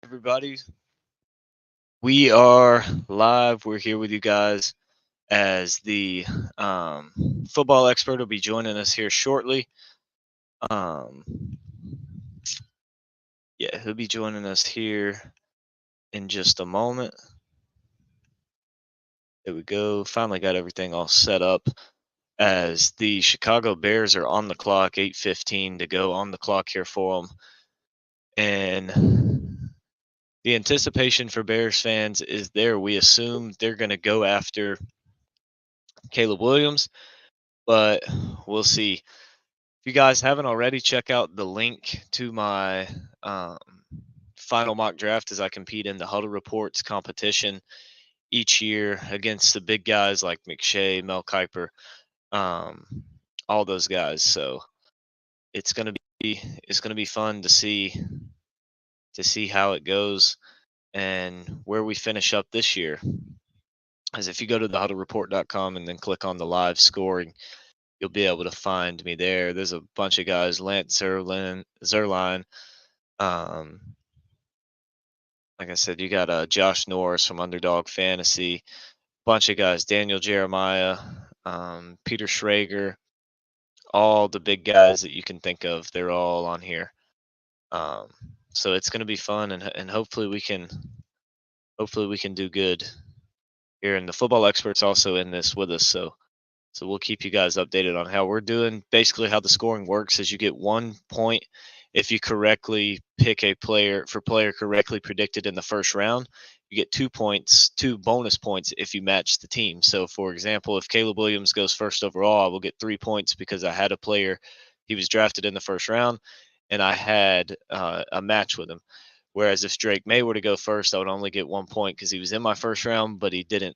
Everybody. We are live. We're here with you guys as the um, football expert will be joining us here shortly. Um, yeah, he'll be joining us here in just a moment. There we go. Finally got everything all set up as the Chicago Bears are on the clock, 8:15 to go on the clock here for them. And the anticipation for Bears fans is there. We assume they're going to go after Caleb Williams, but we'll see. If you guys haven't already, check out the link to my um, final mock draft as I compete in the Huddle Reports competition each year against the big guys like McShay, Mel Kiper, um, all those guys. So it's gonna be fun to see how it goes and where we finish up this year. As if you go to thehuddlereport.com and then click on the live scoring, you'll be able to find me there. There's a bunch of guys, Lance Zerline. Um, like I said, you got Josh Norris from Underdog Fantasy, bunch of guys, Daniel Jeremiah, Peter Schrager, all the big guys that you can think of. They're all on here. Um, so it's going to be fun, and hopefully we can do good here. And the football experts also in this with us, so we'll keep you guys updated on how we're doing. Basically, how the scoring works is you get 1 point if you correctly pick a player correctly predicted in the first round. You get 2 points, 2 bonus points if you match the team. So, for example, if Caleb Williams goes first overall, I will get 3 points because I had a player, he was drafted in the first round, and I had a match with him. Whereas if Drake May were to go first, I would only get 1 point because he was in my first round, but he didn't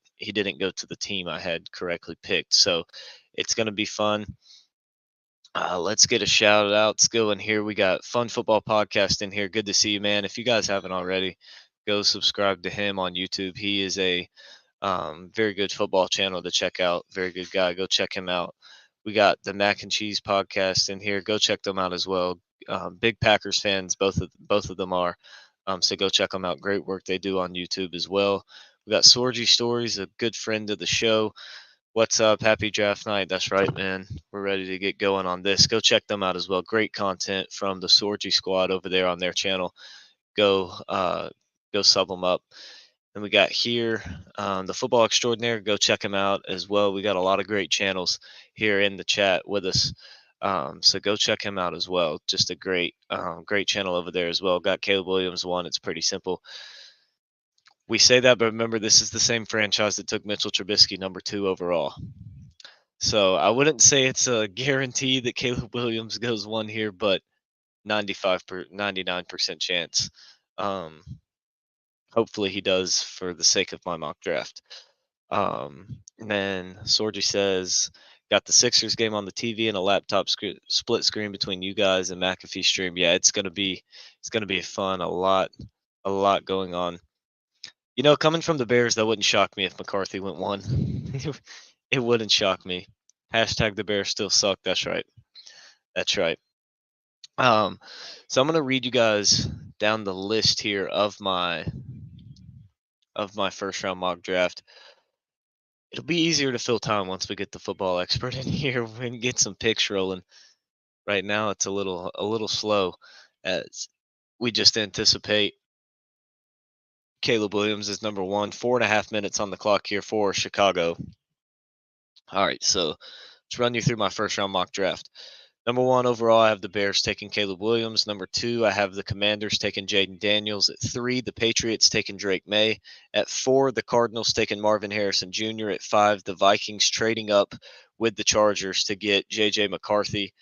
go to the team I had correctly picked. So it's going to be fun. Let's get a shout outs going here. We got Fun Football Podcast in here. Good to see you, man. If you guys haven't already, go subscribe to him on YouTube. He is a very good football channel to check out. Very good guy. Go check him out. We got the Mac and Cheese Podcast in here. Go check them out as well. Big Packers fans, both of them are. So go check them out. Great work they do on YouTube as well. We got Sorgy Stories, a good friend of the show. What's up? Happy draft night. That's right, man. We're ready to get going on this. Go check them out as well. Great content from the Sorgy squad over there on their channel. Go sub them up. And we got here the Football Extraordinaire. Go check him out as well. We got a lot of great channels here in the chat with us. So go check him out as well. Just a great channel over there as well. Got Caleb Williams one. It's pretty simple. We say that, but remember, this is the same franchise that took Mitchell Trubisky #2 overall. So I wouldn't say it's a guarantee that Caleb Williams goes one here, but 99% chance. Hopefully he does for the sake of my mock draft. And then Sorgy says, got the Sixers game on the TV and a laptop split screen between you guys and McAfee stream. Yeah, it's gonna be fun. A lot going on. Coming from the Bears, that wouldn't shock me if McCarthy went one. It wouldn't shock me. Hashtag the Bears still suck. That's right. That's right. So I'm gonna read you guys down the list here of my first round mock draft. It'll be easier to fill time once we get the football expert in here and get some picks rolling. Right now, it's a little slow as we just anticipate Caleb Williams is number one. 4.5 minutes on the clock here for Chicago. All right, so let's run you through my first round mock draft. Number one overall, I have the Bears taking Caleb Williams. Number two, I have the Commanders taking Jaden Daniels. At three, the Patriots taking Drake May. At four, the Cardinals taking Marvin Harrison Jr. At five, the Vikings trading up with the Chargers to get J.J. McCarthy.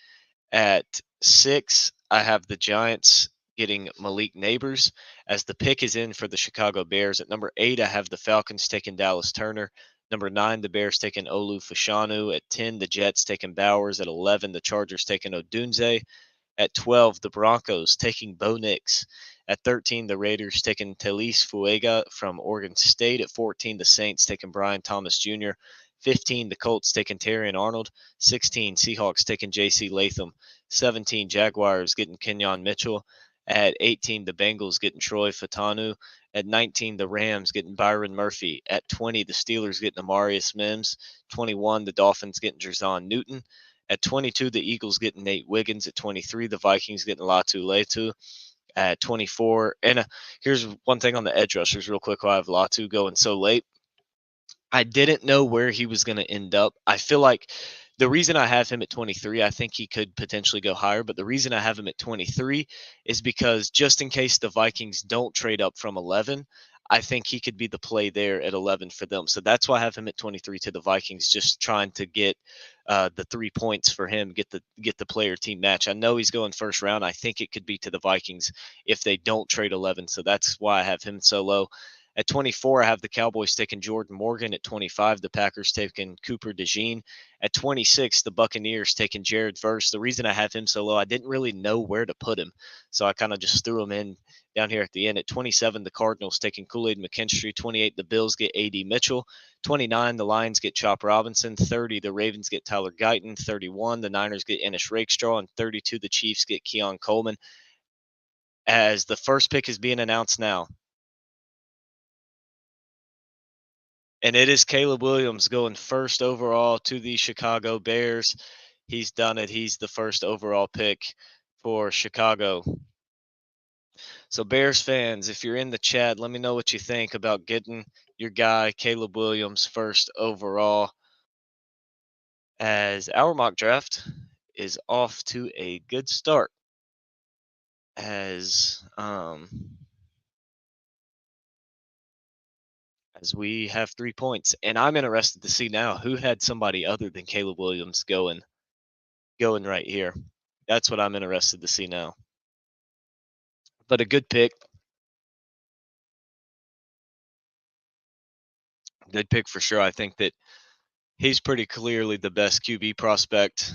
At six, I have the Giants getting Malik Neighbors as the pick is in for the Chicago Bears. At number eight, I have the Falcons taking Dallas Turner. Number nine, the Bears taking Olu Fashanu. At 10, the Jets taking Bowers. At 11, the Chargers taking Odunze. At 12, the Broncos taking Bo Nix. At 13, the Raiders taking Telis Fuega from Oregon State. At 14, the Saints taking Brian Thomas Jr. 15, the Colts taking Terrion Arnold. 16, Seahawks taking J.C. Latham. 17, Jaguars getting Kenyon Mitchell. At 18, the Bengals getting Troy Fatanu. At 19, the Rams getting Byron Murphy. At 20, the Steelers getting Amarius Mims. 21, the Dolphins getting Jerzon Newton. At 22, the Eagles getting Nate Wiggins. At 23, the Vikings getting Latu Letu. At 24, and here's one thing on the edge rushers, real quick, while I have Latu going so late. I didn't know where he was going to end up. I feel like the reason I have him at 23, I think he could potentially go higher, but the reason I have him at 23 is because just in case the Vikings don't trade up from 11, I think he could be the play there at 11 for them. So that's why I have him at 23 to the Vikings, just trying to get the 3 points for him, get the player team match. I know he's going first round. I think it could be to the Vikings if they don't trade 11. So that's why I have him so low. At 24, I have the Cowboys taking Jordan Morgan. At 25, the Packers taking Cooper DeJean. At 26, the Buccaneers taking Jared Verse. The reason I have him so low, I didn't really know where to put him, so I kind of just threw him in down here at the end. At 27, the Cardinals taking Kool-Aid McKinstry. 28, the Bills get A.D. Mitchell. 29, the Lions get Chop Robinson. 30, the Ravens get Tyler Guyton. 31, the Niners get Ennis Rakestraw. And 32, the Chiefs get Keon Coleman. As the first pick is being announced now, and it is Caleb Williams going first overall to the Chicago Bears. He's done it. He's the first overall pick for Chicago. So, Bears fans, if you're in the chat, let me know what you think about getting your guy, Caleb Williams, first overall, as our mock draft is off to a good start. As we have 3 points, and I'm interested to see now who had somebody other than Caleb Williams going right here. That's what I'm interested to see now. But a good pick. Good pick for sure. I think that he's pretty clearly the best QB prospect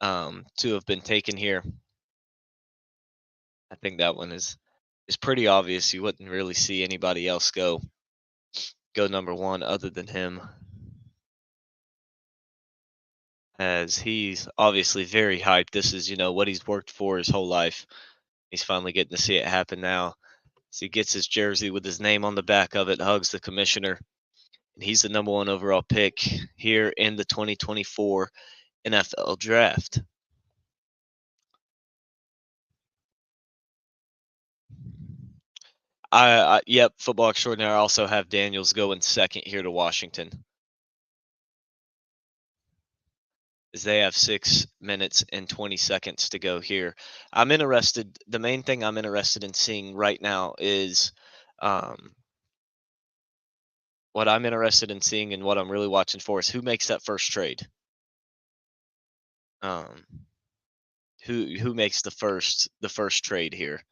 to have been taken here. I think that one is pretty obvious. You wouldn't really see anybody else go number one other than him, as he's obviously very hyped. This is, what he's worked for his whole life. He's finally getting to see it happen now. So he gets his jersey with his name on the back of it, hugs the commissioner, and he's the number one overall pick here in the 2024 NFL Draft. Yep, football extraordinaire. I also have Daniels going second here to Washington, as they have 6 minutes and 20 seconds to go here. I'm interested. The main thing I'm interested in seeing right now is what I'm interested in seeing, and what I'm really watching for, is who makes that first trade. Um, who makes the first trade here?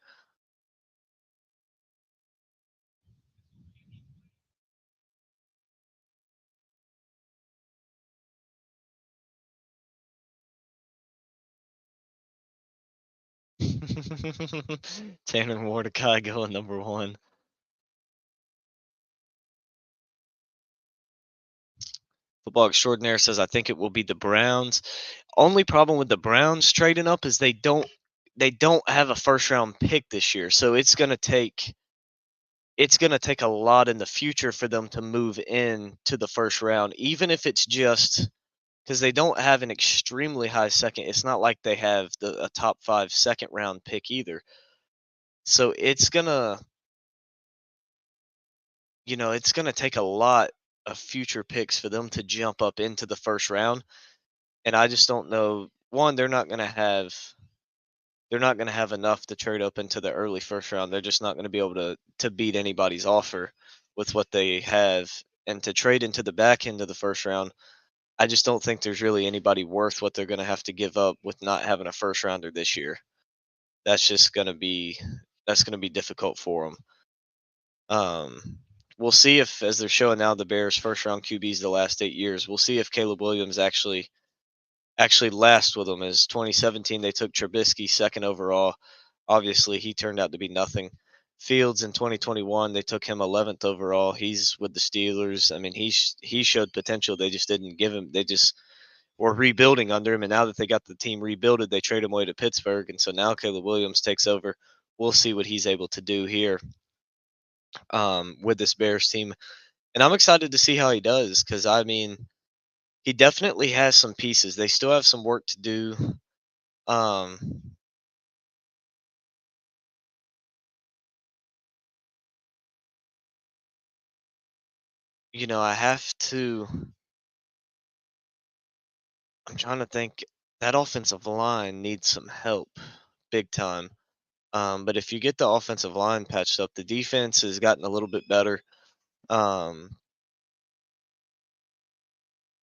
Tanner Mordecai going number one. Football extraordinaire says, I think it will be the Browns. Only problem with the Browns trading up is they don't have a first round pick this year, so it's gonna take a lot in the future for them to move in to the first round, even if it's just because they don't have an extremely high second. It's not like they have a top 5 second round pick either. So it's gonna take a lot of future picks for them to jump up into the first round. And I just don't know. One, they're not gonna have enough to trade up into the early first round. They're just not gonna be able to beat anybody's offer with what they have. And to trade into the back end of the first round, I just don't think there's really anybody worth what they're gonna have to give up with not having a first rounder this year. That's gonna be difficult for them. We'll see if, as they're showing now, the Bears' first round QBs the last 8 years. We'll see if Caleb Williams actually lasts with them. As 2017, they took Trubisky second overall. Obviously, he turned out to be nothing. Fields in 2021, they took him 11th overall. He's with the Steelers. I mean, he showed potential. They just didn't give him. They just were rebuilding under him, and now that they got the team rebuilded, they trade him away to Pittsburgh, and so now Caleb Williams takes over. We'll see what he's able to do here with this Bears team, and I'm excited to see how he does because I mean he definitely has some pieces. They still have some work to do. Um, I have to. I'm trying to think. That offensive line needs some help, big time. But if you get the offensive line patched up, the defense has gotten a little bit better. Um,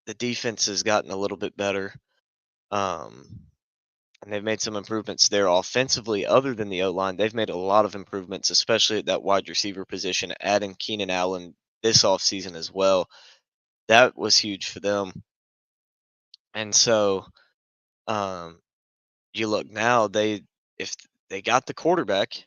the defense has gotten a little bit better. Um, and they've made some improvements there offensively, other than the O line. They've made a lot of improvements, especially at that wide receiver position, adding Keenan Allen this offseason as well. That was huge for them. And so um, you look now, if they got the quarterback,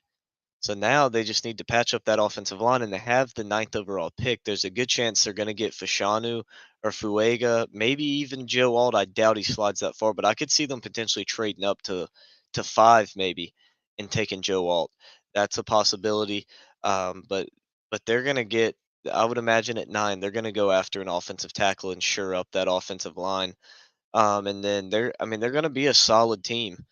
so now they just need to patch up that offensive line, and they have the ninth overall pick. There's a good chance they're going to get Fashanu or Fuega, maybe even Joe Alt. I doubt he slides that far, but I could see them potentially trading up to five maybe and taking Joe Alt. That's a possibility. But they're going to get. I would imagine at nine they're going to go after an offensive tackle and shore up that offensive line. And then they're going to be a solid team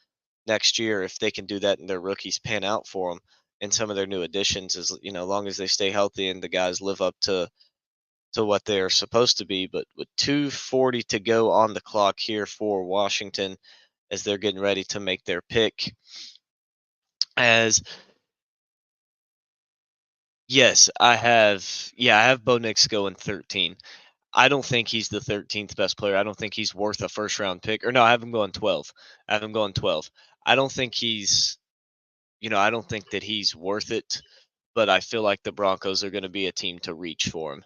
next year if they can do that and their rookies pan out for them and some of their new additions as long as they stay healthy and the guys live up to what they're supposed to be. But with 2:40 to go on the clock here for Washington as they're getting ready to make their pick, as yes, I have Bo Nix going 13. I don't think he's the 13th best player. I don't think he's worth a first round pick. Or no, I have him going 12. I have him going 12. I don't think I don't think that he's worth it, but I feel like the Broncos are going to be a team to reach for him.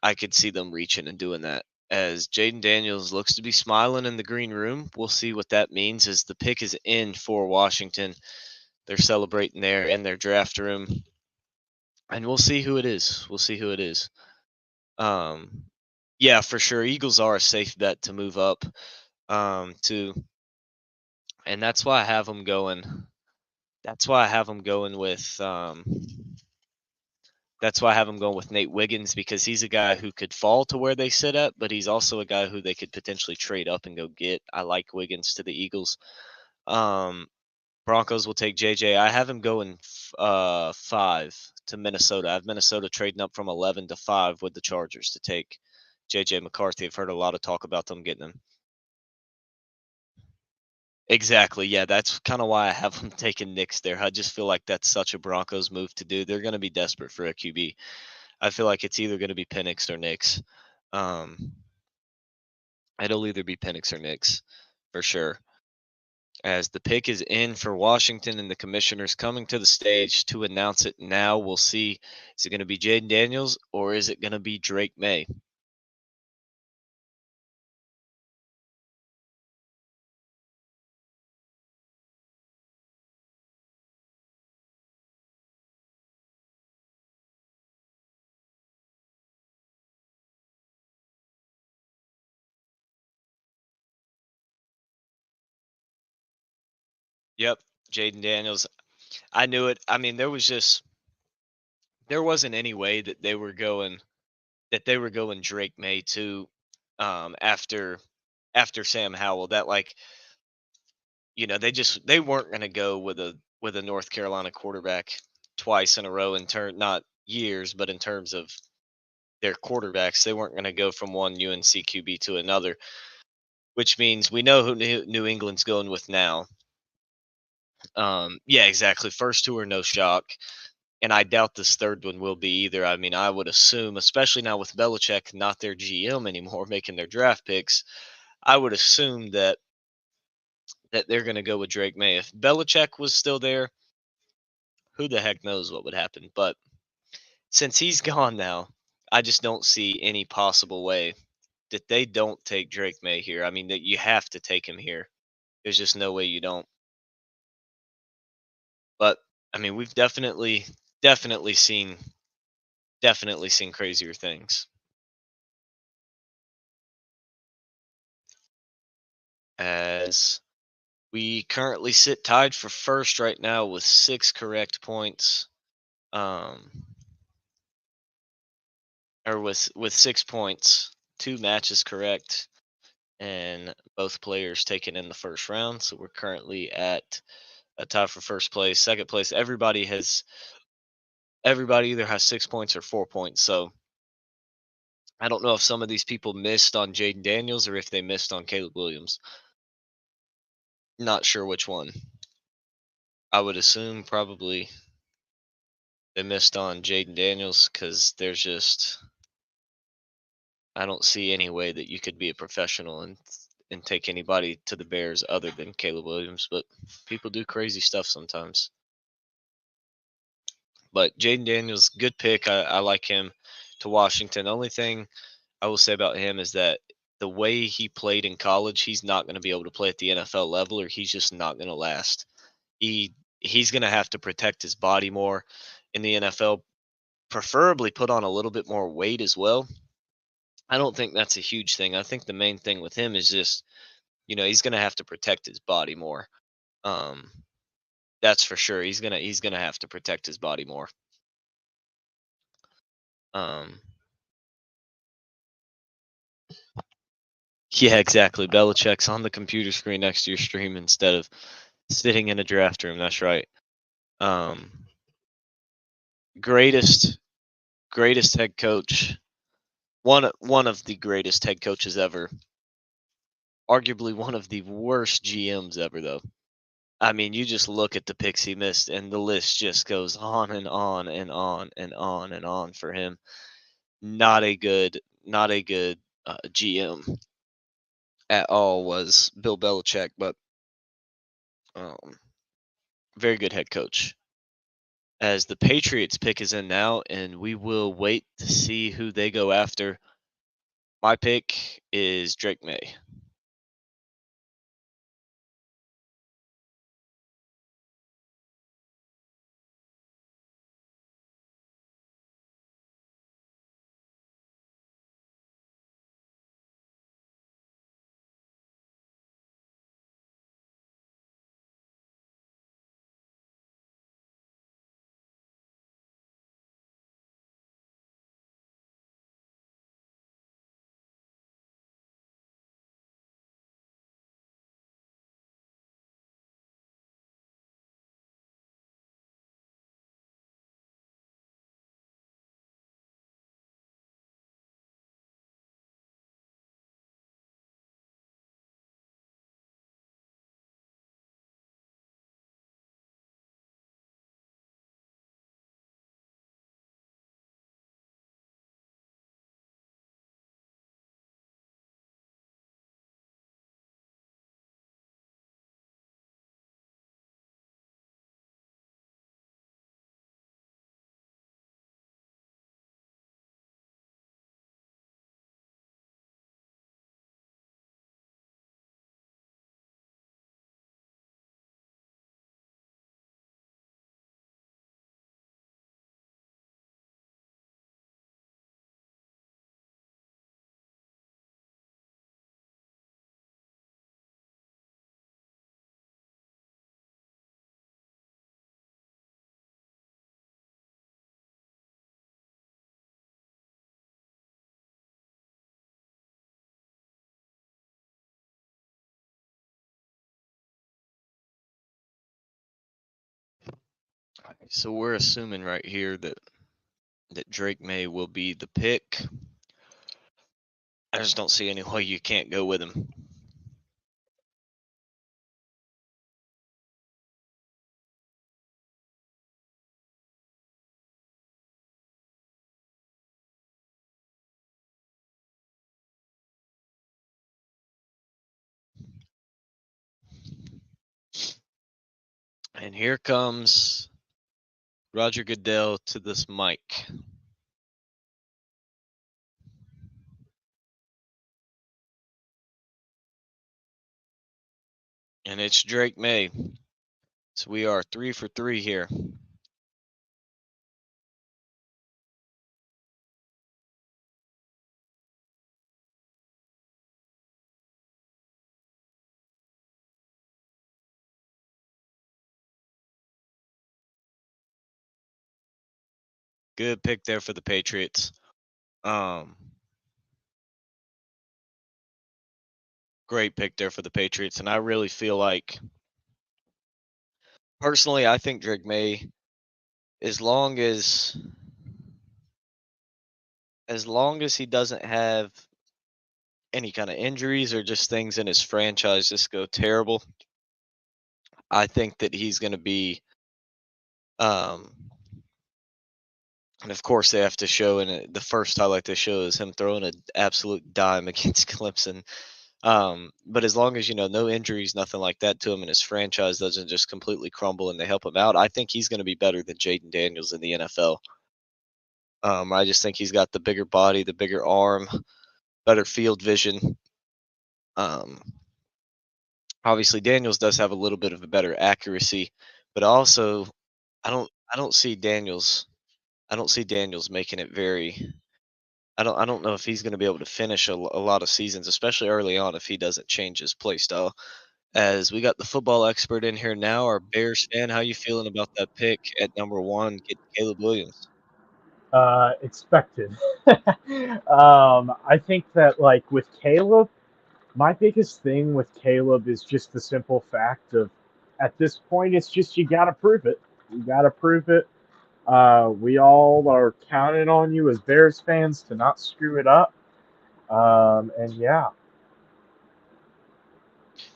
I could see them reaching and doing that. As Jaden Daniels looks to be smiling in the green room, we'll see what that means as the pick is in for Washington. They're celebrating there in their draft room, and we'll see who it is. We'll see who it is. Um, yeah, for sure. Eagles are a safe bet to move up to, and that's why I have them going. That's why I have them going with. That's why I have him going with Nate Wiggins because he's a guy who could fall to where they sit at, but he's also a guy who they could potentially trade up and go get. I like Wiggins to the Eagles. Um, Broncos will take JJ. I have him going 5 to Minnesota. I have Minnesota trading up from 11 to 5 with the Chargers to take JJ McCarthy. I've heard a lot of talk about them getting him. Exactly. Yeah, that's kind of why I have them taking Knicks there. I just feel like that's such a Broncos move to do. They're going to be desperate for a QB. I feel like it's either going to be Penix or Knicks. Um, it'll either be Penix or Knicks for sure. As the pick is in for Washington and the commissioners coming to the stage to announce it now, we'll see. Is it going to be Jaden Daniels or is it going to be Drake May? Yep, Jaden Daniels. I knew it. I mean, there wasn't any way that they were going Drake May too after Sam Howell. That like they weren't going to go with a North Carolina quarterback twice in a row in turn not years, but in terms of their quarterbacks, they weren't going to go from one UNC QB to another, which means we know who New England's going with now. Yeah, exactly. First two are no shock, and I doubt this third one will be either. I mean, I would assume, especially now with Belichick not their GM anymore, making their draft picks, I would assume that they're going to go with Drake May. If Belichick was still there, who the heck knows what would happen? But since he's gone now, I just don't see any possible way that they don't take Drake May here. I mean, that you have to take him here. There's just no way you don't. But I mean, we've definitely seen definitely seen crazier things. as we currently sit tied for first right now with 6 correct points. Um, or with 6 points, 2 matches correct, and both players taken in the first round. So we're currently at a tie for first place. Second place, everybody either has 6 points or 4 points. So I don't know if some of these people missed on Jaden Daniels or if they missed on Caleb Williams. Not sure which one. I would assume probably they missed on Jaden Daniels because there's just I don't see any way that you could be a professional and take anybody to the Bears other than Caleb Williams. But people do crazy stuff sometimes. But Jaden Daniels, good pick. I like him to Washington. The only thing I will say about him is that the way he played in college, he's not going to be able to play at the NFL level, or he's just not going to last. He's going to have to protect his body more in the NFL, preferably put on a little bit more weight as well. I don't think that's a huge thing. I think the main thing with him is just, he's going to have to protect his body more. Um, that's for sure. He's gonna have to protect his body more. Um, yeah, exactly. Belichick's on the computer screen next to your stream instead of sitting in a draft room. That's right. Um, greatest greatest head coach. One of the greatest head coaches ever. Arguably one of the worst GMs ever, though. I mean, you just look at the picks he missed, and the list just goes on and on and on and on and on for him. Not a good GM at all was Bill Belichick, but um, very good head coach. As the Patriots pick is in now, and we will wait to see who they go after. My pick is Drake May. So we're assuming right here that Drake May will be the pick. I just don't see any way you can't go with him. And here comes Roger Goodell to this mic. And it's Drake May. So we are 3 for 3 here. Good pick there for the Patriots. Great pick there for the Patriots, and I really feel like, personally, I think Drake May, as long as he doesn't have any kind of injuries or just things in his franchise just go terrible, I think that he's going to be, um, and of course they have to show, and the first highlight they show is him throwing an absolute dime against Clemson. But as long as, no injuries, nothing like that to him, and his franchise doesn't just completely crumble and they help him out, I think he's going to be better than Jaden Daniels in the NFL. I just think he's got the bigger body, the bigger arm, better field vision. Um, Obviously, Daniels does have a little bit of a better accuracy, but also I don't see Daniels. I don't see Daniels making it very. I don't know if he's going to be able to finish a lot of seasons, especially early on, if he doesn't change his play style. As we got the football expert in here now, our Bears fan, how you feeling about that pick at number one, getting Caleb Williams? Expected. I think that like with Caleb, my biggest thing with Caleb is just the simple fact of at this point it's just you got to prove it. You got to prove it. We all are counting on you as Bears fans to not screw it up. And yeah,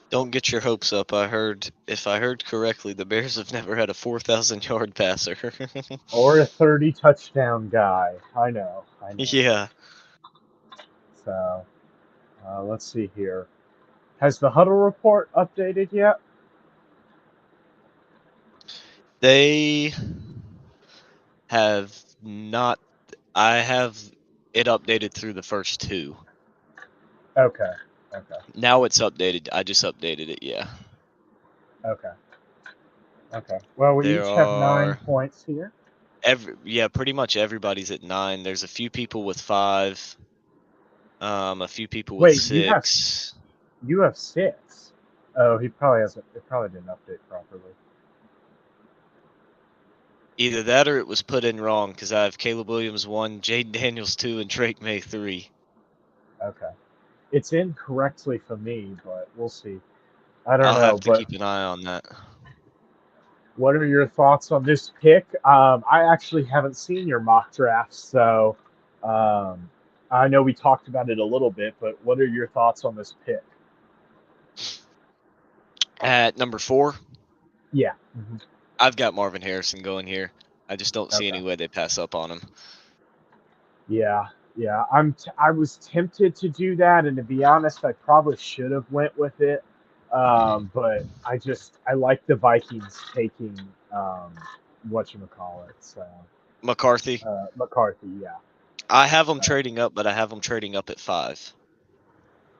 Don't get your hopes up. If I heard correctly, the Bears have never had a 4,000-yard passer. or a 30 touchdown guy. I know, I know. Yeah, So let's see here. Has the huddle report updated yet? they have not. I have it updated through the first two. Okay, okay, Now it's updated. I just updated it. Yeah, okay, okay. Well, we there each have 9 points here. pretty much everybody's at 9. There's a few people with 5. A few people with Wait, 6. you have 6. Oh, he probably hasn't. It probably didn't update properly. Either that or it was put in wrong because I have Caleb Williams 1, Jaden Daniels 2, and Drake May 3. Okay, it's incorrectly for me, but we'll see. I don't I'll know, have to but keep an eye on that. what are your thoughts on this pick? I actually haven't seen your mock drafts, so um, I know we talked about it a little bit, but what are your thoughts on this pick? At number 4, Yeah. I've got Marvin Harrison going here. I just don't see Okay. any way they pass up on him. Yeah. Yeah. I was tempted to do that, and to be honest, I probably should have went with it. But I like the Vikings taking whatchamacallit. So McCarthy, McCarthy. Yeah. I have them Uh, trading up, but I have them trading up at 5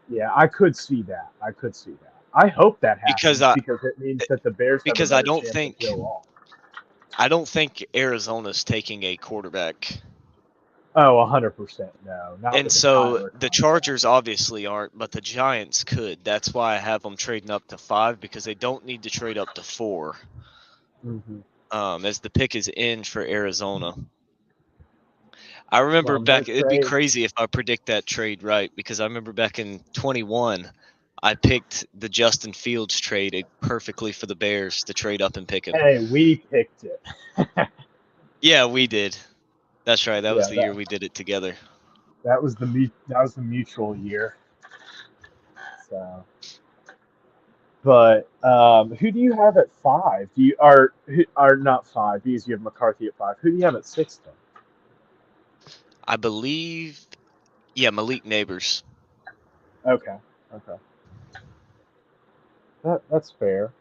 yeah. I could see that. I could see that. I hope that because happens because it means that the Bears have a because better chance of Joe All. I don't think Arizona's taking a quarterback. Oh, 100% no, not And with the so Kyler the contract. Chargers obviously aren't, but the Giants could. That's why I have them trading up to 5 because they don't need to trade up to 4. Hmm. As the pick is in for Arizona. I remember Well, no back, it'd be trade. crazy if I predict that trade right because I remember back in 21, I picked the Justin Fields trade perfectly for the Bears to trade up and pick him. Hey, we picked it. Yeah, we did. That's right. That was Yeah, the year we did it together. that was the mutual year. So, but who do you have at 5? Do you are not 5 because you have McCarthy at 5. Who do you have at 6 then? I believe, yeah, Malik Neighbors. Okay, okay, that's fair.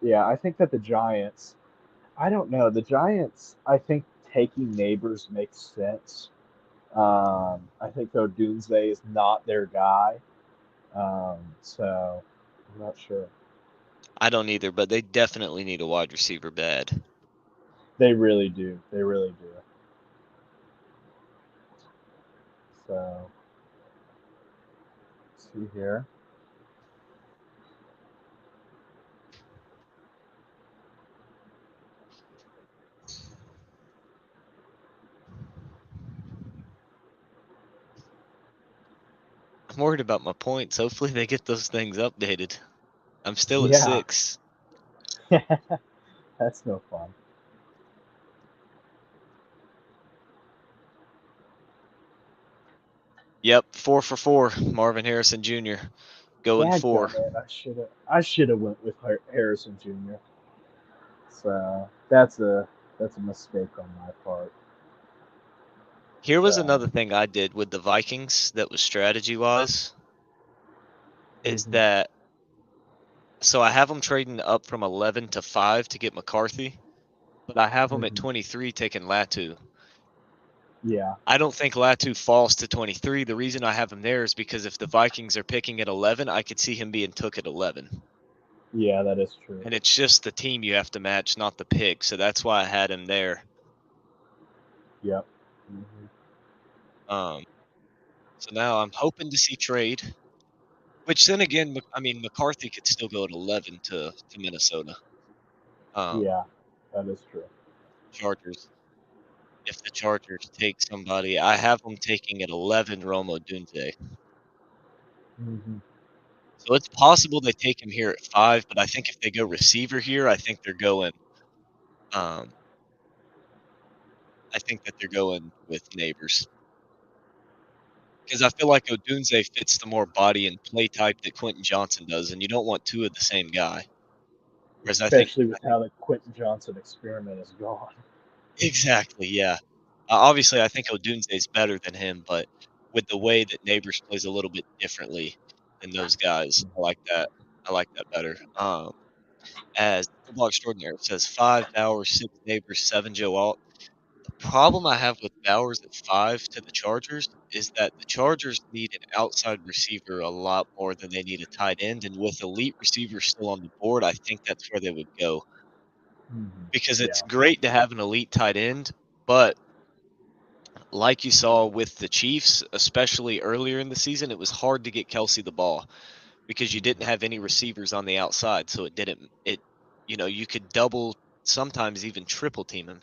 Yeah, I think that the Giants. I don't know. The Giants. I think taking neighbors makes sense. I think though Doomsday is not their guy. So I'm not sure. I don't either, but they definitely need a wide receiver bad. They really do. They really do. So let's see here. worried about my points. Hopefully they get those things updated. I'm still at Yeah. 6. That's no fun. Yep, 4 for 4. Marvin Harrison Jr. going 4. Dadgummit, I should have went with Harrison Jr. So that's a mistake on my part. Here was So, another thing I did with the Vikings that was strategy wise is mhm, that so I have them trading up from 11 to 5 to get McCarthy, but I have them at mhm, 23 taking Latu. yeah, I don't think Latu falls to 23. The reason I have him there is because if the Vikings are picking at 11, I could see him being took at 11. yeah, that is true. And it's just the team you have to match, not the pick. So that's why I had him there. Yep. Hmm. Um, so now I'm hoping to see trade, which then again, I mean, McCarthy could still go at 11 to Minnesota. Um, Yeah, that is true. Chargers. If the Chargers take somebody, I have them taking at 11 Romo Dunze. Hmm. So it's possible they take him here at 5, but I think if they go receiver here, um, I think that they're going with Neighbors. Because I feel like Odunze fits the more body and play type that Quentin Johnson does, and you don't want 2 of the same guy. Whereas Especially I with think how the Quentin Johnson experiment is gone. exactly, yeah. Obviously, I think Odunze is better than him, but with the way that Neighbors plays a little bit differently than those guys, I like that. I like that better. As Football Extraordinaire says, 5 Bowers, 6 Neighbors, 7 Joe Alt. The problem I have with Bowers at 5 to the Chargers is that the Chargers need an outside receiver a lot more than they need a tight end, and with elite receivers still on the board, I think that's where they would go. Hmm. Because it's Yeah. great to have an elite tight end, but like you saw with the Chiefs, especially earlier in the season, it was hard to get Kelsey the ball because you didn't have any receivers on the outside, so you could double, sometimes even triple team him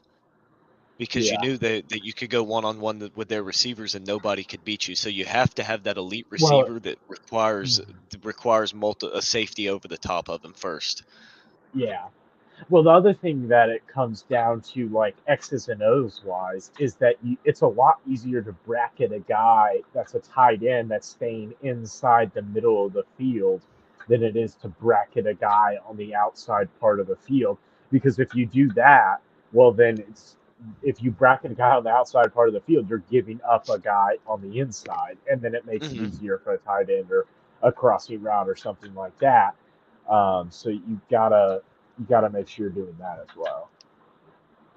because you Yeah. knew that you could go one-on-one with their receivers and nobody could beat you. So you have to have that elite Well, receiver that requires a safety over the top of him first. yeah. Well, the other thing that it comes down to, like X's and O's wise, is that it's a lot easier to bracket a guy that's a tight end that's staying inside the middle of the field than it is to bracket a guy on the outside part of the field. Because if you do that, well, then if you bracket a guy on the outside part of the field, you're giving up a guy on the inside, and then it makes it Hmm. easier for a tight end or a crossing route or something like that. So you gotta make sure you're doing that as well.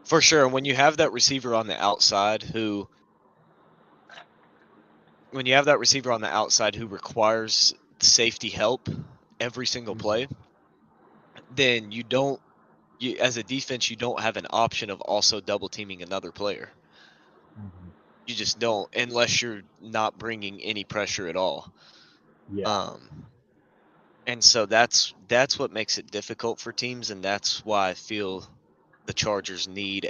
For sure. And when you have that receiver on the outside who requires safety help every single Mm-hmm. play, then as a defense, you don't have an option of also double teaming another player. Mm-hmm. You just don't, unless you're not bringing any pressure at all. Yeah, Um, and so that's what makes it difficult for teams, and that's why I feel the Chargers need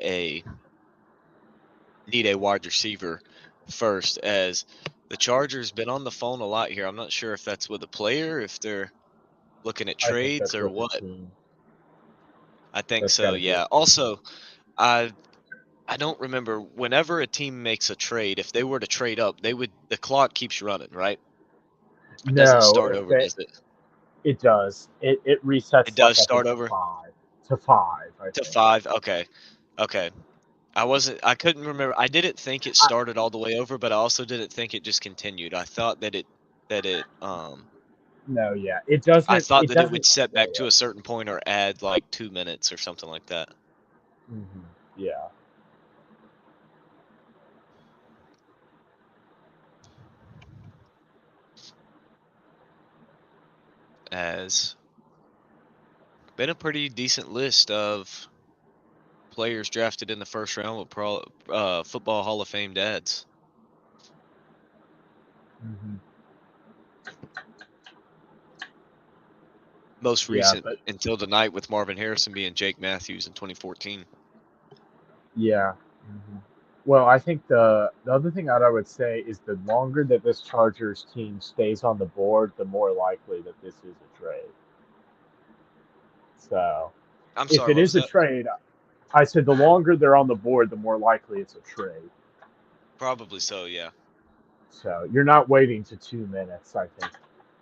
a wide receiver first, as the Chargers been on the phone a lot here. I'm not sure if that's with a player, if they're looking at I think trades that's or with the what. team. I think That's so, got to be yeah. with the team. Also, I I don't remember whenever a team makes a trade, if they were to trade up, the clock keeps running, right? It doesn't No, start if over, they, does it? it does. It It resets does like I think start to over five. To five, I to think. 5. Okay. Okay. I couldn't remember. I didn't think it I, started all the way over, but I also didn't think it just continued. That it no, yeah, it I doesn't. thought It that it doesn't would set back stay to a up. certain point or add like 2 minutes or something like that. Hmm. Yeah. As been a pretty decent list of players drafted in the first round with football Hall of Fame dads. Hmm. Most Yeah, recent but until tonight with Marvin Harrison being Jake Matthews in 2014. yeah. Hmm. Well, I think the other thing that I would say is the longer that this Chargers team stays on the board, the more likely that this is a trade. So, I'm if sorry, it what is was a that? trade, I said the longer they're on the board, the more likely it's a trade. Probably so, yeah. So you're not waiting to 2 minutes, I think,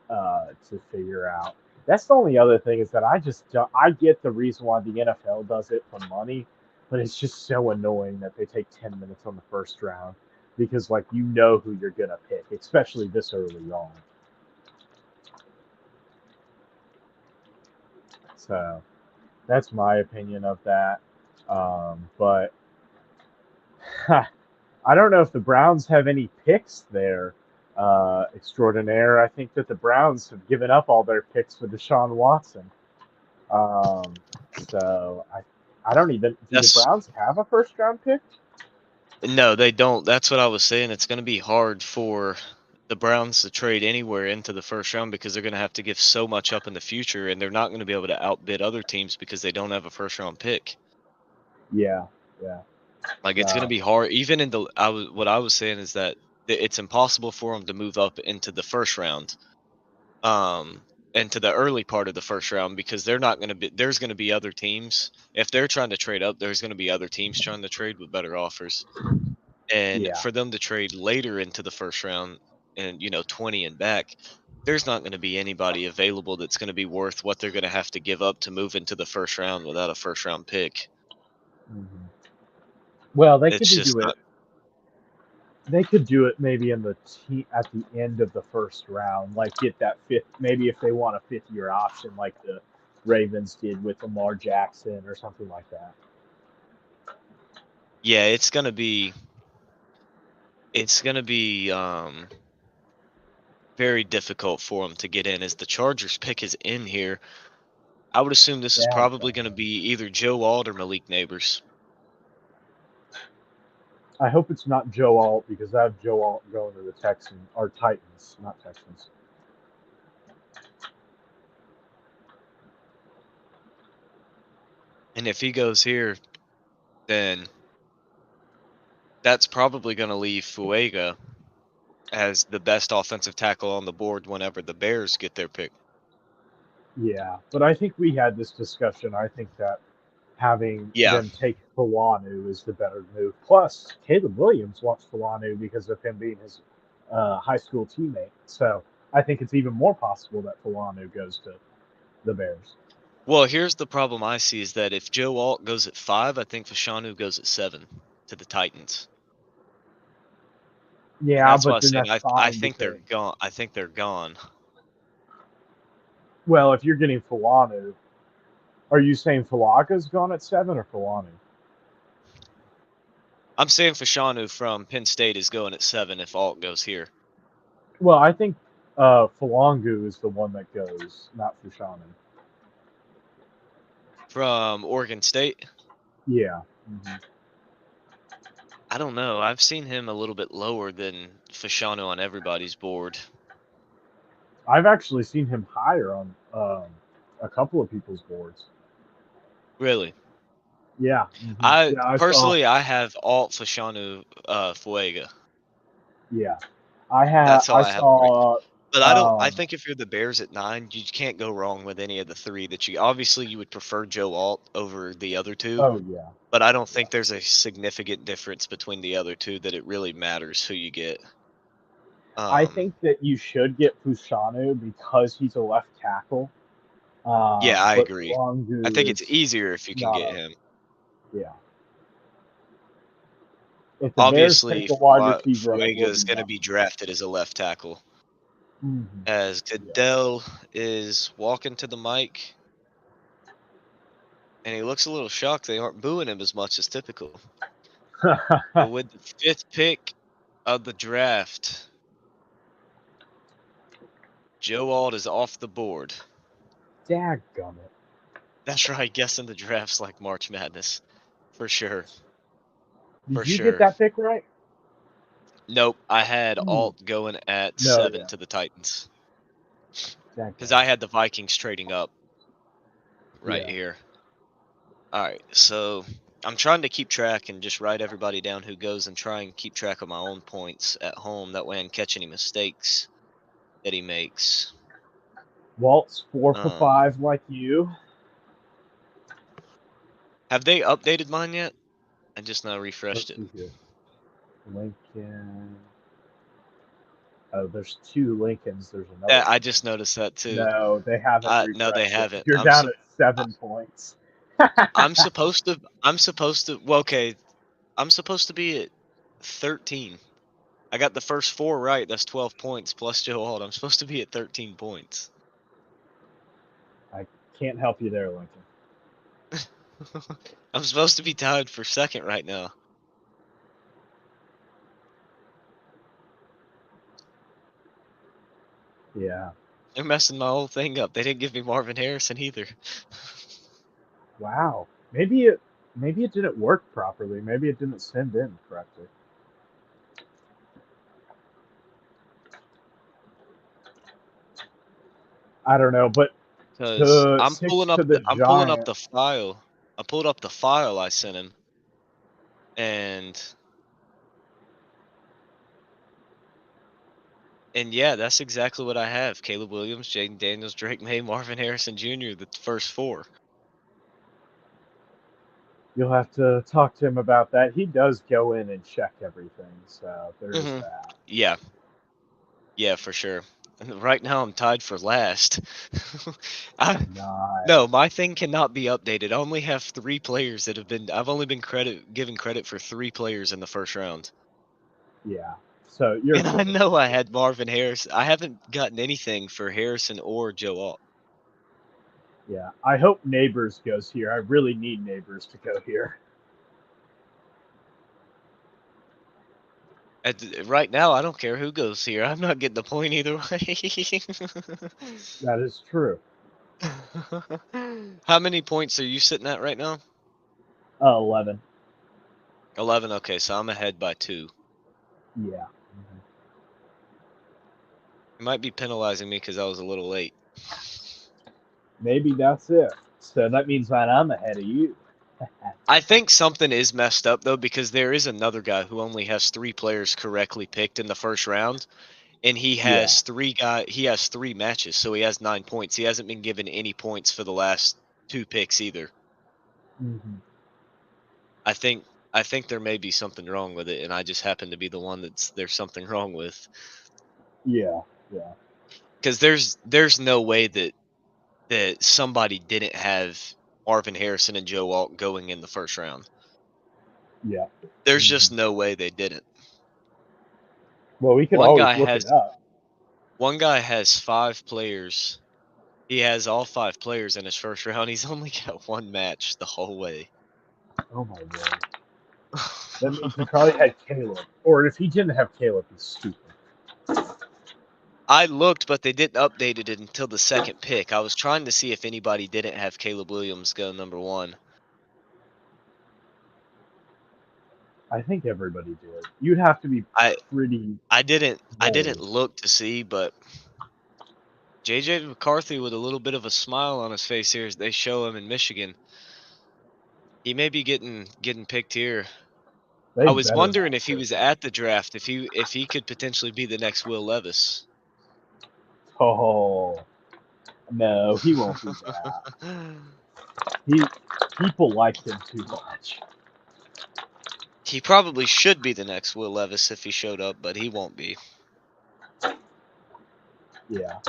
to figure out. That's the only other thing is that I just don't, I get the reason why the NFL does it for money, but it's just so annoying that they take 10 minutes on the first round because like you know who you're gonna pick, especially this early on. So that's my opinion of that. But I don't know if the Browns have any picks there, extraordinaire. I think that the Browns have given up all their picks for Deshaun Watson. So I don't even. Do the That's Browns have a first round pick? No, they don't. That's what I was saying. It's going to be hard for the Browns to trade anywhere into the first round because they're going to have to give so much up in the future, and they're not going to be able to outbid other teams because they don't have a first round pick. Yeah, yeah. Like it's going to So be hard. Even in the what I was saying is that it's impossible for them to move up into the first round, um, into the early part of the first round because they're not going to be. There's going to be other teams if they're trying to trade up. There's going to be other teams trying to trade with better offers. And yeah. for them to trade later into the first round and, 20 and back, there's not going to be anybody available that's going to be worth what they're going to have to give up to move into the first round without a first round pick. Hmm. Well, they could It's just do not. it. They could do it maybe at the end of the first round, like get that fifth. Maybe if they want a fifth-year option, like the Ravens did with Lamar Jackson or something like that. Yeah, it's going to be very difficult for them to get in as the Chargers pick is in here. I would assume this is Yeah. probably going to be either Joe Alt or Malik Neighbors. I hope it's not Joe Alt because I have Joe Alt going to the Texans or Titans, not Texans. And if he goes here, then that's probably going to leave Fuega as the best offensive tackle on the board whenever the Bears get their pick. Yeah, but I think we had this discussion. I think that having Yeah. them take Fulanu is the better move. Plus, Caleb Williams wants Fulanu because of him being his high school teammate. So I think it's even more possible that Fulanu goes to the Bears. Well, here's the problem I see is that if Joe Alt goes at 5, I think Fashanu goes at 7 to the Titans. And Yeah, that's why but I then said that's I fine think they're because, gone. I think they're gone. well, if you're getting Fulanu, are you saying Falaga's gone at 7 or Fulanu? I'm saying Fashanu from Penn State is going at 7 if Alt goes here. Well, I think Falangu is the one that goes, not Fushanu. From Oregon State, Yeah. Hmm. I don't know. I've seen him a little bit lower than Fashanu on everybody's board. I've actually seen him higher on a couple of people's boards. Really. Yeah. Hmm. Yeah, I saw. I have Alt Fashanu Fuega. Yeah, That's how I I have them ranked. saw. But I Um, think if you're the Bears at 9, you can't go wrong with any of the 3 that you obviously you would prefer Joe Alt over the other 2, oh yeah, but I don't yeah. think there's a significant difference between the other 2 that it really matters who you get. I Um, think that you should get Fushanu because he's a left tackle. yeah, I But agree. I think Falangu it's is easier if you can not get a. him. Yeah. If the Bears Obviously, take a wide receiver, it Fuega will is be going to one. be drafted as a left tackle. As Yeah. Goodell is walking to the mic, and he looks a little shocked they aren't booing him as much as typical. But with the 5th pick of the draft, Joe Alt is off the board. Dadgummit. That's right, guessing the draft's like March Madness. For sure. For Did you get sure. that pick right? Nope, I had Ooh. Alt going at No, 7 yeah. to the Titans. Because I Dadgummit. had the Vikings trading up right Yeah. here. All right, so I'm trying to keep track and just write everybody down who goes and try and keep track of my own points at home. That way I can catch any mistakes that he makes. Walt's 4 for Um, 5 like you. have they updated mine yet? I just now refreshed Let's it. see here. Lincoln. Oh, there's 2 Lincolns. There's another I Lincoln. just noticed that too. No, they haven't No, they refreshed it. haven't. You're down at 7 points. I'm supposed to. Well, okay. I'm supposed to be at 13. I got the first 4 right. That's 12 points plus Joe Alt. I'm supposed to be at 13 points. I can't help you there, Lincoln. I'm supposed to be tied for second right now. Yeah. They're messing my whole thing up. They didn't give me Marvin Harrison either. Wow. Maybe it didn't work properly. Maybe it didn't send in correctly. I don't know, but Because to I'm 6 pulling up to the the Giants. file. I pulled up the file I sent him, and yeah, that's exactly what I have. Caleb Williams, Jaden Daniels, Drake May, Marvin Harrison Jr. The first 4. You'll have to talk to him about that. He does go in and check everything, so there is Hmm. that. Yeah, yeah, for sure. And right now I'm tied for last. No, Nice. my thing cannot be updated. I only have 3 players that have been. I've only been given credit for 3 players in the first round. Yeah. So you're And I good. know I had Marvin Harris. I haven't gotten anything for Harrison or Joe Alt. Yeah. I hope Neighbors goes here. I really need Neighbors to go here. Right now, I don't care who goes here. I'm not getting the point either way. That is true. How many points are you sitting at right now? 11. 11. Okay, so I'm ahead by 2. Yeah. You might be penalizing me because I was a little late. Maybe that's it. So that means that I'm ahead of you. I think something is messed up though, because there is another guy who only has 3 players correctly picked in the first round, and he Yeah. has 3 matches, so he has 9 points. He hasn't been given any points for the last 2 picks either. Mm-hmm. I think I think there may be something wrong with it, and I just happen to be the one there's something wrong with. Yeah. Yeah. Because there's no way that somebody didn't have Marvin Harrison and Joe Alt going in the first round. Yeah. There's Mm-hmm. just no way they didn't. Well, we could One always guy look it has up. one guy has 5 players. He has all 5 players in his first round. He's only got 1 match the whole way. Oh my word. That means he probably had Caleb. Or if he didn't have Caleb, he's stupid. I looked, but they didn't update it until the second pick. I was trying to see if anybody didn't have Caleb Williams go number 1. I think everybody did. You'd have to be I pretty I didn't bold. look to see, but JJ McCarthy with a little bit of a smile on his face here as they show him in Michigan. He may be getting picked here. They I was better wondering not if he take was him. at the draft, if he could potentially be the next Will Levis. Oh no, he won't be that. He people like him too much. He probably should be the next Will Levis if he showed up, but he won't be. Yeah.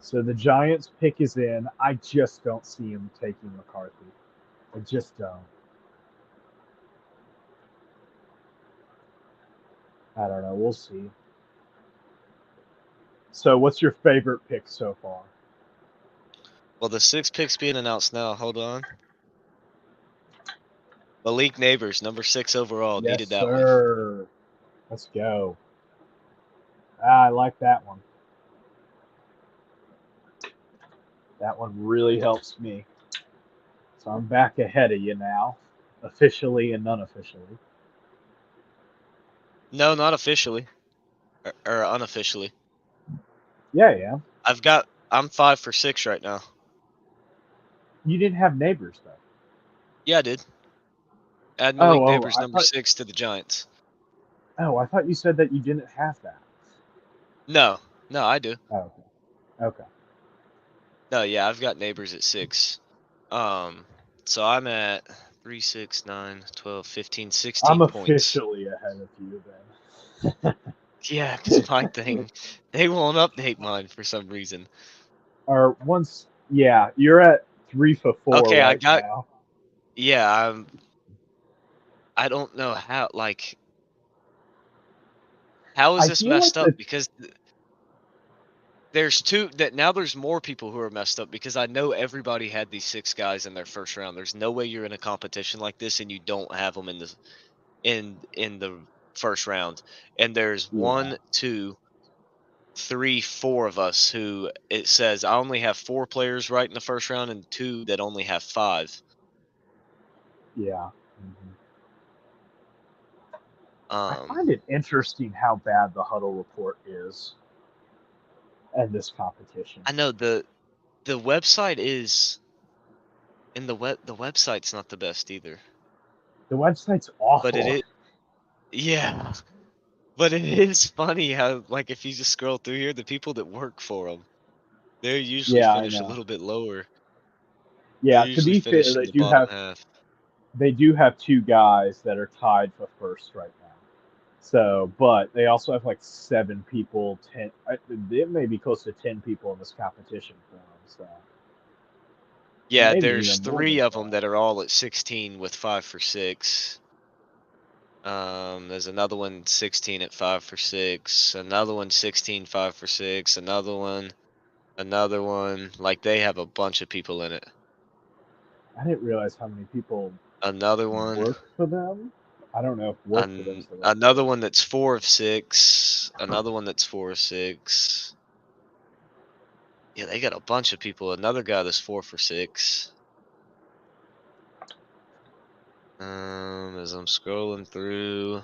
So the Giants pick is in. I just don't see him taking McCarthy. I just don't. I don't know. We'll see. So what's your favorite pick so far? Well, the 6 picks being announced now. Hold on. Malik Neighbors, number 6 overall. Yes, Needed that one. sir. Let's go. I like that one. That one really helps me. So I'm back ahead of you now, officially and unofficially. No, not officially. Or unofficially. Yeah, yeah. I'm 5 for 6 right now. You didn't have Neighbors though. Yeah, I did. Add Malik Oh, Neighbors number 6 to the Giants. I thought you said that you didn't have that. No, no, I do. Oh, okay. Okay. No, yeah, I've got Neighbors at 6. So I'm at 3, 6, 9, 12, 15, 16 I'm points. officially ahead of you then. Yeah, because my thing, they won't update mine for some reason. Or once, yeah, you're at 3 for 4 Okay, right now. yeah, I don't know how, like, how is I this feel messed like up? the Because now there's more people who are messed up because I know everybody had these 6 guys in their first round. There's no way you're in a competition like this and you don't have them in the first round. And there's yeah, 1, 2, 3, 4 of us who it says I only have 4 players right in the first round and 2 that only have 5. yeah. Mhm. I Um, find it interesting how bad the huddle report is in this competition. I know the website is and the website's not the best either. The website's But it awful. is, yeah. But it is funny how, like, if you just scroll through here, the people that work for them, they usually Yeah, I finish a know. little bit lower. They're Yeah, to usually be fair, finish in the bottom half. they do have 2 guys that are tied for first right now. So, but they also have like 7 people, 10. It may be close to 10 people in this competition for them. So, or Yeah, maybe there's even more than 3 of them that. that are all at 16 with 5 for 6. There's another one 16 at 5 for 6. Another one 16 5 for 6. Another one. Like, they have a bunch of people in it. I didn't realize how many people Another one. work for them. I don't know if work for them is the right Another word. one that's 4 of 6. Another one that's 4 of 6. Yeah, they got a bunch of people. Another guy that's 4 for 6. As I'm scrolling through,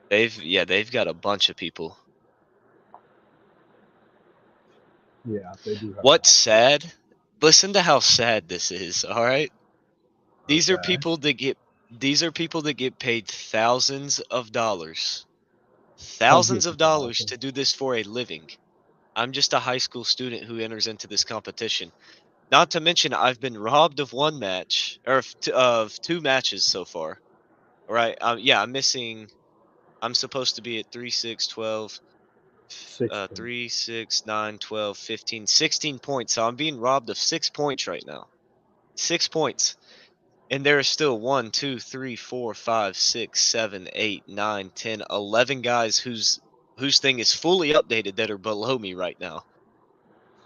they've got a bunch of people. Yeah, they do have a What's lot of people. sad? Listen to how sad this is. All right, these are Okay. people that get paid thousands Hundreds of of dollars thousands. to do this for a living. I'm just a high school student who enters into this competition. Not to mention, I've been robbed of one match or of 2 matches so far. All right. Yeah, I'm missing. I'm supposed to be at 3, 6, 12, 16. 3, 6, 9, 12, 15, 16 points. So I'm being robbed of 6 points right now. 6 points. And there are still 1, 2, 3, 4, 5, 6, 7, 8, 9, 10, 11 guys whose thing is fully updated that are below me right now.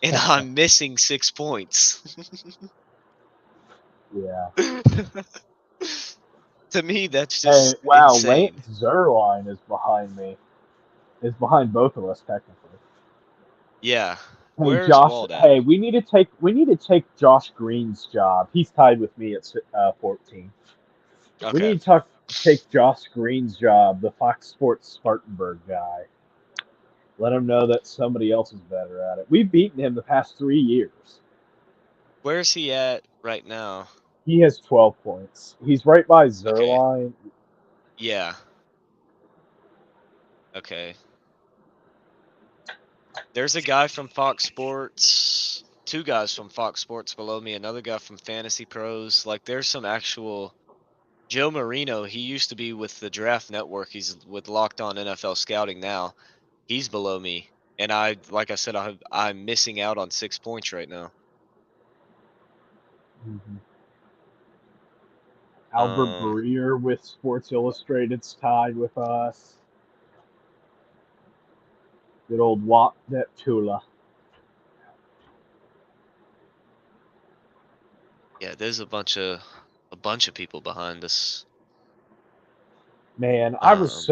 And I'm missing 6 points. Yeah. To me, that's Hey, just wow, insane. Lance Zerline is behind me. Is behind both of us technically. Yeah. Hey Where's Josh, Wald at? hey, we need to take Josh Green's job. He's tied with me at 14. We Okay. need to take Josh Green's job, the Fox Sports Spartanburg guy. Let him know that somebody else is better at it. We've beaten him the past 3 years. Where's he at right now? He has 12 points. He's right by Okay. Zerline. Yeah. Okay. There's a guy from Fox Sports, 2 guys from Fox Sports below me, another guy from Fantasy Pros. Like, there's some actual Joe Marino. He used to be with the Draft Network. He's with Locked On NFL Scouting now. He's below me, and like I said, I'm missing out on 6 points right now. Mm-hmm. Albert Um, Breer with Sports Illustrated's tied with us. Good old Wap Tula. yeah, there's a bunch of people behind us. Man, Um,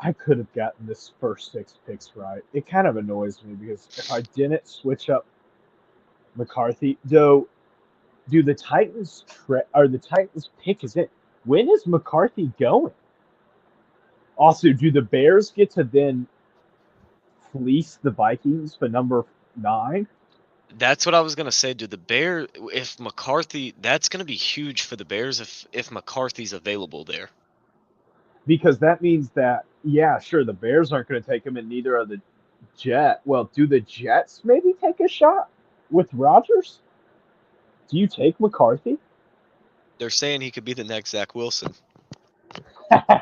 I could have gotten this first 6 picks right. It kind of annoys me because if I didn't switch up McCarthy, though, do the Titans or the Titans pick is it? When is McCarthy going? Also, do the Bears get to then fleece the Vikings for number 9? That's what I was gonna say. Do the Bears, if McCarthy, that's gonna be huge for the Bears if McCarthy's available there. Because that means that, yeah, sure, the Bears aren't going to take him, and neither are the Jets. Well, do the Jets maybe take a shot with Rodgers? Do you take McCarthy? They're saying he could be the next Zach Wilson. I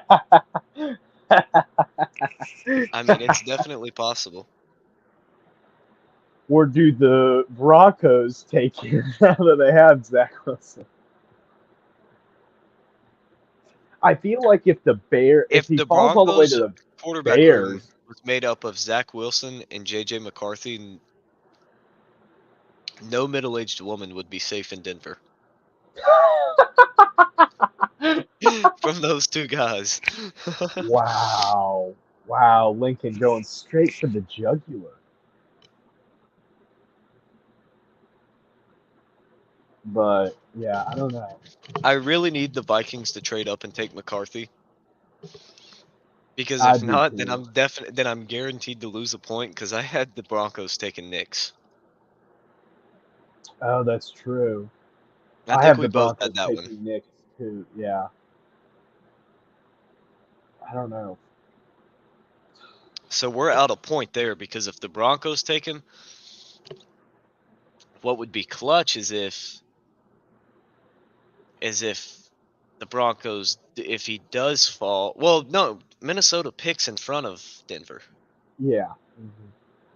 mean, it's definitely possible. Or do the Broncos take him now that they have Zach Wilson? I feel like if If he the falls all the way to Broncos the quarterback room Bears, was made up of Zach Wilson and JJ McCarthy, no middle-aged woman would be safe in Denver from those two guys. wow, wow, Lincoln going straight for the jugular. But yeah, I don't know. I really need the Vikings to trade up and take McCarthy. Because I if do not, too. then I'm guaranteed to lose a point because I had the Broncos taking Knicks. Oh, that's true. I I think have we the both Broncos had that one. taking Knicks too. Yeah, I don't know. So we're out a point there because if the Broncos take him, what would be clutch is if the Broncos, if he does fall, well, no, Minnesota picks in front of Denver. Yeah. Mm-hmm.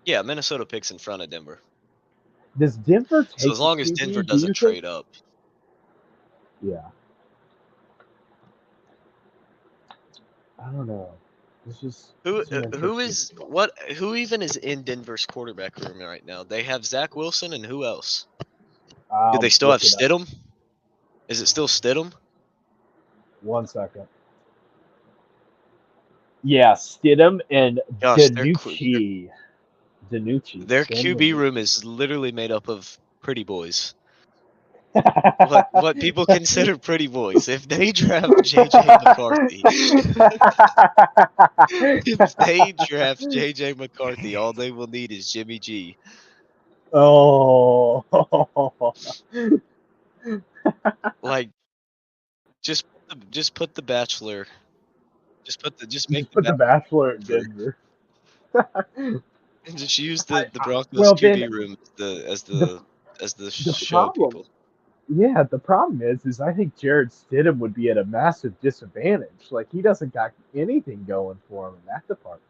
Yeah, Minnesota picks in front of Denver. Does Denver So take as the long as Denver QB? Do you doesn't think? trade up. Yeah. I don't know. This is some interesting stuff. Who even is in Denver's quarterback room right now? They have Zach Wilson and who else? Do they I'll still have look it up. Stidham? Is it still Stidham? 1 second. Yeah, Stidham and Gosh, Danucci. Danucci. their Ben QB room Danucci. is literally made up of pretty boys. What people consider pretty boys. If they draft JJ McCarthy, if they draft JJ McCarthy, all they will need is Jimmy G. Oh. Like just put the Bachelor, just make Just the put the Bachelor in Bachelor Denver. and just use I, the I, Broncos well, then QB room the as the the show problem, people. yeah, the problem is I think Jared Stidham would be at a massive disadvantage. Like he doesn't got anything going for him in that department.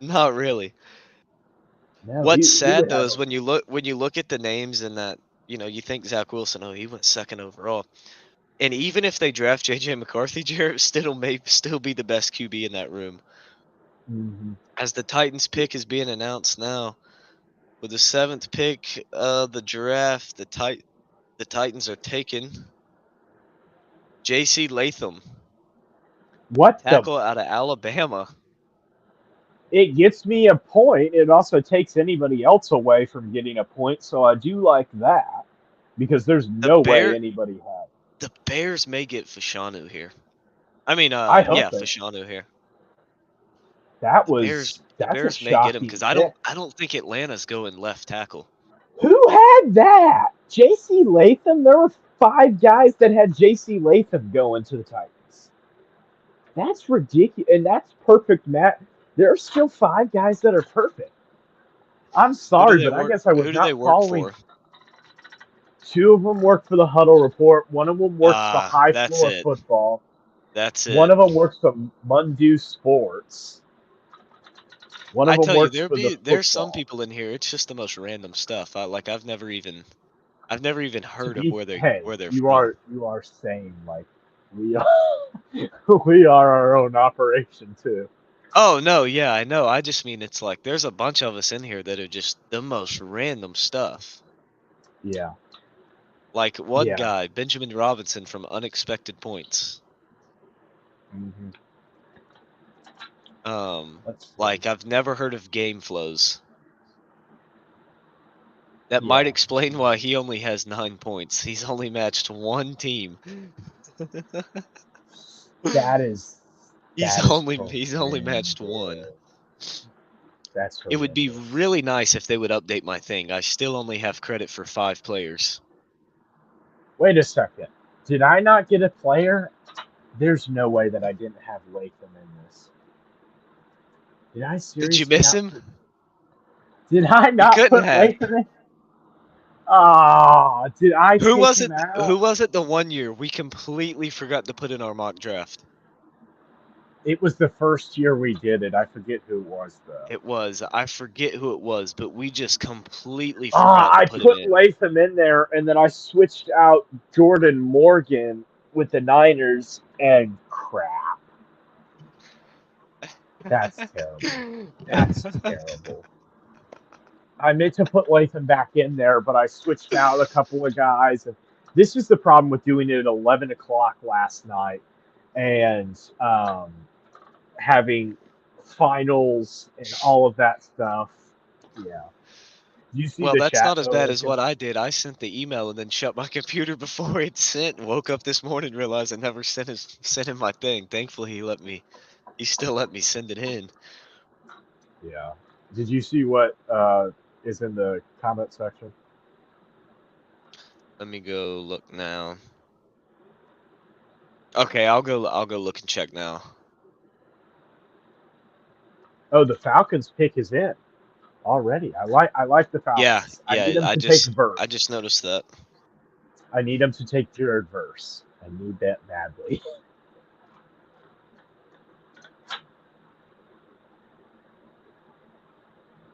Not really. No, What's he sad would though have is a when you look at the names and that you think Zach Wilson, oh, he went second overall. And even if they draft JJ McCarthy, Jarrett Stidham may still be the best QB in that room. mm-hmm. As the Titans pick is being announced now, with the 7th pick of the draft, the Titans are taking J.C. Latham, What the? tackle out of Alabama. It gets me a point. It also takes anybody else away from getting a point. So I do like that because there's The no way Bear anybody had. the Bears may get Fashanu here. I mean, I hope yeah, they. Fashanu here. The That's a Bears may get him shocking because pick. I don't think Atlanta's going left tackle. Who had that? J.C. Latham? There were 5 guys that had J.C. Latham going to the Titans. That's ridiculous. And that's perfect, Matt. There are still 5 guys that are perfect. I'm sorry, but I guess I was Who do they not work following. for? 2 of them work for the Huddle Report. One of them works for Ah, High that's Floor it. Football. That's One it. of them works for Mundu Sports. One of I them tell you, works for the there's some football. people in here. It's just the most random stuff. I've never even To heard of be, hey, where they're you from. are sane. Like we are, we are our own operation too. Oh no, yeah, I know. I just mean it's like there's a bunch of us in here that are just the most random stuff. Yeah, Like one yeah. guy, Benjamin Robinson from Unexpected Points. Mm-hmm. Let's see. Like I've never heard of game flows. That might Yeah, explain why he only has 9 points. He's only matched one team. that is He's only matched one. hilarious. That's It would be horrendous. really nice if they would update my thing. I still only have credit for 5 players. Wait a second. Did I not get a player? There's no way that I didn't have Latham in this. Did I Did you seriously miss not? him? Did I You not couldn't put have. Latham in? Ah, did I Who take was him it? out? Who was it? The one year we completely forgot to put in our mock draft. It was the first year we did it. I forget who it was though. It was. I forget who it was, but we just completely Ah, forgot to I put him put in. Latham in there, and then I switched out Jordan Morgan with the Niners, and crap. That's terrible. That's terrible. I meant to put Latham back in there, but I switched out a couple of guys. And this is the problem with doing it at 11 o'clock last night and having finals and all of that stuff. Yeah. You see Well, the that's chat not as though, bad as Lincoln? what I did. I sent the email and then shut my computer before it sent. Woke up this morning, realized I never sent him my thing. Thankfully, he still let me send it in. Yeah. Did you see what is in the comment section? Let me go look now. Okay, I'll go look and check now. Oh, the Falcons pick is in already. I like the Yeah, Falcons. I need yeah, them to take I Verse. just noticed that. I need them to take Jared Verse. I need that badly.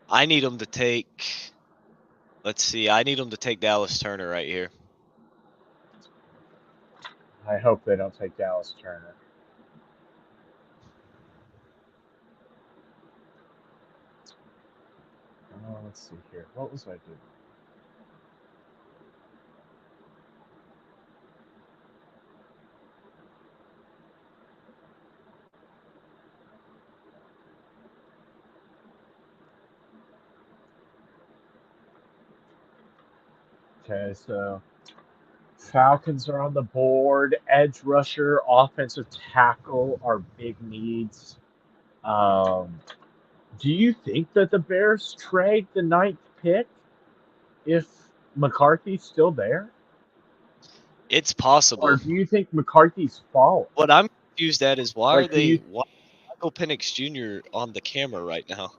I need him to take, let's see, I need him to take Dallas Turner right here. I hope they don't take Dallas Turner. Let's see here. What was I doing? Okay, so Falcons are on the board. Edge rusher, offensive tackle are big needs. Um, do you think that the Bears trade the ninth pick if McCarthy's still there? It's Or possible. do you think McCarthy's fallen? What I'm confused at is why Like, do you? is Michael Penix Jr. on the camera right now?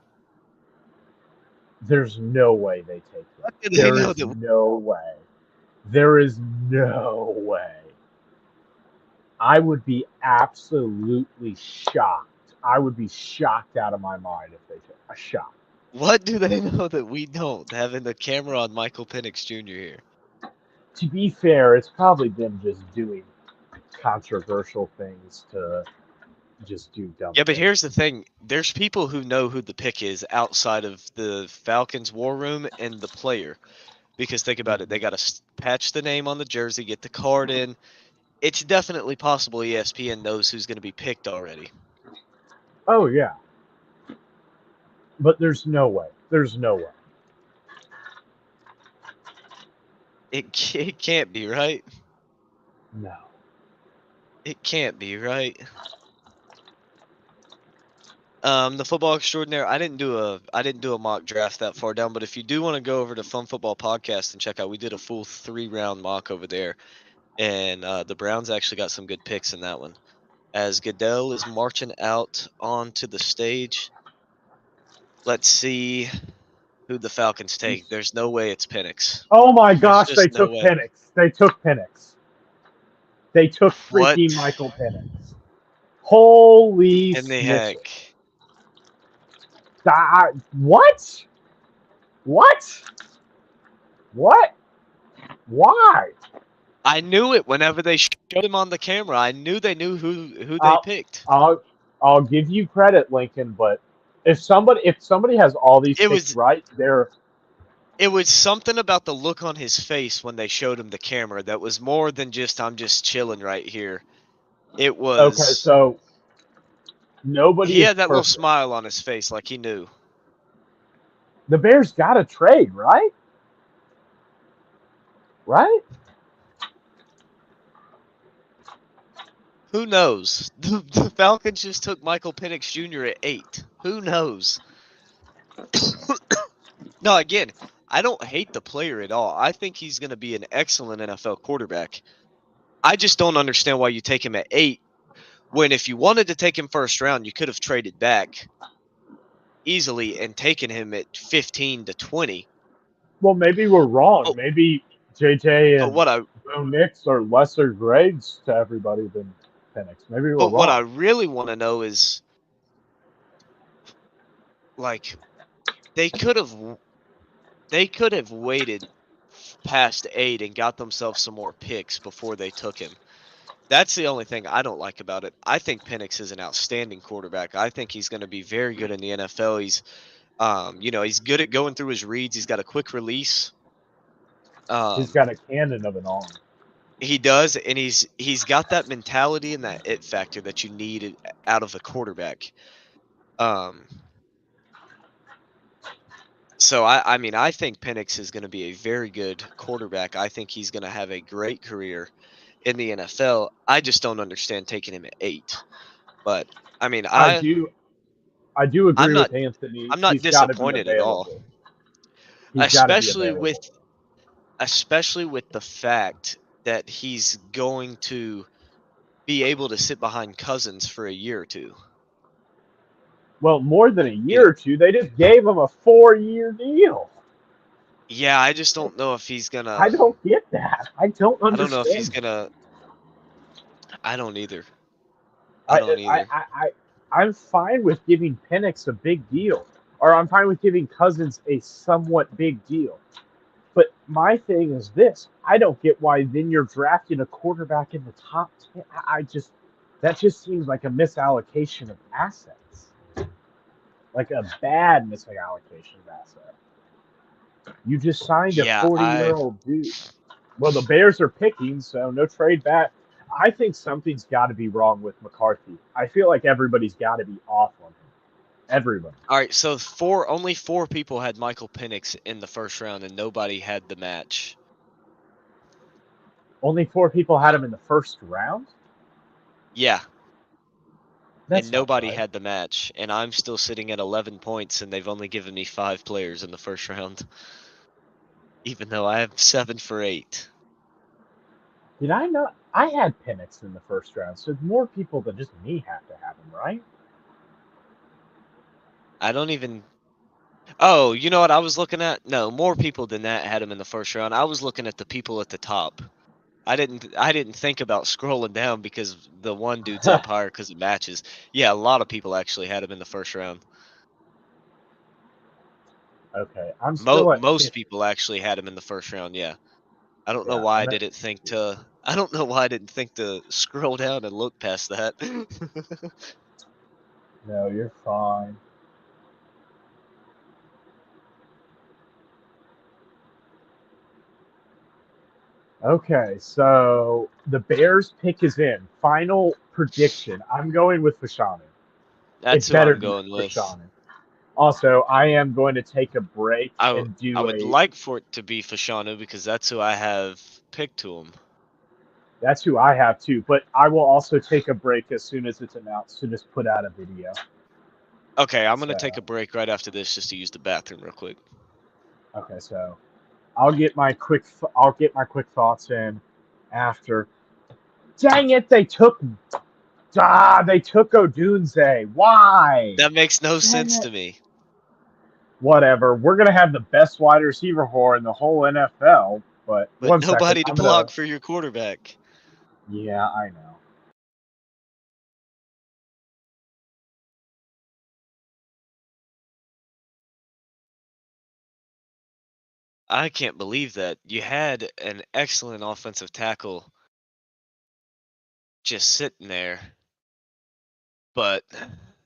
There's no way they take him. How do they There know is that? no way. There is no way. I would be absolutely shocked. I would be shocked out of my mind if they took a shot. What do they know that we don't? Having the camera on Michael Penix Jr. here. To be fair, it's probably them just doing controversial things to just do dumb Yeah, but things. here's the thing. There's people who know who the pick is outside of the Falcons war room and the player. Because think about it, they got to patch the name on the jersey, get the card in. It's definitely possible ESPN knows who's going to be picked already. Oh, yeah. But there's no way. There's no way. It can't be, right? No. It can't be, right? The football extraordinaire. I didn't do a mock draft that far down, but if you do want to go over to Fun Football Podcast and check out, we did a full 3-round mock over there, and the Browns actually got some good picks in that one. As Goodell is marching out onto the stage, let's see who the Falcons take. There's no way it's Penix. Oh my There's gosh, they just no took way. Penix. They took Penix. They took What freaking Michael Penix. Holy in the snitches. heck? What? What? What? Why? I knew it whenever they showed him on the camera. I knew they knew who they I'll, picked. I'll give you credit, Lincoln, but if somebody has all these It picks was right, they're It was something about the look on his face when they showed him the camera that was more than just I'm just chilling right here. It okay. was So nobody he is had that little perfect. smile on his face like he knew. The Bears got to trade, right? Right? Who knows? The Falcons just took Michael Penix Jr. at 8. Who knows? No, again, I don't hate the player at all. I think he's going to be an excellent NFL quarterback. I just don't understand why you take him at 8 when if you wanted to take him first round, you could have traded back easily and taken him at 15 to 20. Well, maybe we're wrong. But, Maybe JJ but and what I Bo Nix are lesser grades to everybody than Penix. Maybe we're but what I wrong. really want to know is like they could have waited past 8 and got themselves some more picks before they took him. That's the only thing I don't like about it. I think Penix is an outstanding quarterback. I think he's going to be very good in the NFL. He's he's good at going through his reads. He's got a quick release. He's Um, got a cannon of an arm. he does, and he's got that mentality and that it factor that you need out of a quarterback. Um, so I mean I think Penix is going to be a very good quarterback. I think he's going to have a great career in the NFL. I just don't understand taking him at 8. But I mean I do I do I'm agree not with Anthony. I'm not He's got to be disappointed at all. available. He's got to be Especially with available. especially with the fact that he's going to be able to sit behind Cousins for a year or two. Well, more than a You year know, or two. They just gave him a 4-year deal. yeah, I just don't know if he's I gonna. don't get that. I don't I don't know if he's understand. gonna. I don't either. I I, don't I, either. I, I, I'm fine with giving Penix a big deal, or I'm fine with giving Cousins a somewhat big deal. But my thing is this: I don't get why then you're drafting a quarterback in the top 10. That just seems like a misallocation of assets, like a bad misallocation of assets. You just signed a Yeah, 40-year-old dude. Well, the Bears are picking, so no trade back. I think something's got to be wrong with McCarthy. I feel like everybody's got to be off on him. Everybody. all right. So only 4 people had Michael Penix in the first round, and nobody had the match. Only 4 people had him in the first round? Yeah, and That's not nobody right. had the match, and I'm still sitting at 11 points, and they've only given me 5 players in the first round, even though I have 7 for 8. Did I not? I had Penix in the first round, so more people than just me have to have him, right? I don't even. Oh, you know what I was looking at? No, more people than that had him in the first round. I was looking at the people at the top. I didn't think about scrolling down because the one dude's up higher because it matches. Yeah, a lot of people actually had him in the first round. Okay, I'm still at Most 50. people actually had him in the first round. Yeah, I don't know Yeah, why I I'm at. didn't think to. I don't know why I didn't think to scroll down and look past that. No, you're fine. Okay, so the Bears pick is in. Final prediction. I'm going with Fashanu. That's It who better I'm be going with. Fashanu. Also, I am going to take a break and I do would a. like for it to be Fashanu because that's who I have picked to him. That's who I have too, but I will also take a break as soon as it's announced to just put out a video. Okay, I'm gonna So, take a break right after this just to use the bathroom real quick. okay, so I'll get my quick thoughts in after. Dang it, they took Odunze. Why? That makes no Dang sense it. to me. Whatever. We're gonna have the best wide receiver core in the whole NFL. But But one second, nobody to I'm gonna. block for your quarterback. Yeah, I know. I can't believe that. You had an excellent offensive tackle just sitting there, but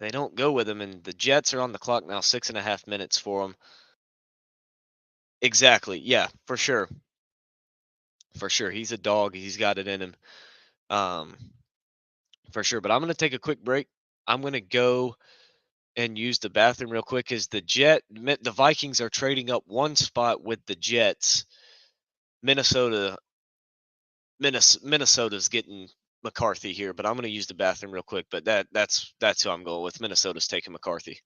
they don't go with him, and the Jets are on the clock now, 6.5 minutes for him. Exactly. Yeah, for sure. For sure. He's a dog. He's got it in him. Um, for sure. But I'm gonna take a quick break. I'm gonna go and use the bathroom real quick as the Vikings are trading up one spot with the Jets. Minnesota Minnesota's getting McCarthy here, but I'm going to use the bathroom real quick. But that's who I'm going with. Minnesota's taking McCarthy.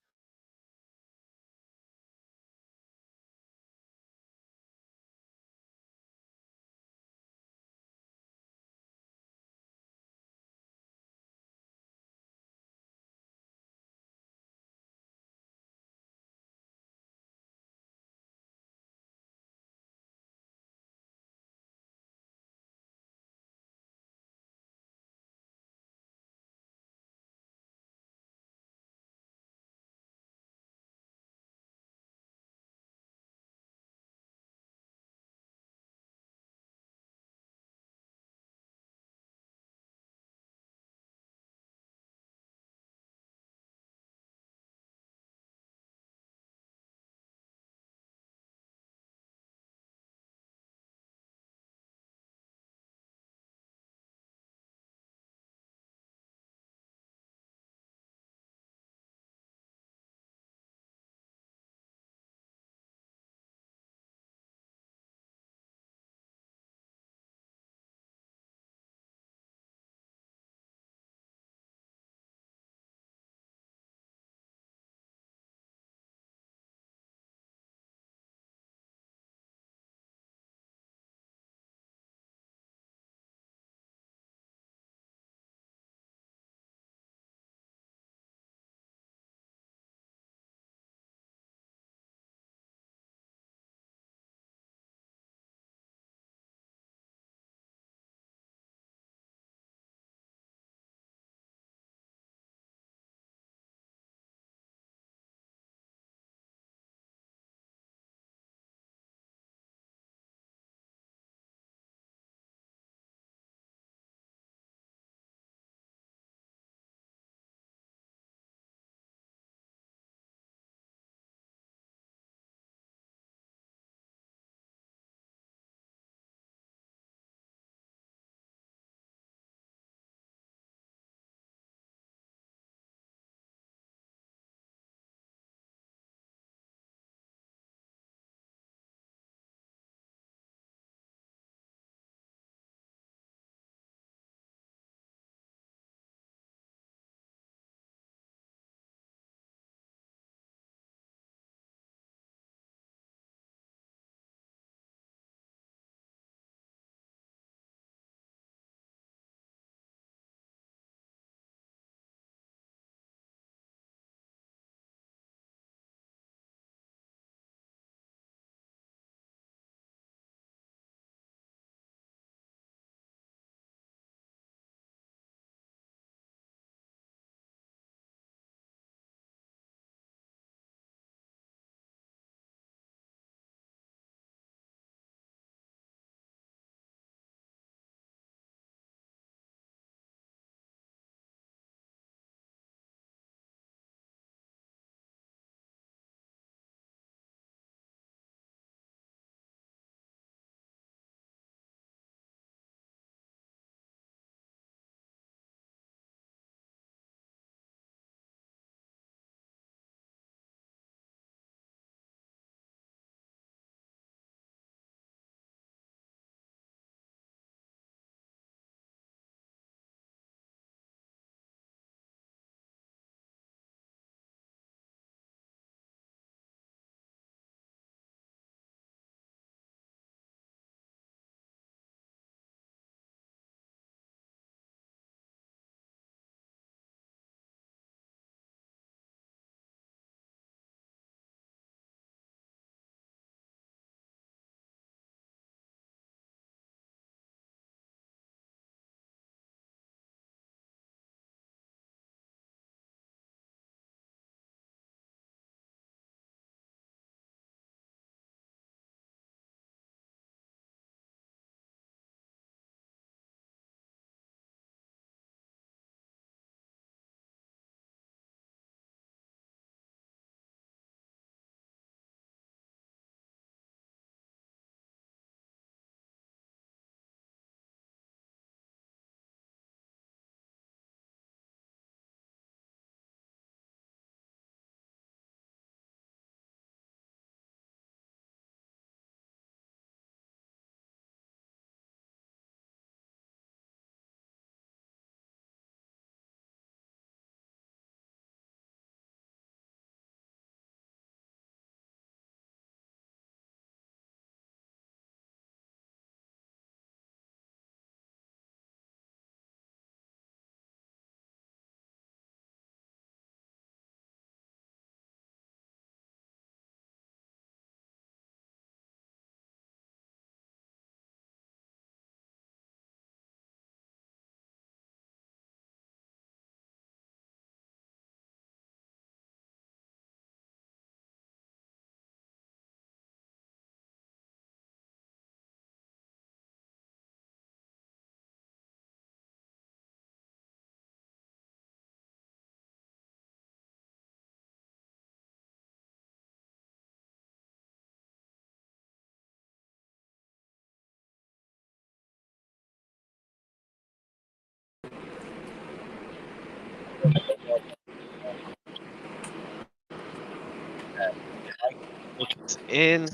pick is in.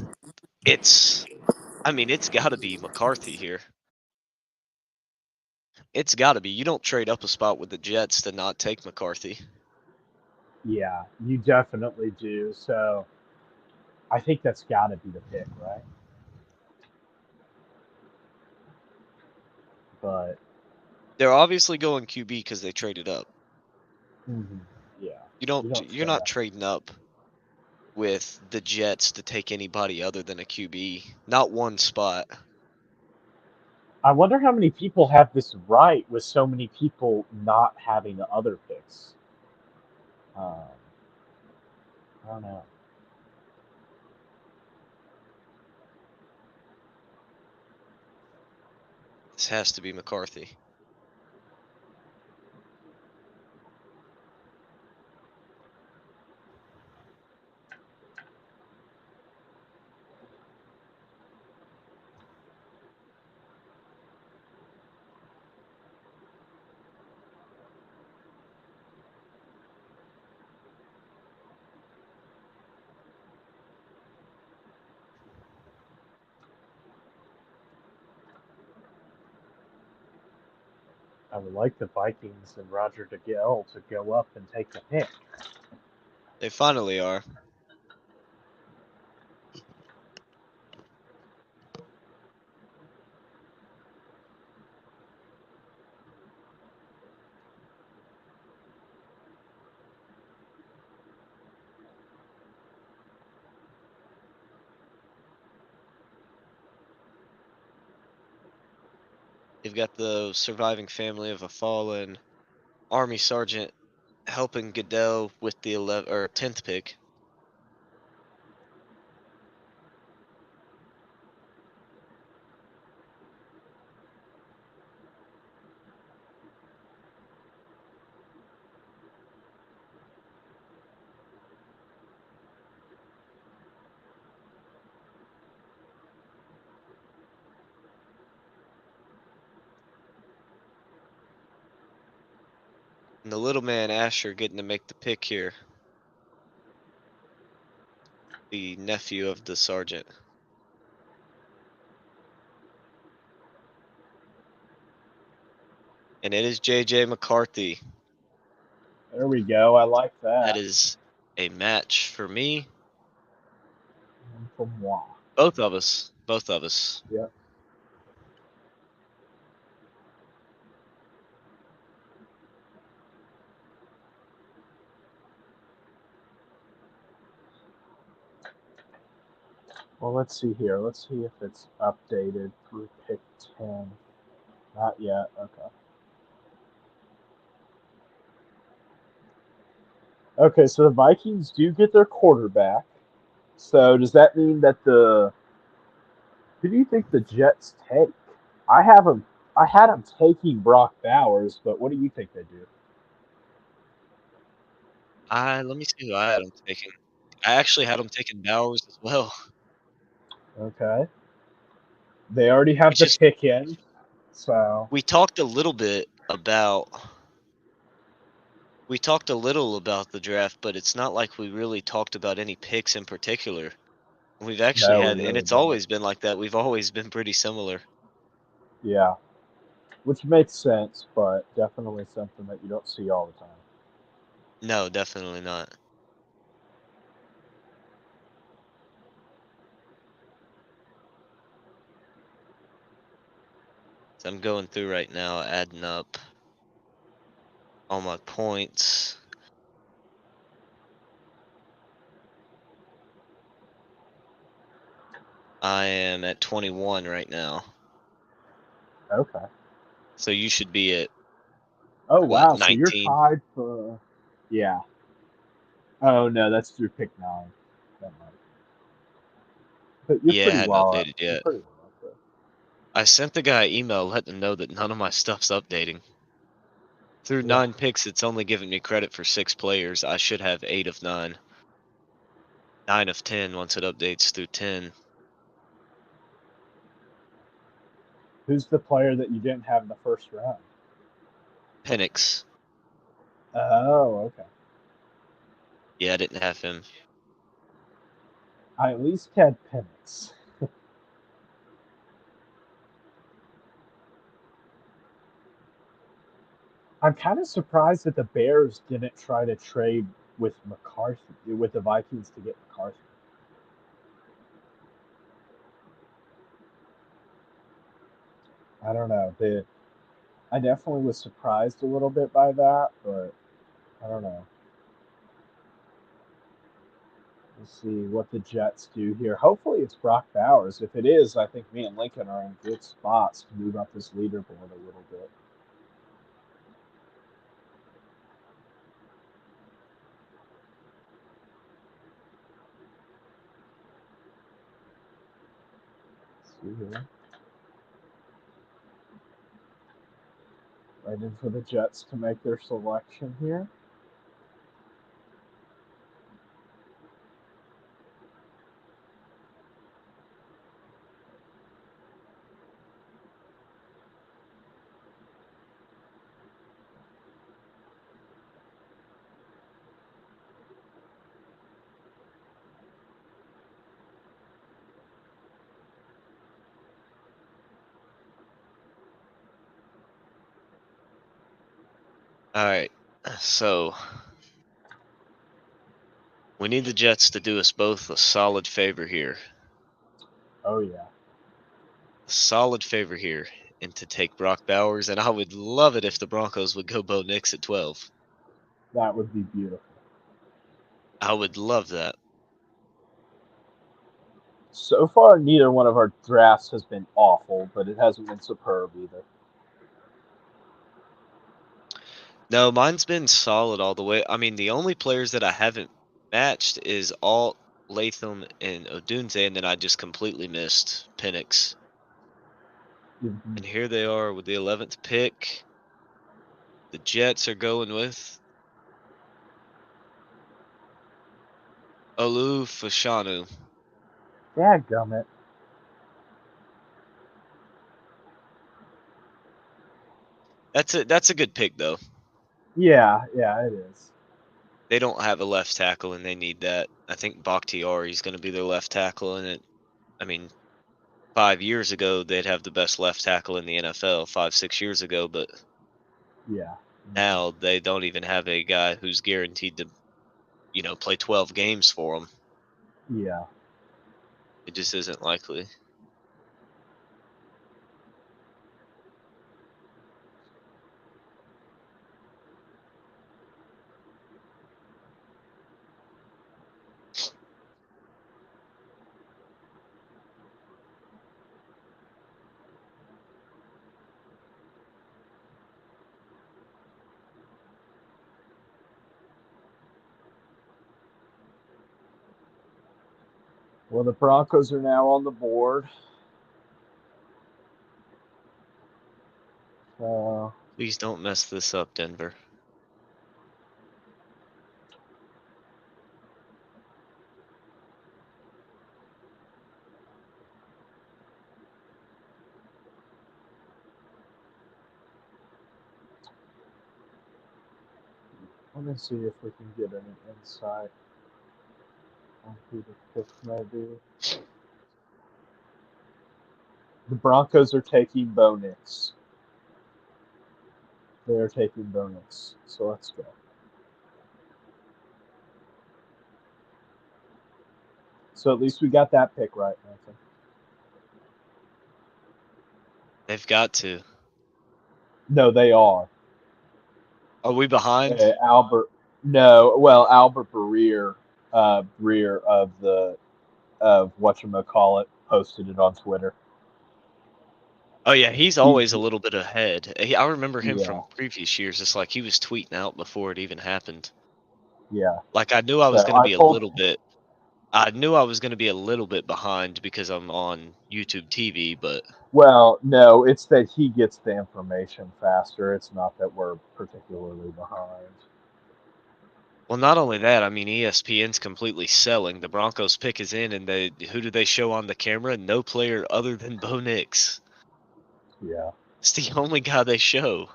It's got to be McCarthy here. It's got to be. You don't trade up a spot with the Jets to not take McCarthy. Yeah, you definitely do. So I think that's got to be the pick, right? But They're obviously going QB because they traded up. mhm, yeah, you don't You're say not that. trading up with the Jets to take anybody other than a QB. Not one spot. I wonder how many people have this right with so many people not having other picks. Um, I don't know. This has to be McCarthy. I would like the Vikings and Roger DeGale to go up and take the pick. They finally are. They've got the surviving family of a fallen Army sergeant helping Goodell with the 11 or 10th pick. And the little man Asher getting to make the pick here. The nephew of the sergeant. And it is JJ McCarthy. There we go. I like That that. is a match for me. For moi. Both of us. Both of us. Yep. Well, let's see here. Let's see if it's updated through pick 10. Not yet. Okay. Okay, so the Vikings do get their quarterback. So does that mean that the who do you think the Jets take? I have them. I had them taking Brock Bowers, but what do you think they do? Let me see who I had him taking. I actually had him taking Bowers as well. Okay, they already We have the just pick in, so we talked a little bit about we talked a little about the draft, but it's not like we really talked about any picks in particular. We've actually no, we had, and really it's didn't. always been like that. We've always been pretty similar. Yeah, which makes sense, but definitely something that you don't see all the time. No, definitely not. So I'm going through right now, adding up all my points. I am at 21 right now. Okay. So you should be at Oh what, wow, so you're 19? tied for yeah. Oh no, that's through pick 9. Never mind. But you're Yeah, I pretty hadn't well up. updated You're yet. pretty well up there. I sent the guy an email letting him know that none of my stuff's updating. Through Yeah. 9 picks, it's only giving me credit for 6 players. I should have 8 of 9. 9 of 10 once it updates through 10. Who's the player that you didn't have in the first round? Penix. Oh, okay. Yeah, I didn't have him. I at least had Penix. I'm kind of surprised that the Bears didn't try to trade with McCarthy, with the Vikings to get McCarthy. I don't know. I definitely was surprised a little bit by that, but I don't know. We'll see what the Jets do here. Hopefully it's Brock Bowers. If it is, I think me and Lincoln are in good spots to move up this leaderboard a little bit. Let's see here. Waiting for the Jets to make their selection here. All right. So we need the Jets to do us both a solid favor here. Oh, yeah. A solid favor here, and to take Brock Bowers. And I would love it if the Broncos would go Bo Nix at 12. That would be beautiful. I would love that. So far, neither one of our drafts has been awful, but it hasn't been superb either. No, mine's been solid all the way. I mean, the only players that I haven't matched is Alt, Latham, and Odunze, and then I just completely missed Penix. Mm-hmm. And here they are with the 11th pick. The Jets are going with Olu Fashanu. Dadgummit. That's a good pick though. Yeah, yeah, it is. They don't have a left tackle and they need that. I think Bakhtiari is going to be their left tackle, and I mean, 5 years ago they'd have the best left tackle in the NFL 5, 6 years ago, but Yeah. now they don't even have a guy who's guaranteed to, play 12 games for them. Yeah. It just isn't likely. Well, the Broncos are now on the board. Please don't mess this up, Denver. Let me see if we can get any insight on who the pick may be. The Broncos are taking Bo Nix. They are taking Bo Nix. So let's go. So at least we got that pick right, Nathan. They've got to. No, they are. Are we behind? Albert. No, well, Albert Breer of whatchamacallit posted it on Twitter. Oh yeah, he's He, always a little bit ahead. I remember him yeah, from previous years. It's like he was tweeting out before it even happened. yeah. Like I knew I was So going to be a little bit. I knew I was going to be a little bit behind because I'm on YouTube TV, but well, no, it's that he gets the information faster. It's not that we're particularly behind. well, not only that. I mean, ESPN's completely selling. The Broncos pick is in, and who do they show on the camera? No player other than Bo Nix. Yeah. It's the only guy they show.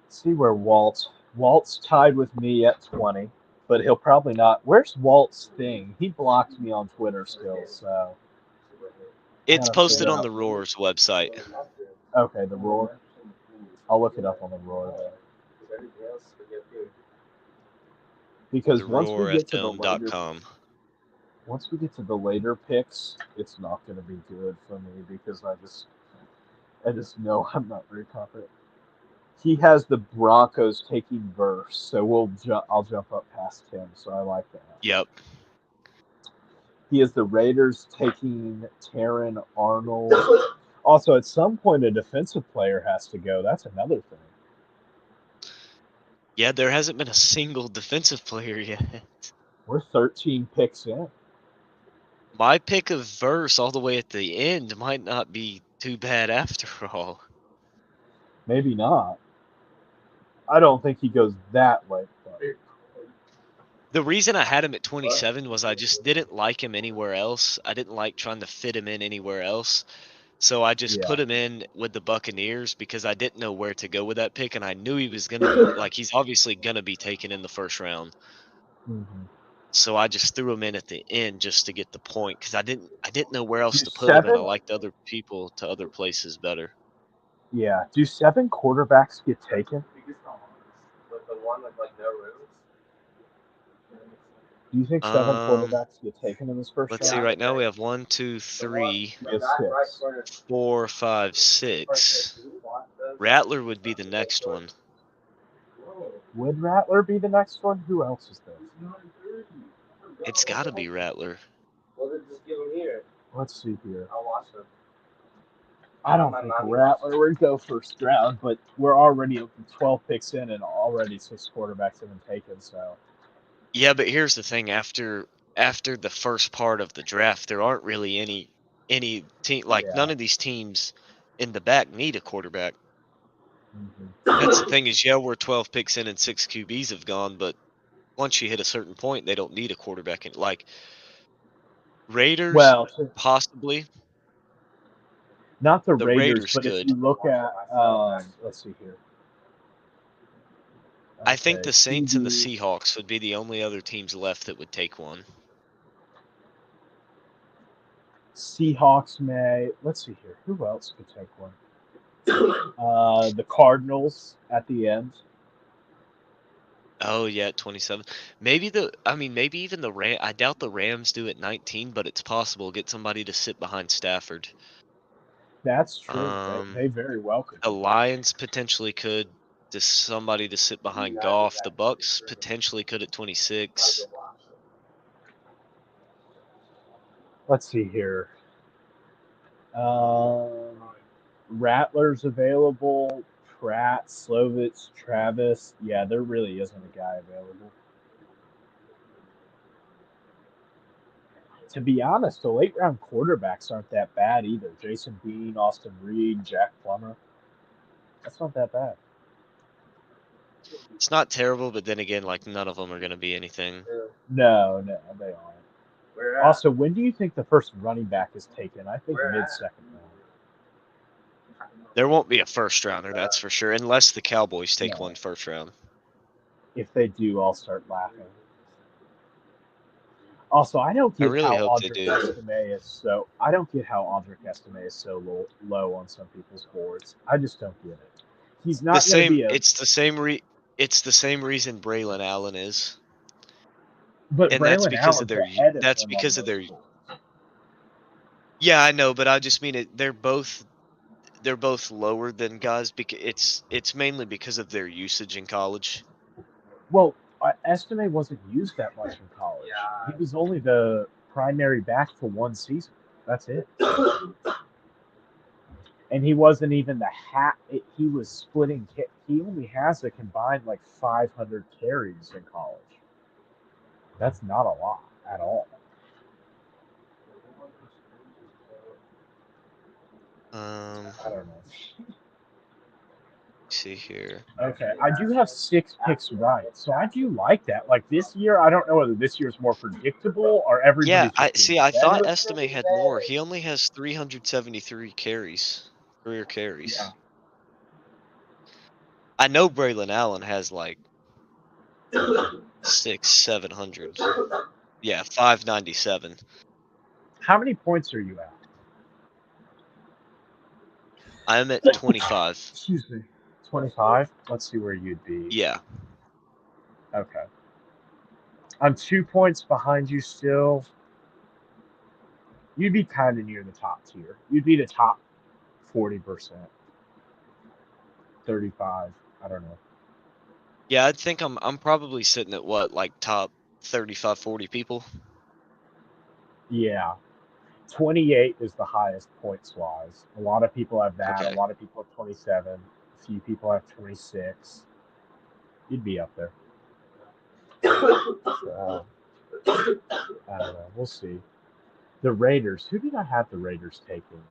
See where Walt's tied with me at 20. but he'll probably not. Where's Walt's thing? He blocked me on Twitter still, so I It's gotta posted figure on out. the Roar's website. Okay, the Roar. I'll look it up on the Roar then. Because TheRoarFM.com. once we get to the later picks, it's not going to be good for me because I just know I'm not very confident. He has the Broncos taking Verse, so I'll jump up past him. So I like that. Yep. He has the Raiders taking Terran Arnold. Also, at some point, a defensive player has to go. That's another thing. Yeah, there hasn't been a single defensive player yet. We're 13 picks in. My pick of Verse all the way at the end might not be too bad after all. Maybe not. I don't think he goes that late. The reason I had him at 27 was I just didn't like him anywhere else. I didn't like trying to fit him in anywhere else. So I just put him in with the Buccaneers because I didn't know where to go with that pick, and I knew he was going to be he's obviously going to be taken in the first round. Mm-hmm. So I just threw him in at the end just to get the point because I didn't know where else to put him, and I liked other people to other places better. Yeah. Do 7 quarterbacks get taken? Do you think 7 quarterbacks get taken in this first round? Let's see. Right now we have 1, 2, 3, We have 6. 4, 5, 6. Rattler would be the next one. Would Rattler be the next one? Who else is there? It's got to be Rattler. Let's see here. I don't think Rattler would go first round, but we're already 12 picks in, and already 6 quarterbacks have been taken. So Yeah, but here's the thing: after the first part of the draft, there aren't really any team none of these teams in the back need a quarterback. That's the thing is, yeah, we're 12 picks in and 6 QBs have gone, but once you hit a certain point, they don't need a quarterback. Like Raiders, possibly. Not the The Raiders, Raiders but if could. you look at, let's see here. I think the Saints and the Seahawks would be the only other teams left that would take one. Seahawks may. Let's see here. Who else could take one? The Cardinals at the end. Oh yeah, 27. Maybe maybe even the Ram. I doubt the Rams do at 19, but it's possible. Get somebody to sit behind Stafford. That's true. They very well could. The Lions potentially could. Just somebody to sit behind Goff. The Bucks potentially could at 26. Let's see here. Rattler's available. Pratt, Slovitz, Travis. Yeah, there really isn't a guy available. To be honest, the late round quarterbacks aren't that bad either. Jason Bean, Austin Reed, Jack Plummer. That's not that bad. It's not terrible, but then again, none of them are going to be anything. No, they aren't. Also, when do you think the first running back is taken? I think mid-second round. There won't be a first rounder, that's for sure, unless the Cowboys take one first round. If they do, I'll start laughing. Also, I don't get how Audric Estime is so low on some people's boards. I just don't get it. He's not going to be It's the same reason Braylon Allen is. But and that's because of their. Yeah, I know, but I just mean it. They're both lower than guys because it's mainly because of their usage in college. Well, Estime wasn't used that much in college. He was only the primary back for one season. That's it. And he wasn't even he was splitting. He only has a combined 500 carries in college. That's not a lot at all. I don't know. See here. Okay, I do have 6 picks right, so I do like that. This year, I don't know whether this year is more predictable or everybody. Yeah, I thought Estime had more. He only has 373 career carries. Yeah. I know Braylon Allen has 700. Yeah, 597. How many points are you at? I'm at 25. Excuse me. 25? Let's see where you'd be. Yeah. Okay. I'm 2 points behind you still. You'd be kind of near the top tier. You'd be the top 40%. 35. I don't know. Yeah, I think I'm probably sitting at what, like top 35, 40 people? Yeah. 28 is the highest points wise. A lot of people have that. A Okay. lot of people have 27. A few people have 26. You'd be up there. So, I don't know. We'll see. The Raiders. Who did I have the Raiders taking?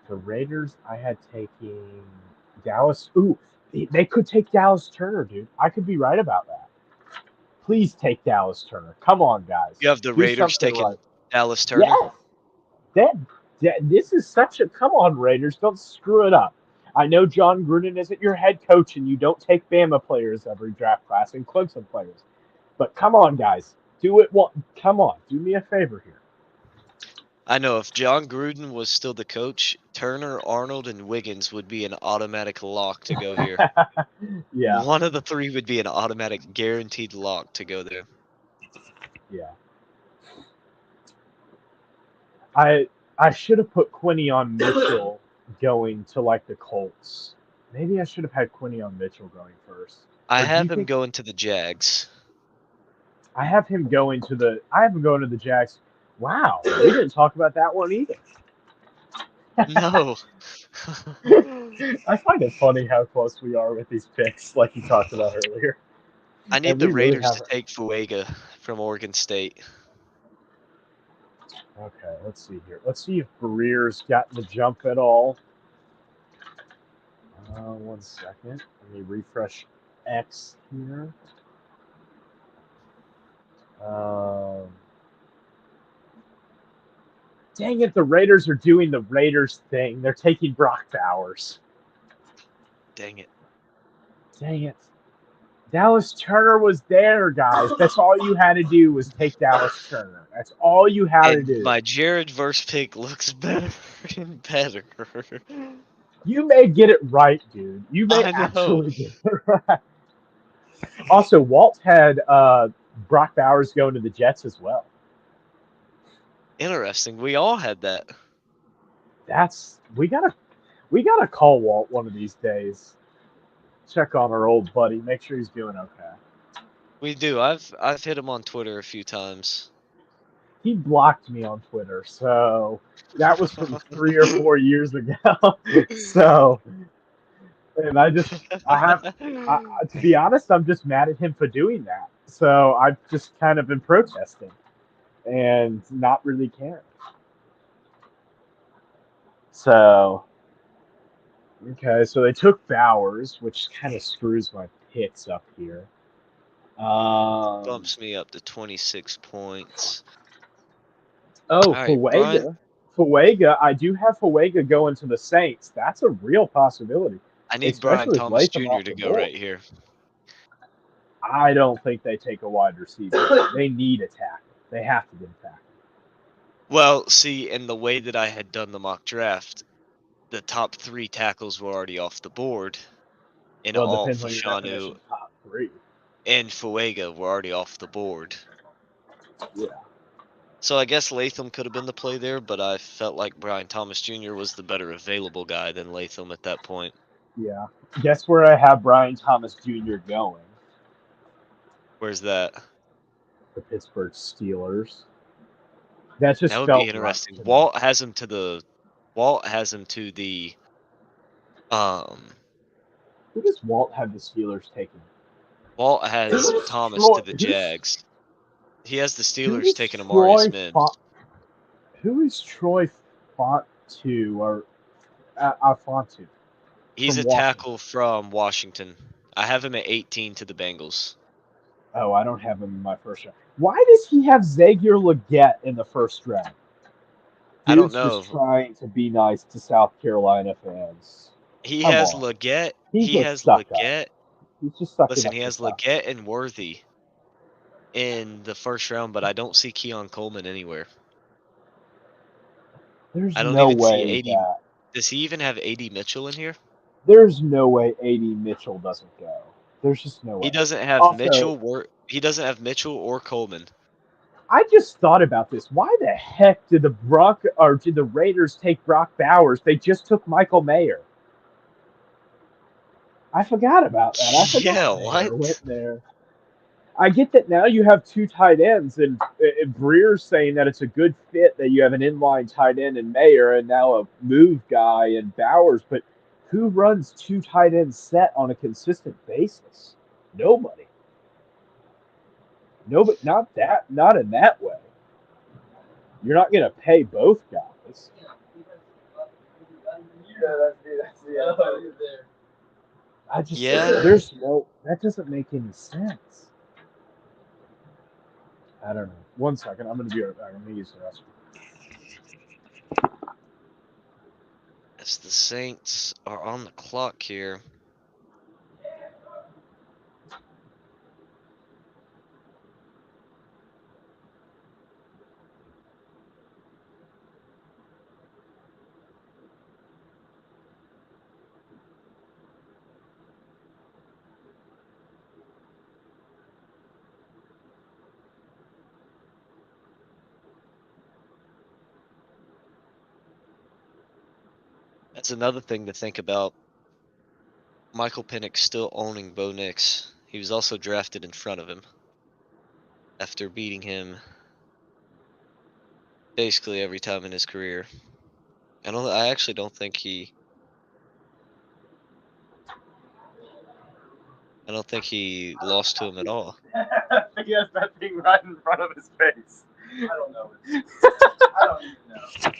The Raiders, I had taking Dallas. Ooh, they could take Dallas Turner, dude. I could be right about that. Please take Dallas Turner. Come on, guys. You have the Do Raiders something taking right. Dallas Turner? Yes. This is such a come on, Raiders. Don't screw it up. I know John Gruden isn't your head coach, and you don't take Bama players every draft class and Clemson players. But come on, guys. Do it. Come on. Do me a favor here. I know if John Gruden was still the coach, Turner, Arnold, and Wiggins would be an automatic lock to go here. Yeah. One of the three would be an automatic guaranteed lock to go there. Yeah. I should have put Quinnion Mitchell going to like the Colts. Maybe I should have had Quinnion Mitchell going first. I Or do you have him think going to the Jags. I have him going to the Jags? Wow, we didn't talk about that one either. No. I find it funny how close we are with these picks, like you talked about earlier. I need And the we really Raiders have. to take Fuega from Oregon State. Okay, let's see here. Let's see if Barrier's got the jump at all. 1 second. Let me refresh X here. Um, Dang it, the Raiders are doing the Raiders thing. They're taking Brock Bowers. Dang it. Dang it. Dallas Turner was there, guys. That's all you had to do was take Dallas Turner. That's all you had to And do. my Jared verse pick looks better and better. You may get it right, dude. You may I know. actually get it right. Also, Walt had Brock Bowers going to the Jets as well. Interesting. We all had that. We gotta call Walt one of these days. Check on our old buddy. Make sure he's doing okay. We do. I've hit him on Twitter a few times. He blocked me on Twitter, so that was from 3 or 4 years ago. So, and to be honest, I'm just mad at him for doing that. So I've just kind of been protesting and not really caring. So, okay, so they took Bowers, which kind of screws my picks up here. Bumps me up to 26 points. Oh, All right, Brian. Fuega. I do have Fuega going to the Saints. That's a real possibility, I need Brian especially with Thomas Latham Jr. off to the go board. right here. I don't think they take a wide receiver. They need a tackle. They have to get a tackle. Well, see, in the way that I had done the mock draft, the top 3 tackles were already off the board. And Well, it all depends on your Fashanu definition of top 3. and Fuega were already off the board. Yeah. So I guess Latham could have been the play there, but I felt like Brian Thomas Jr. was the better available guy than Latham at that point. Yeah. Guess where I have Brian Thomas Jr. going? Where's that? The Pittsburgh Steelers. That just That would be felt right interesting. to me. Walt has him to the Who does Walt have the Steelers taking? Walt has Thomas to the Jags. He has the Steelers taking Amarius Mims. Who is Troy Fontu or Fontu? He's a tackle from Washington. I have him at 18 to the Bengals. Oh, I don't have him in my first round. Why does he have Xavier Legette in the first round? I don't know. Just trying to be nice to South Carolina fans. He has Legette. He has Legette. He's just sucking Listen, up he has stuff. Legette and Worthy. in the first round, but I don't see Keon Coleman anywhere. There's I don't no even see way AD. that. Does he even have AD Mitchell in here? There's no way AD Mitchell doesn't go. There's just no He way. doesn't have Also, Mitchell. He doesn't have Mitchell or Coleman. I just thought about this. Why the heck did the Raiders take Brock Bowers? They just took Michael Mayer. I forgot about that. I Yeah, forgot Mayer went what? there. I get that now you have two tight ends, and Breer's saying that it's a good fit that you have an inline tight end in Mayer and now a move guy in Bowers. But who runs two tight end set on a consistent basis? Nobody. Nobody. Not in that way. You're not going to pay both guys. I just Yeah. there's no that doesn't make any sense. I don't know. 1 second, I'm gonna be right back. I'm gonna use the restroom. As the Saints are on the clock here. That's another thing to think about. Michael Penix still owning Bo Nix. He was also drafted in front of him after beating him basically every time in his career. I actually don't think he lost to him at all. He has that thing right in front of his face. I don't know. I don't even know.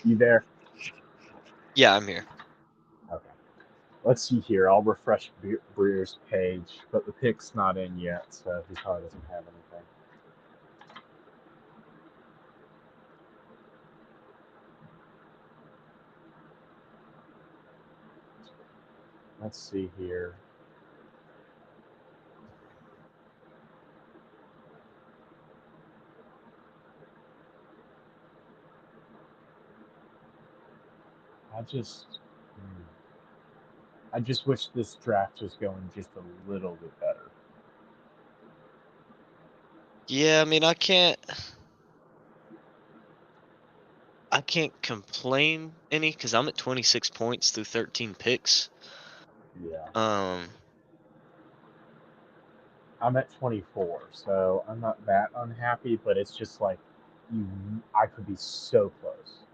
You there? Yeah, I'm here. Okay. Let's see here. I'll refresh Breer's page, but the pick's not in yet, so he probably doesn't have anything. Let's see here. I just wish this draft was going just a little bit better. Yeah, I mean, I can't complain any because I'm at 26 points through 13 picks. Yeah. I'm at 24, so I'm not that unhappy, but it's just like I could be so close.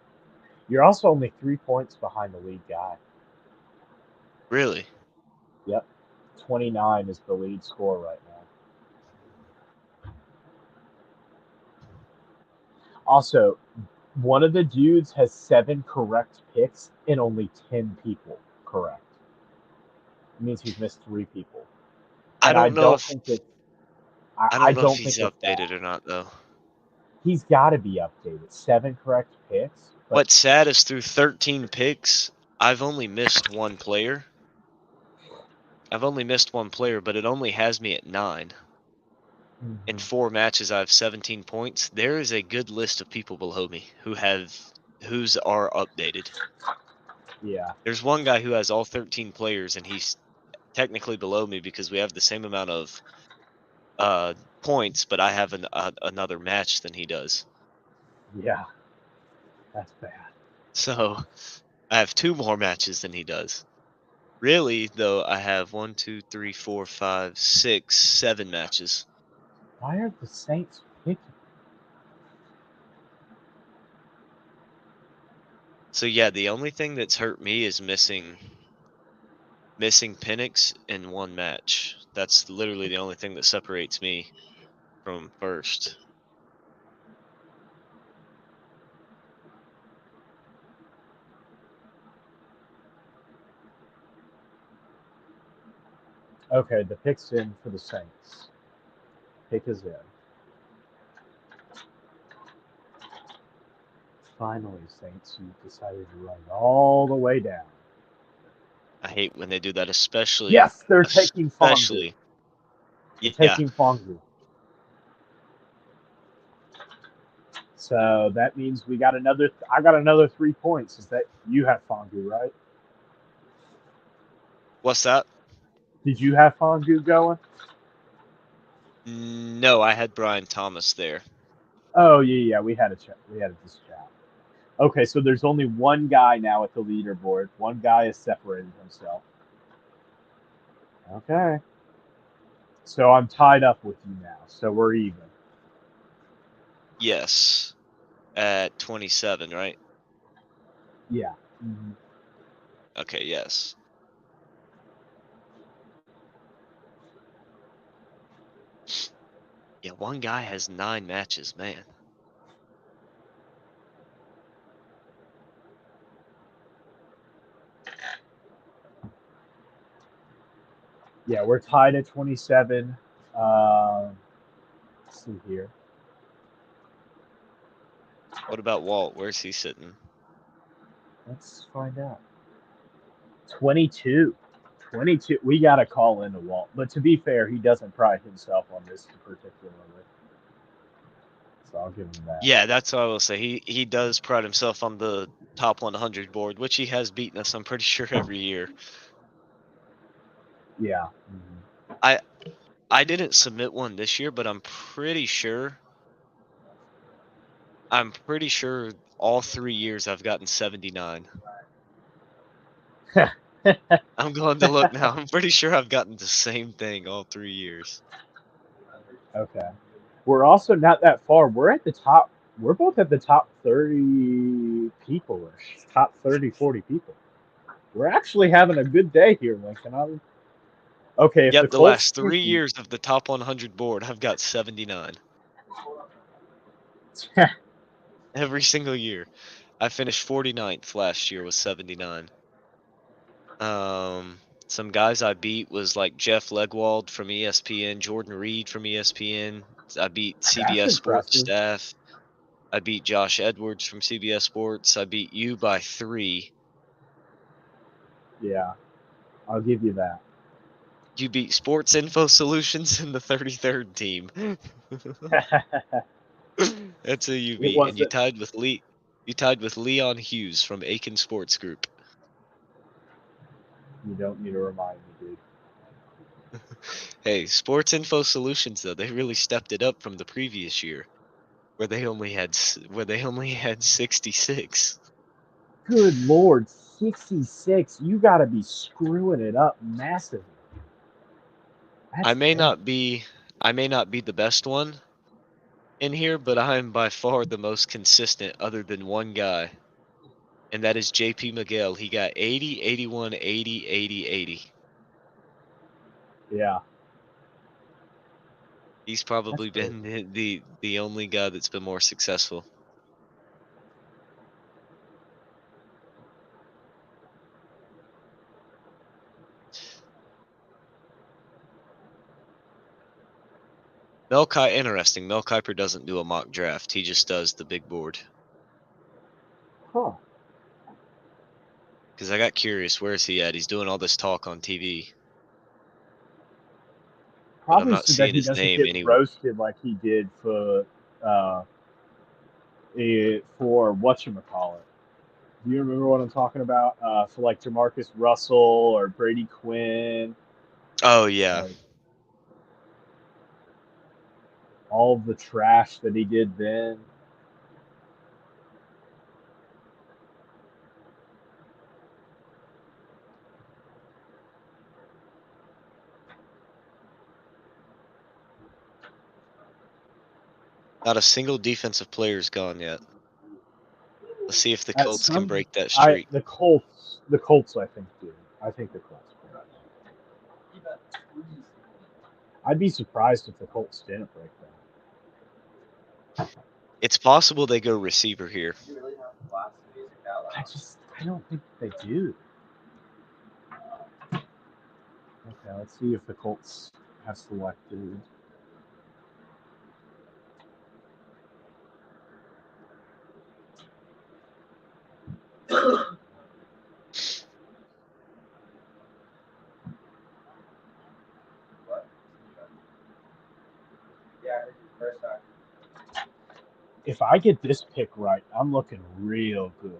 You're also only 3 points behind the lead guy. Really? Yep. 29 is the lead score right now. Also, one of the dudes has 7 correct picks and only 10 people correct. It means he's missed 3 people. And I don't think that I I don't know if don't he's think it's updated that. or not though. He's got to be updated. 7 correct picks, but What's sad is through 13 picks, I've only missed one player. But it only has me at 9. In 4 matches, I have 17 points. There is a good list of people below me whose are updated. yeah. There's one guy who has all 13 players, and he's technically below me because we have the same amount of points, but I have another match than he does. Yeah. That's bad. So I have 2 more matches than he does. Really, though, I have 1, 2, 3, 4, 5, 6, 7 matches. Why are the Saints picking? So yeah, the only thing that's hurt me is missing Penix in one match. That's literally the only thing that separates me from first. Okay, the pick's in for the Saints. Pick is in. Finally, Saints, you decided to run all the way down. I hate when they do that, especially Yes, they're taking Fondue. We're Yeah. taking Fongu. So that means we got another. I got another 3 points. Is that you have Fongu, right? What's that? Did you have Fongu going? No, I had Brian Thomas there. Oh yeah. We had a chat. We had this chat. Okay, so there's only one guy now at the leaderboard. One guy has separated himself. Okay. So I'm tied up with you now. So we're even. Yes. At 27, right? Yeah. Mm-hmm. Okay, yes. Yeah, one guy has 9 matches, man. Yeah, we're tied at 27. Let's see here. What about Walt? Where's he sitting? Let's find out. 22. 22. We got to call into Walt. But to be fair, he doesn't pride himself on this particularly. So I'll give him that. Yeah, that's what I will say. He does pride himself on the top 100 board, which he has beaten us, I'm pretty sure, every year. Yeah. Mm-hmm. I didn't submit one this year, but I'm pretty sure all 3 years I've gotten 79. I'm going to look now. I'm pretty sure I've gotten the same thing all 3 years. Okay. We're also not that far. We're at the top. We're both at the top 30 people-ish. Top 30, 40 people. We're actually having a good day here, Lincoln. Okay, if the Yep, the Colts last 3 years of the top 100 board, I've got 79. Every single year. I finished 49th last year with 79. Some guys I beat was like Jeff Legwald from ESPN, Jordan Reed from ESPN. I beat That's CBS Sports impressive. staff. I beat Josh Edwards from CBS Sports. I beat you by 3. Yeah, I'll give you that. You beat Sports Info Solutions in the 33rd team. That's who you It beat, and you wasn't. tied with Lee. You tied with Leon Hughes from Aiken Sports Group. You don't need to remind me, dude. Hey, Sports Info Solutions though, they really stepped it up from the previous year, where they only had 66. Good Lord, 66. You got to be screwing it up massively. I That's may terrible. not be I may not be the best one in here, but I am by far the most consistent other than one guy, and that is JP Miguel. He got 80, 81, 80, 80, 80. Yeah, He's that's probably crazy. been the only guy that's been more successful. Mel Ki interesting. Mel Kiper doesn't do a mock draft. He just does the big board. Huh. Because I got curious, where is he at? He's doing all this talk on TV, but I'm Probably not so that seeing he his doesn't name get anywhere. roasted like he did uh, for whatchamacallit. Do you remember what I'm talking about? For like Jamarcus Russell or Brady Quinn, Oh yeah. like all of the trash that he did then. Not a single defensive player's gone yet. Let's see if the At Colts can some, break that streak. the Colts, I think do. I think the Colts. I'd be surprised if the Colts didn't break that. It's possible they go receiver here. I don't think they do. Okay, let's see if the Colts have selected. If I get this pick right, I'm looking real good.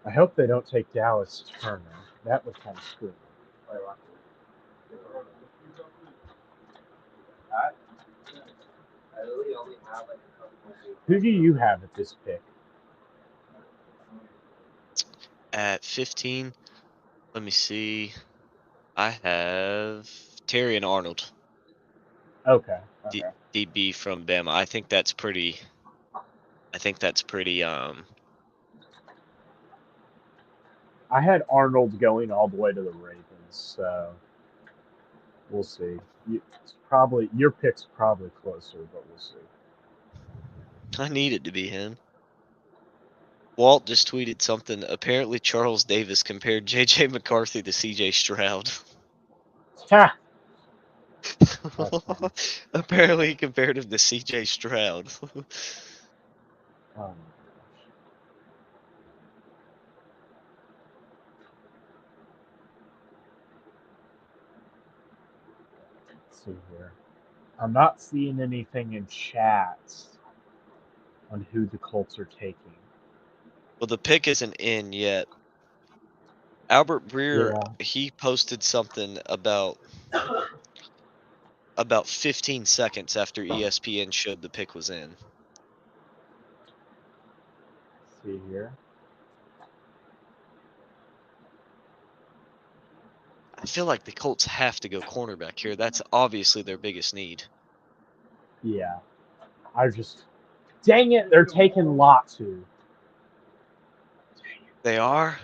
I hope they don't take Dallas Turner. That would kind of screw me. Who do you have at this pick? At 15, let me see. I have Terry and Arnold, Okay. DB from Bama. I think that's pretty. I had Arnold going all the way to the Ravens, so we'll see. Your pick's probably closer, but we'll see. I need it to be him. Walt just tweeted something. Apparently, Charles Davis compared J.J. McCarthy to C.J. Stroud. Ha! Apparently, he compared him to C.J. Stroud. Oh my gosh. Let's see here. I'm not seeing anything in chats on who the Colts are taking. Well, the pick isn't in yet. Albert Breer, Yeah. he posted something about 15 seconds after ESPN showed the pick was in. Let's see here. I feel like the Colts have to go cornerback here. That's obviously their biggest need. Yeah. Dang it, they're taking Latu. They are?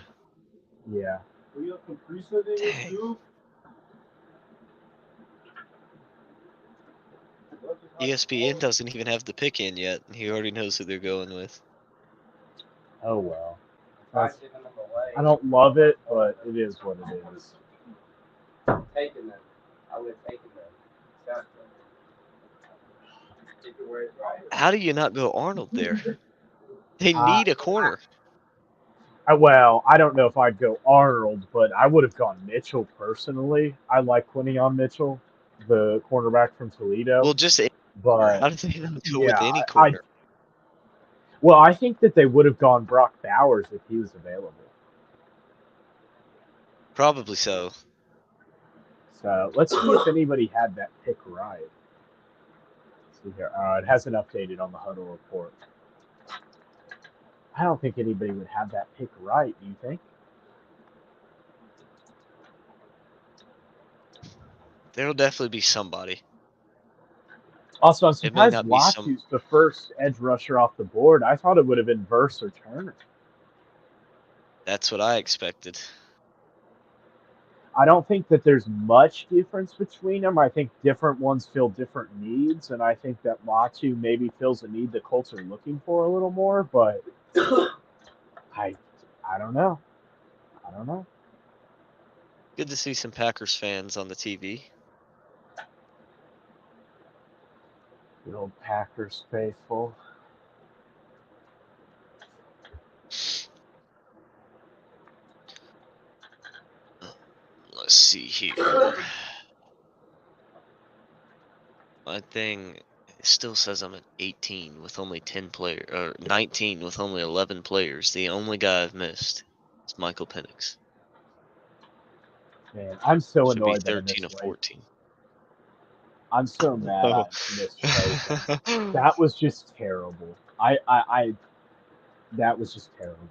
Yeah. Dang. ESPN doesn't even have the pick in yet. He already knows who they're going with. Oh well. I don't love it, but it is what it is. Taking them. I would have taken them. How do you not go Arnold there? They need a corner. Well, I don't know if I'd go Arnold, but I would have gone Mitchell personally. I like Quinion Mitchell, the cornerback from Toledo. Well, just any corner. But How do they not go yeah, with any corner? well, I think that they would have gone Brock Bowers if he was available. Probably so. So let's see if anybody had that pick right. Let's see here. It hasn't updated on the huddle report. I don't think anybody would have that pick right. Do you think? There'll definitely be somebody. Also, I'm It may surprised not be some. Latu's the first edge rusher off the board. I thought it would have been Verse or Turner. That's what I expected. I don't think that there's much difference between them. I think different ones fill different needs, and I think that Latu maybe fills a need the Colts are looking for a little more. But I don't know. I don't know. Good to see some Packers fans on the TV. Good old Packers faithful. Let's see here. My thing still says I'm at 18 with only 10 players, or 19 with only 11 players. The only guy I've missed is Michael Penix. Man, I'm so Should be annoyed that I 13 or missed Latham. 14. I'm so mad I missed Latham. That was just terrible. That was just terrible.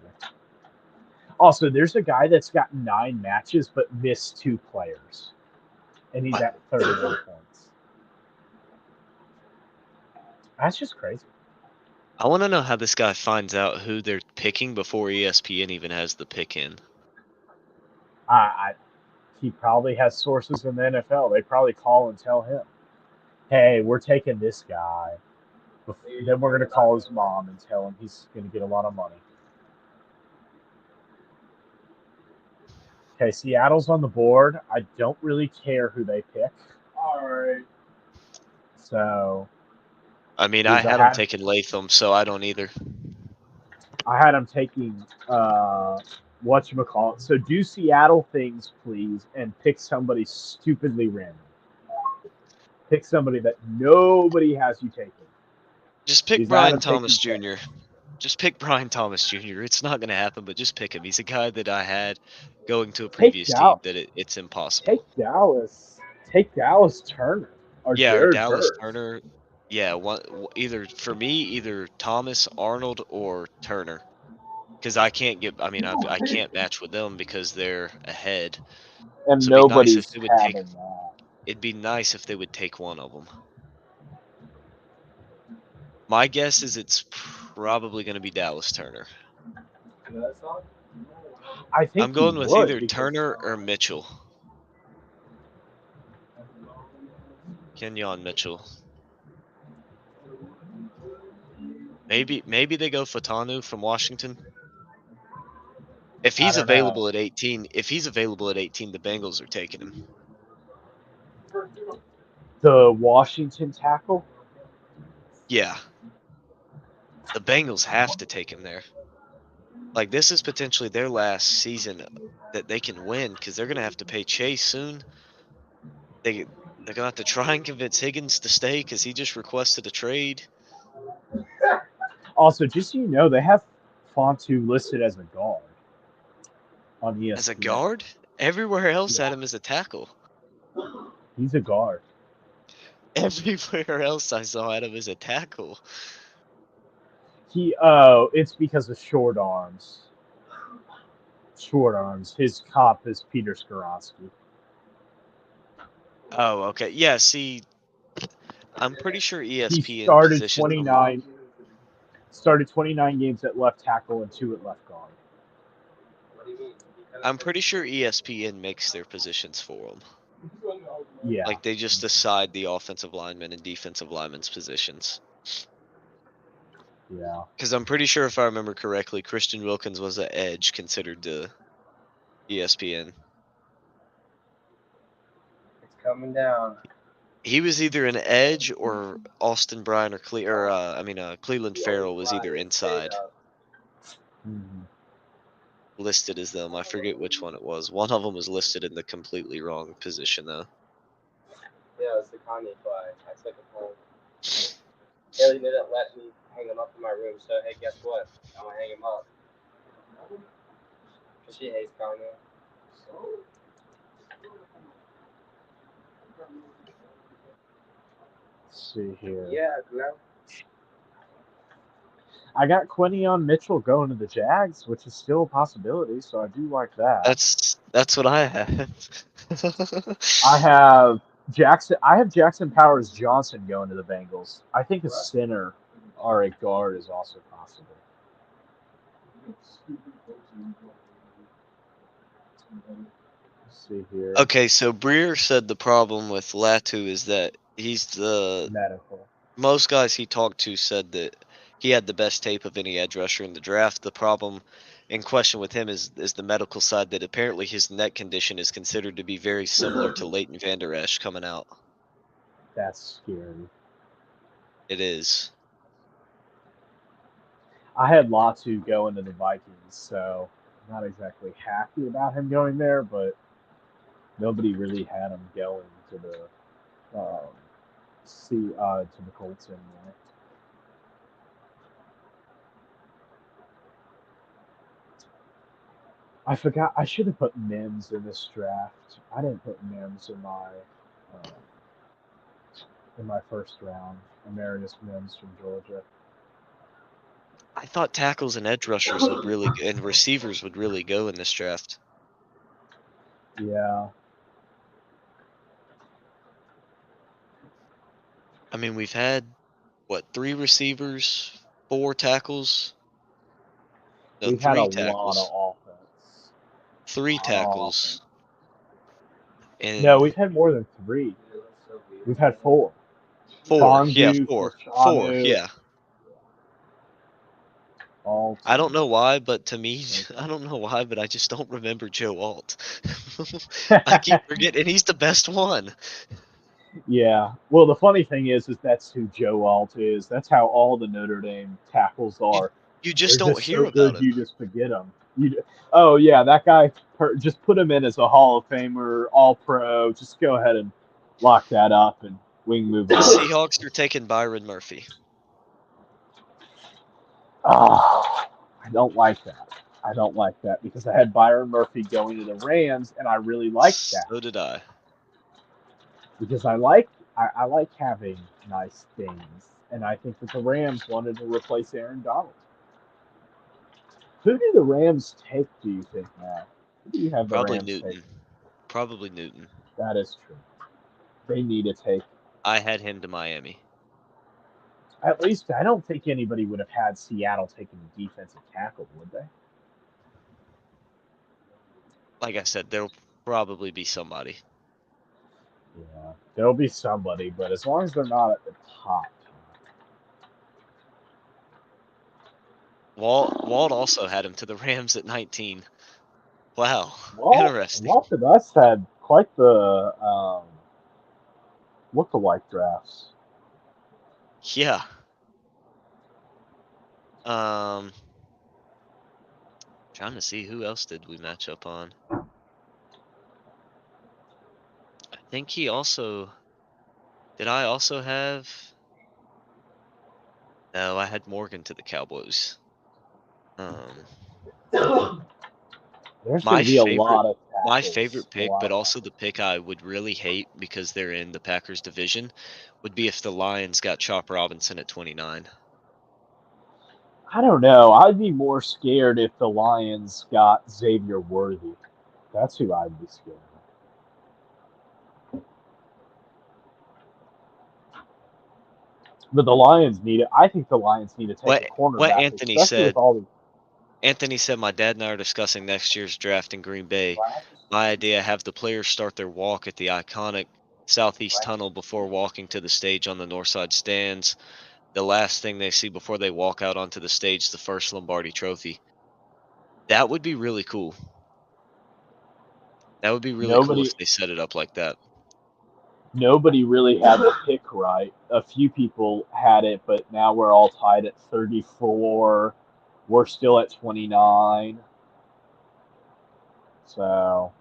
Also, there's a guy that's got 9 matches but missed 2 players, and he's at 31 points. That's just crazy. I want to know how this guy finds out who they're picking before ESPN even has the pick in. He probably has sources in the NFL. They probably call and tell him, "Hey, we're taking this guy." Then we're going to call his mom and tell him he's going to get a lot of money. Okay, Seattle's on the board. I don't really care who they pick. All right. So. I mean, I had him taking Latham, so I don't either. I had him taking whatchamacallit. So do Seattle things, please, and pick somebody stupidly random. Pick somebody that nobody has you taking. Just pick He's Brian Adam Thomas taking Jr. Just pick Brian Thomas Jr. It's not going to happen, but just pick him. He's a guy that I had going to a Take previous team Dallas. that it's impossible. Take Dallas. Take Dallas Turner or Yeah, or Jared Dallas Verse. Turner. Yeah, either for me, either Thomas Arnold or Turner, because I can't get. I mean, I can't match with them because they're ahead. And So it'd be nice if nobody's they would take. having that. It'd be nice if they would take one of them. My guess is it's probably going to be Dallas Turner. I think I'm going he with would either because Turner or Mitchell. Kenyon Mitchell. Maybe they go Fatanu from Washington. If I he's don't know. available at 18, the Bengals are taking him. The Washington tackle. Yeah. The Bengals have to take him there. Like, this is potentially their last season that they can win because they're going to have to pay Chase soon. They're going to have to try and convince Higgins to stay because he just requested a trade. Also, just so you know, they have Fontu listed as a guard on ESPN. As a guard? Everywhere else Yeah. had him as a tackle. He's a guard. Everywhere else I saw had him as a tackle. It's because of short arms. Short arms. His cop is Peter Skorowski. Oh, okay. Yeah, see, I'm pretty sure He ESPN started positions them. 29 games at left tackle and 2 at left guard. I'm pretty sure ESPN makes their positions for them. Yeah. Like, they just decide the offensive linemen and defensive linemen's positions. Yeah. Because I'm pretty sure, if I remember correctly, Christian Wilkins was an edge considered to ESPN. It's coming down. He was either an edge or Austin Bryan or Cleveland Farrell was either inside. Mm-hmm. Listed as them. I forget which one it was. One of them was listed in the completely wrong position, though. Yeah, it's the Kanye fly. I took it home. Haley didn't let me hang him up in my room, so hey, guess what? I'm gonna hang him up. Cause she hates Kanye. Let's see here. Yeah, no. I got Quinion Mitchell going to the Jags, which is still a possibility, so I do like that. That's what I have. I have Jackson Powers Johnson going to the Bengals. I think a center or a guard is also possible. Let's see here. Okay, so Breer said the problem with Latu is that he's the Medical. most guys he talked to said that he had the best tape of any edge rusher in the draft. The problem in question with him is the medical side, that apparently his neck condition is considered to be very similar to Leighton Vander Esch coming out. That's scary. It is. I had Latu going to the Vikings, so I'm not exactly happy about him going there, but nobody really had him going to the to the Colts anyway. I forgot. I should have put Mims in this draft. I didn't put Mims in my first round. Emeritus Mims from Georgia. I thought tackles and edge rushers and receivers would really go in this draft. Yeah. I mean, we've had, 3 receivers, 4 tackles? No, We've had 3 a lot tackles. of offense. 3 tackles. And No, we've had more than 3. We've had 4. 4, yeah, Fondu, 4. 4, Fashanu, yeah. Alt. I don't know why, but to me, I don't know why, but I just don't remember Joe Alt. I keep forgetting, and he's the best one. Yeah. Well, the funny thing is that's who Joe Alt is. That's how all the Notre Dame tackles are. You just They're don't just hear so about good, him. you just forget them. Oh yeah, that guy. Just put him in as a Hall of Famer, All Pro. Just go ahead and lock that up, and we can move The on. Seahawks are taking Byron Murphy. Oh, I don't like that. I don't like that because I had Byron Murphy going to the Rams, and I really liked that So did I. because I like having nice things, and I think that the Rams wanted to replace Aaron Donald. Who do the Rams take? Do you think now? Who do you have the Probably Rams take? Newton. Probably Newton. That is true. They need to take. I had him to Miami. At least I don't think anybody would have had Seattle taking a defensive tackle, would they? Like I said, there'll probably be somebody. Yeah, there'll be somebody, but as long as they're not at the top. Walt also had him to the Rams at 19. Wow, interesting. Walt and us had quite the look-alike drafts. Yeah. Trying to see who else did we match up on. I think he also. Did I also have? No, I had Morgan to the Cowboys. There's My going to be a favorite, lot of my tackles. favorite A pick, lot but of also the pick I would really hate because they're in the Packers division, would be if the Lions got Chop Robinson at 29. I don't know. I'd be more scared if the Lions got Xavier Worthy. That's who I'd be scared of. But the Lions need it. I think the Lions need to take What a cornerback, what Anthony especially with said. all the Anthony said, my dad and I are discussing next year's draft in Green Bay. My idea, have the players start their walk at the iconic Southeast Tunnel before walking to the stage on the north side stands. The last thing they see before they walk out onto the stage, the first Lombardi Trophy. That would be really cool. That would be really cool if they set it up like that. Nobody really had the pick right. A few people had it, but now we're all tied at 34. We're still at 29. So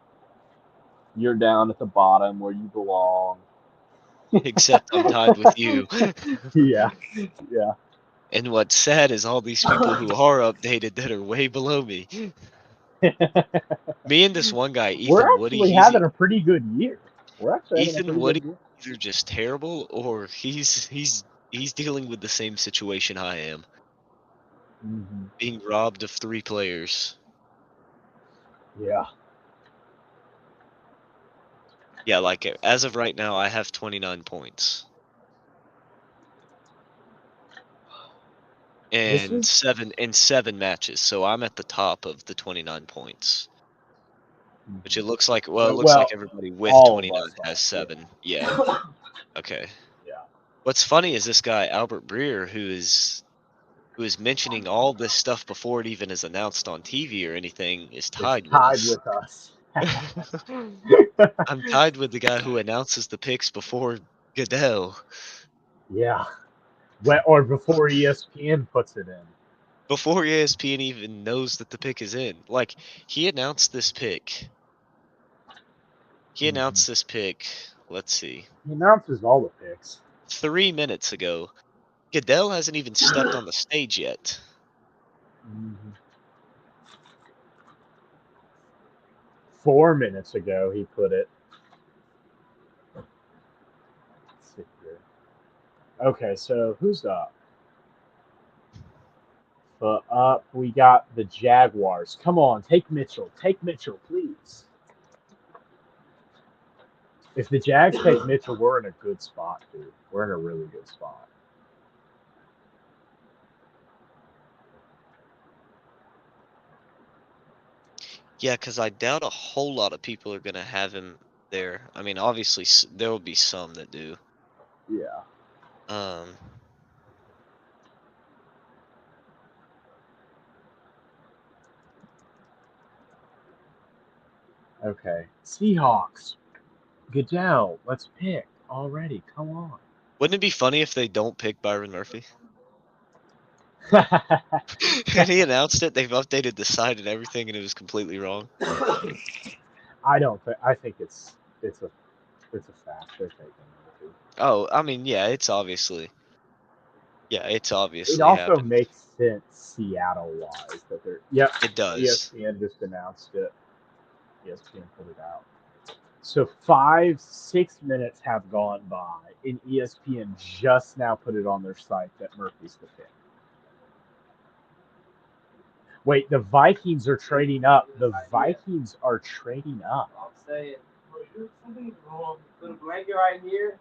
you're down at the bottom where you belong. Except I'm tied with you. Yeah. And what's sad is all these people who are updated that are way below me. Me and this one guy, Ethan We're Woody, actually having a pretty good year. We're actually having a Ethan pretty Woody good year. either just terrible or he's dealing with the same situation I am. Mm-hmm. Being robbed of 3 players. Yeah. Yeah, like as of right now, I have 29 points. And seven matches, so I'm at the top of the 29 points. Which it looks like, well, it looks like everybody with 29 has 7. Yeah. Okay. Yeah. What's funny is this guy, Albert Breer, who is mentioning all this stuff before it even is announced on TV or anything, is tied with us. I'm tied with the guy who announces the picks before Goodell. Yeah. Or before ESPN puts it in. Before ESPN even knows that the pick is in. Like, he announced this pick. Let's see. He announces all the picks. 3 minutes ago. Goodell hasn't even stepped on the stage yet. Mm-hmm. 4 minutes ago, he put it. Let's see here. Okay, so who's up? Up, we got the Jaguars. Come on, take Mitchell. Take Mitchell, please. If the Jags take Mitchell, we're in a good spot, dude. We're in a really good spot. Yeah, because I doubt a whole lot of people are going to have him there. I mean, obviously, there will be some that do. Yeah. Okay. Seahawks. Goodell, let's pick already. Come on. Wouldn't it be funny if they don't pick Byron Murphy? And he announced it. They've updated the site and everything, and it was completely wrong. I don't think. I think it's a fact. They're taking it. Oh, I mean, yeah, it's obviously It also happened. makes sense Seattle-wise that they're. Yep. It does. ESPN just announced it. ESPN put it out. So 5-6 minutes have gone by, and ESPN just now put it on their site that Murphy's the pick. Wait, the Vikings are trading up. The Vikings are trading up. I'm saying, something's wrong. Little blanket right here.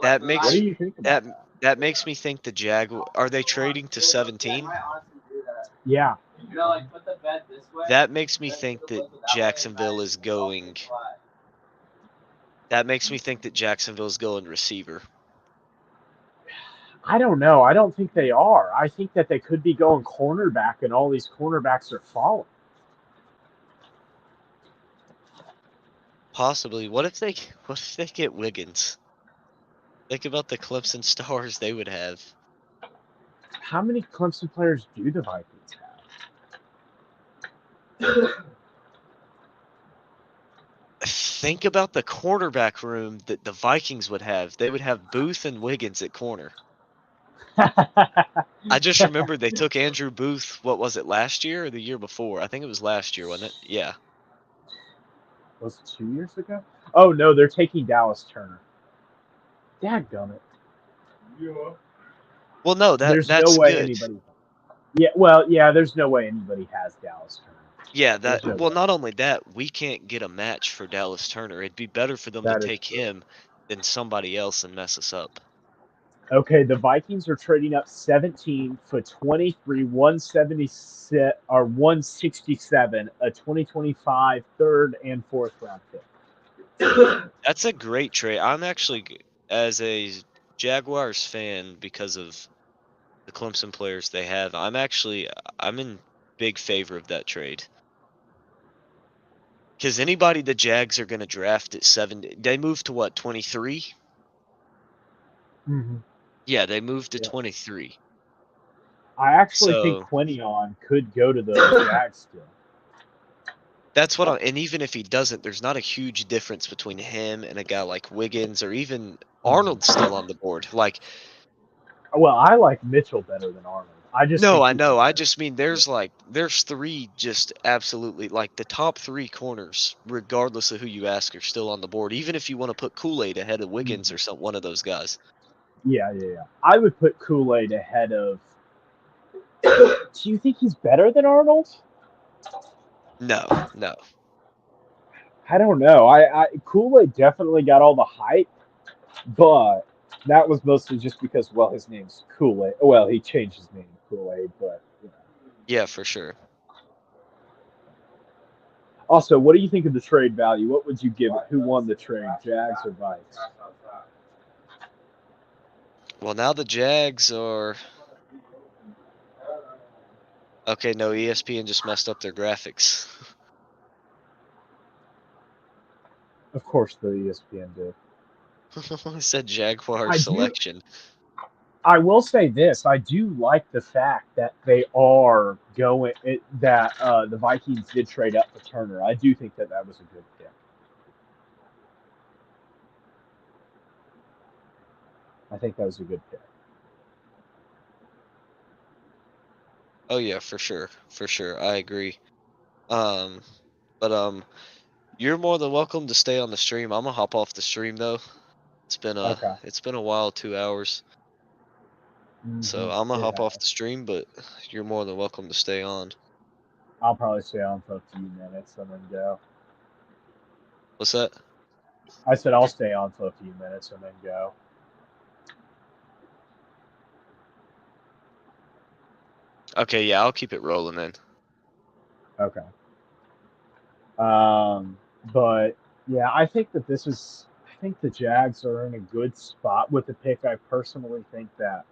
That What makes do you think about that? that makes me think the are they trading to 17? Yeah. You know, like put the bed this way. That makes me think that Jacksonville is going. That makes me think that Jacksonville's going receiver. I don't know. I don't think they are. I think that they could be going cornerback, and all these cornerbacks are falling. Possibly. What if they get Wiggins? Think about the Clemson stars they would have. How many Clemson players do the Vikings have? Think about the quarterback room that the Vikings would have. They would have Booth and Wiggins at corner. I just remembered they took Andrew Booth, what was it, last year or the year before? I think it was last year, wasn't it? Yeah. Was it 2 years ago? Oh, no, they're taking Dallas Turner. Dadgummit. Yeah. Well, no, There's that's no way good. anybody. Yeah, well, yeah, there's no way anybody has Dallas Turner. Yeah, There's no well, way. not only that, we can't get a match for Dallas Turner. It'd be better for them to That is take true. him than somebody else and mess us up. Okay, the Vikings are trading up 17 for 23, 176 or 167, a 2025 third and fourth round pick. That's a great trade. I'm actually, as a Jaguars fan, because of the Clemson players they have, I'm in big favor of that trade. Because anybody the Jags are going to draft at 7, they moved to what, 23? Mm-hmm. Yeah, they moved to Yeah. 23. I actually So think Quinion could go to the Jags still. that's what and even if he doesn't, there's not a huge difference between him and a guy like Wiggins or even Arnold's still on the board. Like, Well, I like Mitchell better than Arnold. I just no, think I he's know. I better. just mean there's 3 just absolutely, like, the top 3 corners, regardless of who you ask, are still on the board. Even if you want to put Kool-Aid ahead of Wiggins or one of those guys. Yeah. I would put Kool-Aid ahead of. Do you think he's better than Arnold? No. I don't know. I Kool-Aid definitely got all the hype, but that was mostly just because, well, his name's Kool-Aid. Well, he changed his name to Kool-Aid, but you know. Yeah, for sure. Also, what do you think of the trade value? What would you give it? Who won the trade, Jags or Vikes? Well, now the Jags are... Okay, no, ESPN just messed up their graphics. Of course, the ESPN did. It said Jaguar selection. I will say this: I do like the fact that they are going that the Vikings did trade up for Turner. I do think that was a good pick. I think that was a good pick. Oh yeah, for sure. I agree. But you're more than welcome to stay on the stream. I'm gonna hop off the stream though. It's been a while, 2 hours. So I'm gonna hop off the stream, but you're more than welcome to stay on. I'll probably stay on for a few minutes and then go. What's that? I said I'll stay on for a few minutes and then go. Okay, yeah, I'll keep it rolling then. Okay. But yeah, I think that I think the Jags are in a good spot with the pick. I personally think that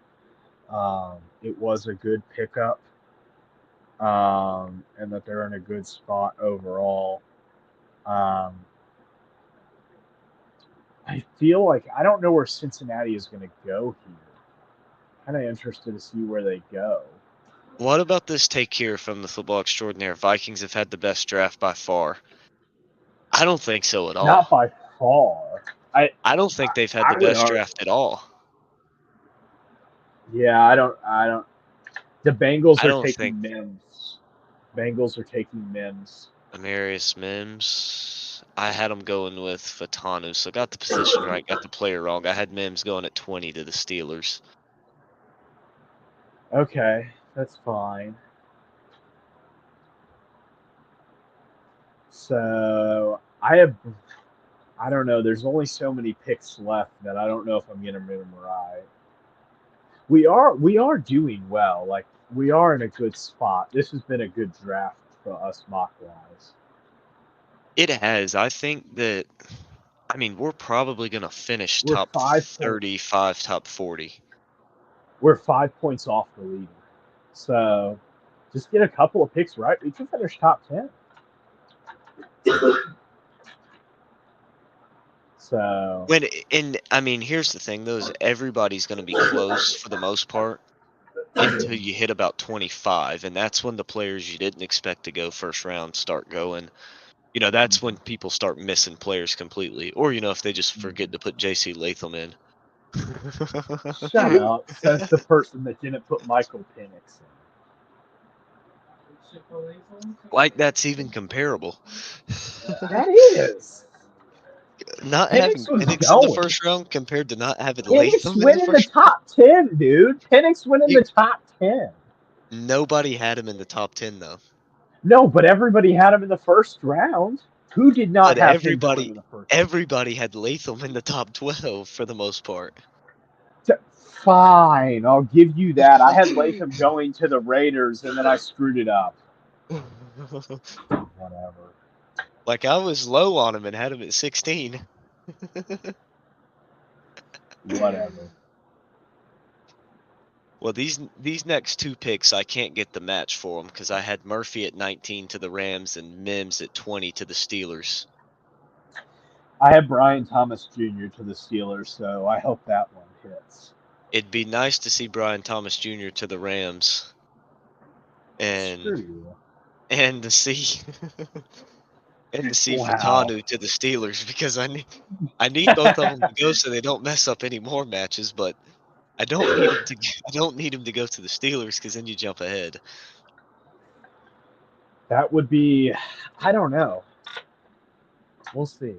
it was a good pickup, and that they're in a good spot overall. I feel like I don't know where Cincinnati is going to go here. kind of interested to see where they go. What about this take here from the football extraordinaire? Vikings have had the best draft by far. I don't think so at all. Not by far. I don't think they've had I the would best argue. draft at all. Yeah, I don't. The Bengals I are don't taking think Mims. Bengals are taking Mims. Amarius Mims. I had him going with Fatanu, so got the position right, got the player wrong. I had Mims going at 20 to the Steelers. Okay, that's fine. So I don't know. There's only so many picks left that I don't know if I'm gonna memorize. We are doing well. Like we are in a good spot. This has been a good draft for us mock wise. It has. I think that, I mean, we're probably going to finish We're top 35, top 40. We're 5 points off the leader. So just get a couple of picks right. We can finish top 10. So And I mean, here's the thing, though, is everybody's going to be close for the most part until you hit about 25, and that's when the players you didn't expect to go first round start going. You know, that's when people start missing players completely, or you know, if they just forget to put J.C. Latham in. shut up, says the person that didn't put Michael Penix in. Like that's even comparable. That is. Not having Penix was Penix in the going. first round compared to not having Penix Latham in went the in the first top 10, dude. Penix went in round. the top 10. Nobody had him in the top 10 though. No, but everybody had him in the first round. Who did not But have him going in the first round? everybody had Latham in the top 12 for the most part. Fine, I'll give you that. I had Latham going to the Raiders, and then I screwed it up. Whatever. Like I was low on him and had him at 16. Whatever. Well, these next two picks, I can't get the match for them because I had Murphy at 19 to the Rams and Mims at 20 to the Steelers. I have Brian Thomas Jr. to the Steelers, so I hope that one hits. It'd be nice to see Brian Thomas Jr. to the Rams, and to see Fatanu to the Steelers because I need both of them to go so they don't mess up any more matches, but I don't need him to go to the Steelers because then you jump ahead. That would be, I don't know. We'll see.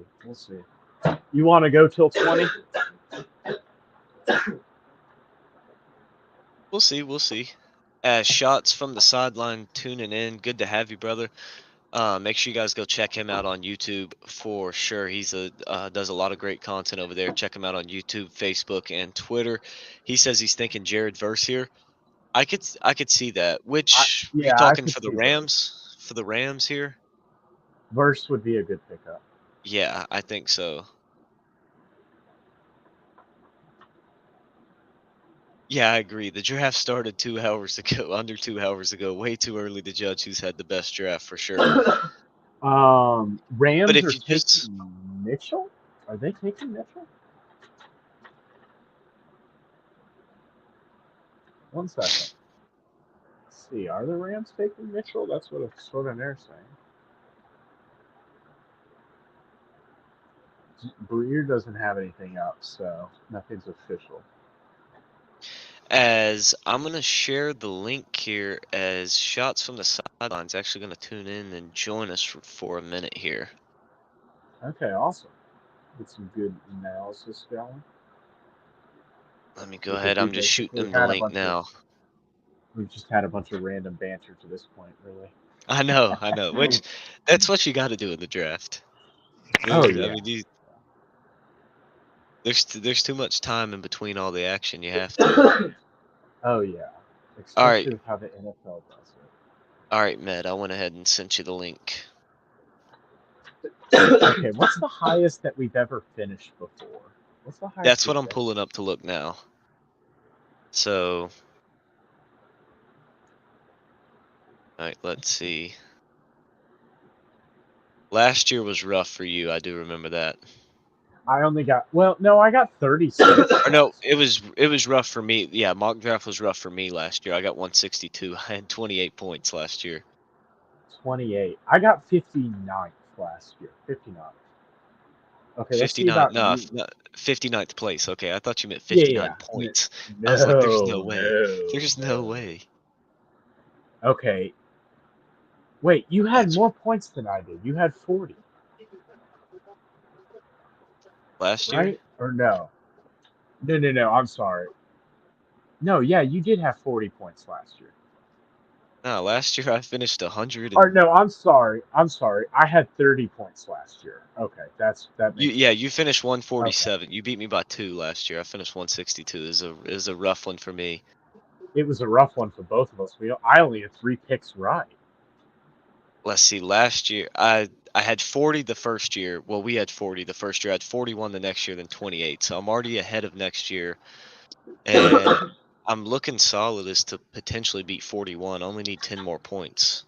You want to go till 20? We'll see. Shots from the sideline tuning in. Good to have you, brother. Make sure you guys go check him out on YouTube for sure. He's does a lot of great content over there. Check him out on YouTube, Facebook, and Twitter. He says he's thinking Jared Verse here. I could see that. Which are you talking for the Rams? For the Rams here? Verse would be a good pickup. Yeah, I think so. Yeah, I agree. The draft started 2 hours ago, under 2 hours ago. Way too early to judge who's had the best draft for sure. Rams But if are you taking Mitchell? Are they taking Mitchell? One second. Let's see. Are the Rams taking Mitchell? That's what they're saying. Breer doesn't have anything up, so nothing's official. As I'm going to share the link here as Shots from the Sidelines actually going to tune in and join us for a minute here. Okay, awesome. Get some good analysis going. Let me go ahead. I'm just shooting them the link now. We've just had a bunch of random banter to this point, really. I know. Which, that's what you got to do in the draft. Oh, yeah. I mean, there's too much time in between all the action. You have to. Oh, yeah. All right. Especially with how the NFL does it. All right, Med. I went ahead and sent you the link. Okay, what's the highest that we've ever finished before? What's the highest? That's what I'm pulling up to look now. So, all right, let's see. Last year was rough for you. I do remember that. I only got I got 36. Or no, it was rough for me. Yeah, mock draft was rough for me last year. I got 162. I had 28 points last year. 28. I got 59th last year. 59th. Okay, let's see 59, about no, you. 59th place. Okay, I thought you meant Yeah, 59 yeah. points. I was like, there's no No, way. no, There's no way. Okay. Wait, you had That's more points than I did. You had 40, last year? right? Or no? No. I'm sorry. No, yeah, you did have 40 points last year. No, last year I finished 100 Or and no, I'm sorry. I had 30 points last year. Okay, that makes yeah, sense. you finished Okay. 147. You beat me by 2 last year. I finished 162. It was a rough one for me. It was a rough one for both of us. I only had 3 picks right. Let's see, last year I had 40 the first year. Well, we had 40 the first year. I had 41 the next year, then 28. So I'm already ahead of next year. And I'm looking solid as to potentially beat 41. I only need 10 more points.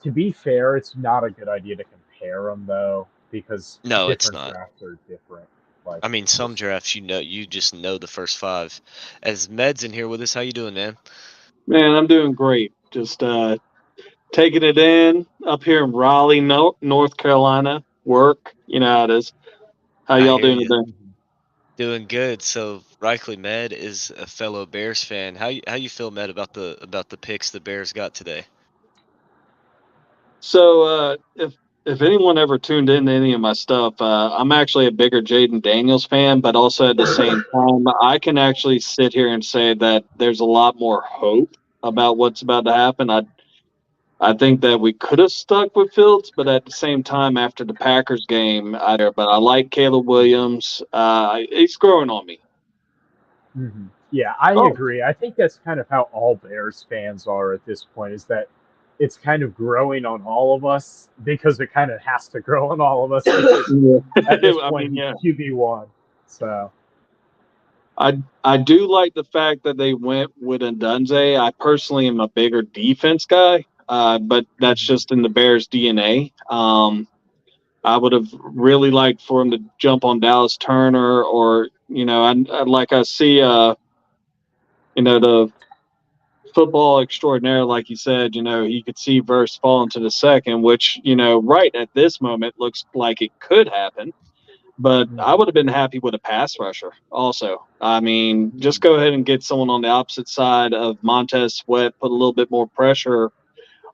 To be fair, it's not a good idea to compare them though, because No, it's different not. drafts are different. Like I mean, some drafts you just know the first 5. As Med's in here with us, how you doing, man? Man, I'm doing great. Just taking it in up here in Raleigh, North Carolina. Work, you know how it is. How I y'all hear doing you. today? Doing good. So, Reichley Med is a fellow Bears fan. How you feel, Med, about the picks the Bears got today? So, if anyone ever tuned into any of my stuff, I'm actually a bigger Jaden Daniels fan, but also at the same time, I can actually sit here and say that there's a lot more hope about what's about to happen. I think that we could have stuck with Fields, but at the same time, after the Packers game, but I like Caleb Williams. He's growing on me. Mm-hmm. Yeah, I Oh, agree. I think that's kind of how all Bears fans are at this point, is that it's kind of growing on all of us because it kind of has to grow on all of us because yeah. at this I point mean, he's yeah. QB1. So, I do like the fact that they went with Ndunze. I personally am a bigger defense guy, but that's just in the Bears' DNA. I would have really liked for him to jump on Dallas Turner, or I see, the football extraordinaire, like you said, he could see Verse fall into the second, which, right at this moment looks like it could happen. But I would have been happy with a pass rusher also. I mean, just go ahead and get someone on the opposite side of Montez Sweat, put a little bit more pressure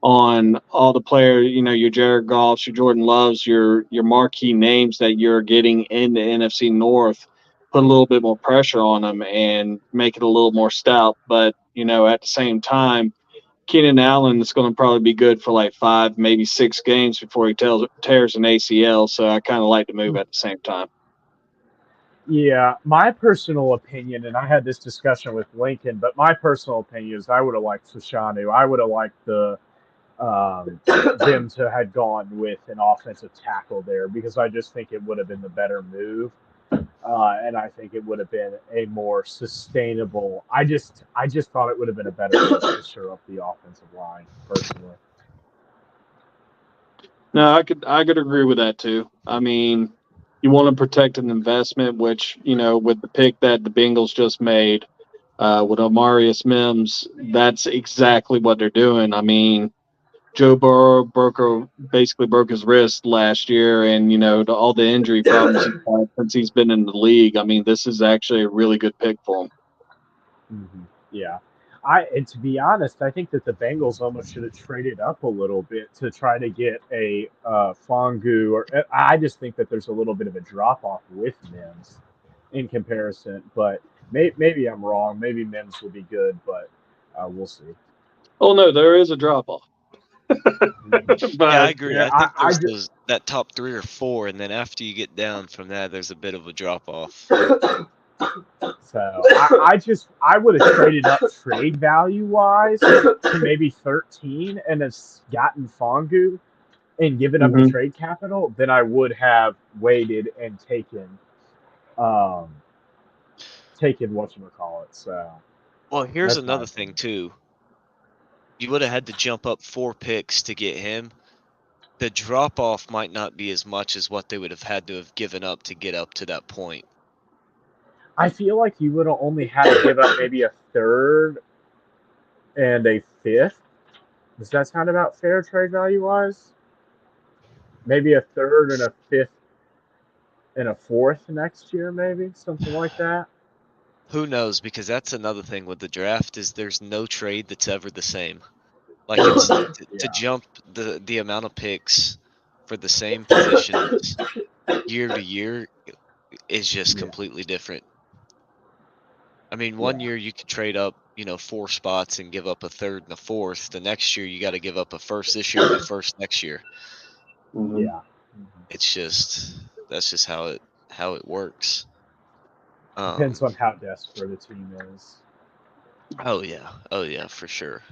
on all the players, your Jared Goffs, your Jordan Loves, your marquee names that you're getting in the NFC North, put a little bit more pressure on them and make it a little more stout. But, at the same time, Keenan Allen is going to probably be good for like 5, maybe 6 games before he tears an ACL. So I kind of like to move at the same time. yeah, my personal opinion, and I had this discussion with Lincoln, but my personal opinion is I would have liked Sashanu. I would have liked them to had gone with an offensive tackle there because I just think it would have been the better move. And I think it would have been a more sustainable. I just thought it would have been a better move to shore up the offensive line, personally. No, I could agree with that too. I mean, you want to protect an investment, which with the pick that the Bengals just made with Amarius Mims, that's exactly what they're doing. I mean, Joe Burrow basically broke his wrist last year, and all the injury problems he's had since he's been in the league. I mean, this is actually a really good pick for him. Mm-hmm. Yeah. And to be honest, I think that the Bengals almost should have traded up a little bit to try to get a Fongu. Or I just think that there's a little bit of a drop off with Mims in comparison. But maybe I'm wrong. Maybe Mims will be good, but we'll see. Oh no, there is a drop off, Yeah, I but agree. Yeah, I think I there's just that top 3 or 4, and then after you get down from that, there's a bit of a drop off. so I would have traded up trade value wise to maybe 13 and have gotten Fongu and given up the Mhm. trade capital, then I would have waited and um taken whatchamacallit. So Well, here's that's my another thing opinion. too. You would have had to jump up 4 picks to get him. the drop off might not be as much as what they would have had to have given up to get up to that point. I feel like you would have only had to give up maybe a third and a fifth. Does that sound about fair trade value wise? Maybe a third and a fifth and a fourth next year, maybe something like that. Who knows? Because that's another thing with the draft is there's no trade that's ever the same. Like it's to jump the amount of picks for the same positions year to year is just completely different. I mean, one year you could trade up, 4 spots and give up a third and a fourth. The next year you got to give up a first this year and a first next year. Yeah. It's that's just how it works. Depends on how desperate a team is. Oh yeah, for sure.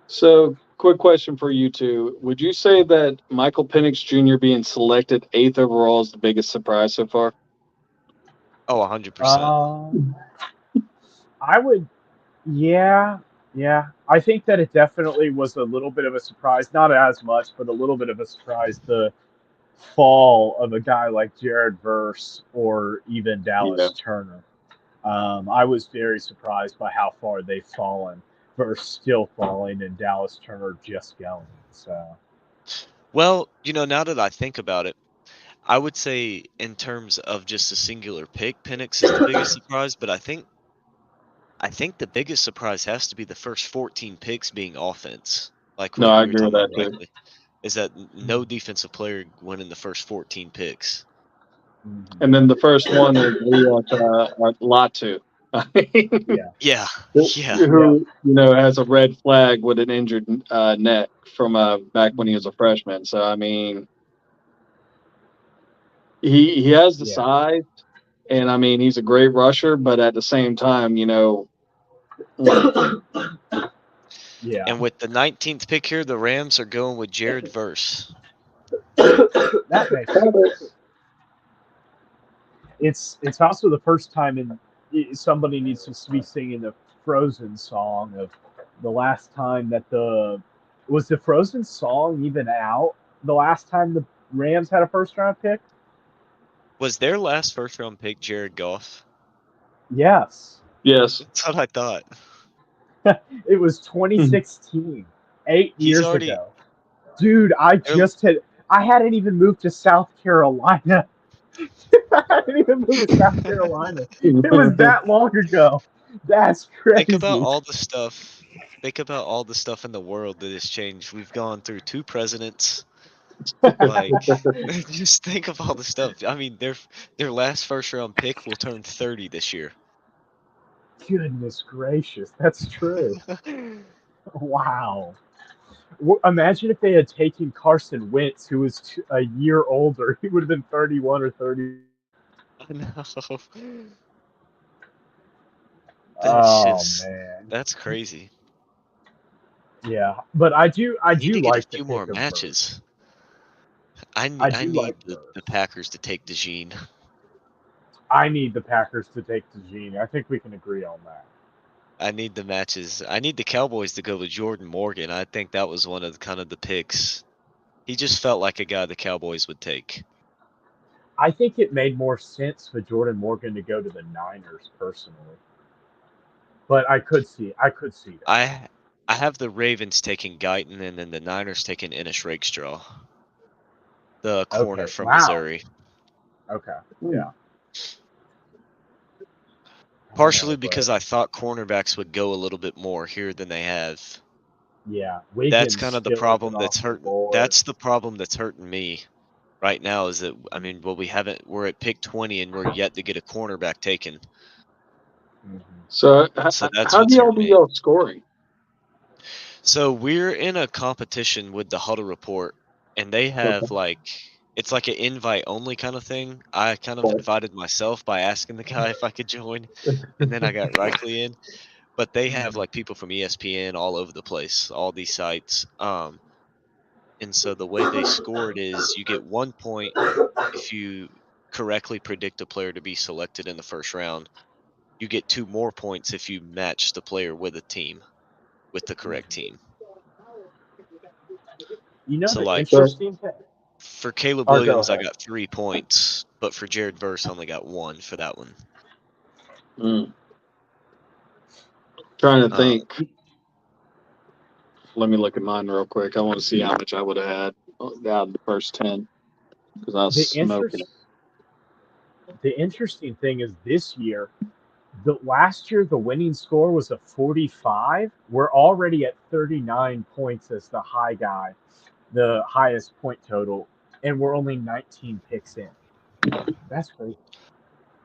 So, quick question for you two. Would you say that Michael Penix Jr. being selected 8th overall is the biggest surprise so far? Oh, 100%. I would, yeah. I think that it definitely was a little bit of a surprise. Not as much, but a little bit of a surprise. The fall of a guy like Jared Verse or even Dallas Turner. I was very surprised by how far they've fallen. Verse still falling, and Dallas Turner just going. So, Well, now that I think about it, I would say in terms of just a singular pick, Penix is the biggest surprise, but I think the biggest surprise has to be the first 14 picks being offense. Like No, we I were agree with talking that about too. rightly, is that no defensive player went in the first 14 picks. And then the first one is Latu. Yeah. Who has a red flag with an injured neck from back when he was a freshman. So I mean, he has the size, and I mean he's a great rusher, but at the same time, And with the 19th pick here, the Rams are going with Jared Verse. That makes sense. It's also the first time somebody needs to be singing the Frozen song of the last time that was the Frozen song even out the last time the Rams had a first round pick? Was their last first round pick Jared Goff? Yes. Yes. That's what I thought. It was 2016, 8 years ago. Dude, I hadn't even moved to South Carolina. I hadn't even moved to South Carolina. It was that long ago. That's crazy. Think about all the stuff. Think about all the stuff in the world that has changed. We've gone through 2 presidents. Like, just think of all the stuff. I mean, their last first round pick will turn 30 this year. Goodness gracious, that's true. Wow. Imagine if they had taken Carson Wentz, who was a year older. He would have been 31 or 30. I know. Man, that's crazy. Yeah, but I do need to get like a few more matches. I need the Packers to take DeJean. I need the Packers to take DeJean. I think we can agree on that. I need the matches. I need the Cowboys to go with Jordan Morgan. I think that was one of the picks. He just felt like a guy the Cowboys would take. I think it made more sense for Jordan Morgan to go to the Niners personally. But I could see that. I have the Ravens taking Guyton and then the Niners taking Ennis Rakestraw, the corner from Missouri. Okay, yeah. Partially because I thought cornerbacks would go a little bit more here than they have. Yeah, that's kind of the problem that's hurting. That's the problem that's hurting me right now. Is that we're at pick 20 and we're yet to get a cornerback taken. Mm-hmm. So how do y'all do y'all scoring? So we're in a competition with the Huddle Report, and they have it's like an invite only kind of thing. I kind of invited myself by asking the guy if I could join, and then I got Reichley in. But they have people from ESPN all over the place, all these sites. And so the way they score it is you get 1 point if you correctly predict a player to be selected in the first round. You get 2 more points if you match the player with the correct team. You know So, the like, interesting thing. for Caleb Oh, go Williams, I ahead. got 3 points, but for Jared Verse, I only got 1 for that one. Trying to think. Let me look at mine real quick. I want to see how much I would have had out of the first 10 because I was smoking it. The interesting thing is this year, last year the winning score was a 45. We're already at 39 points as the high guy, the highest point total, and we're only 19 picks in. That's crazy.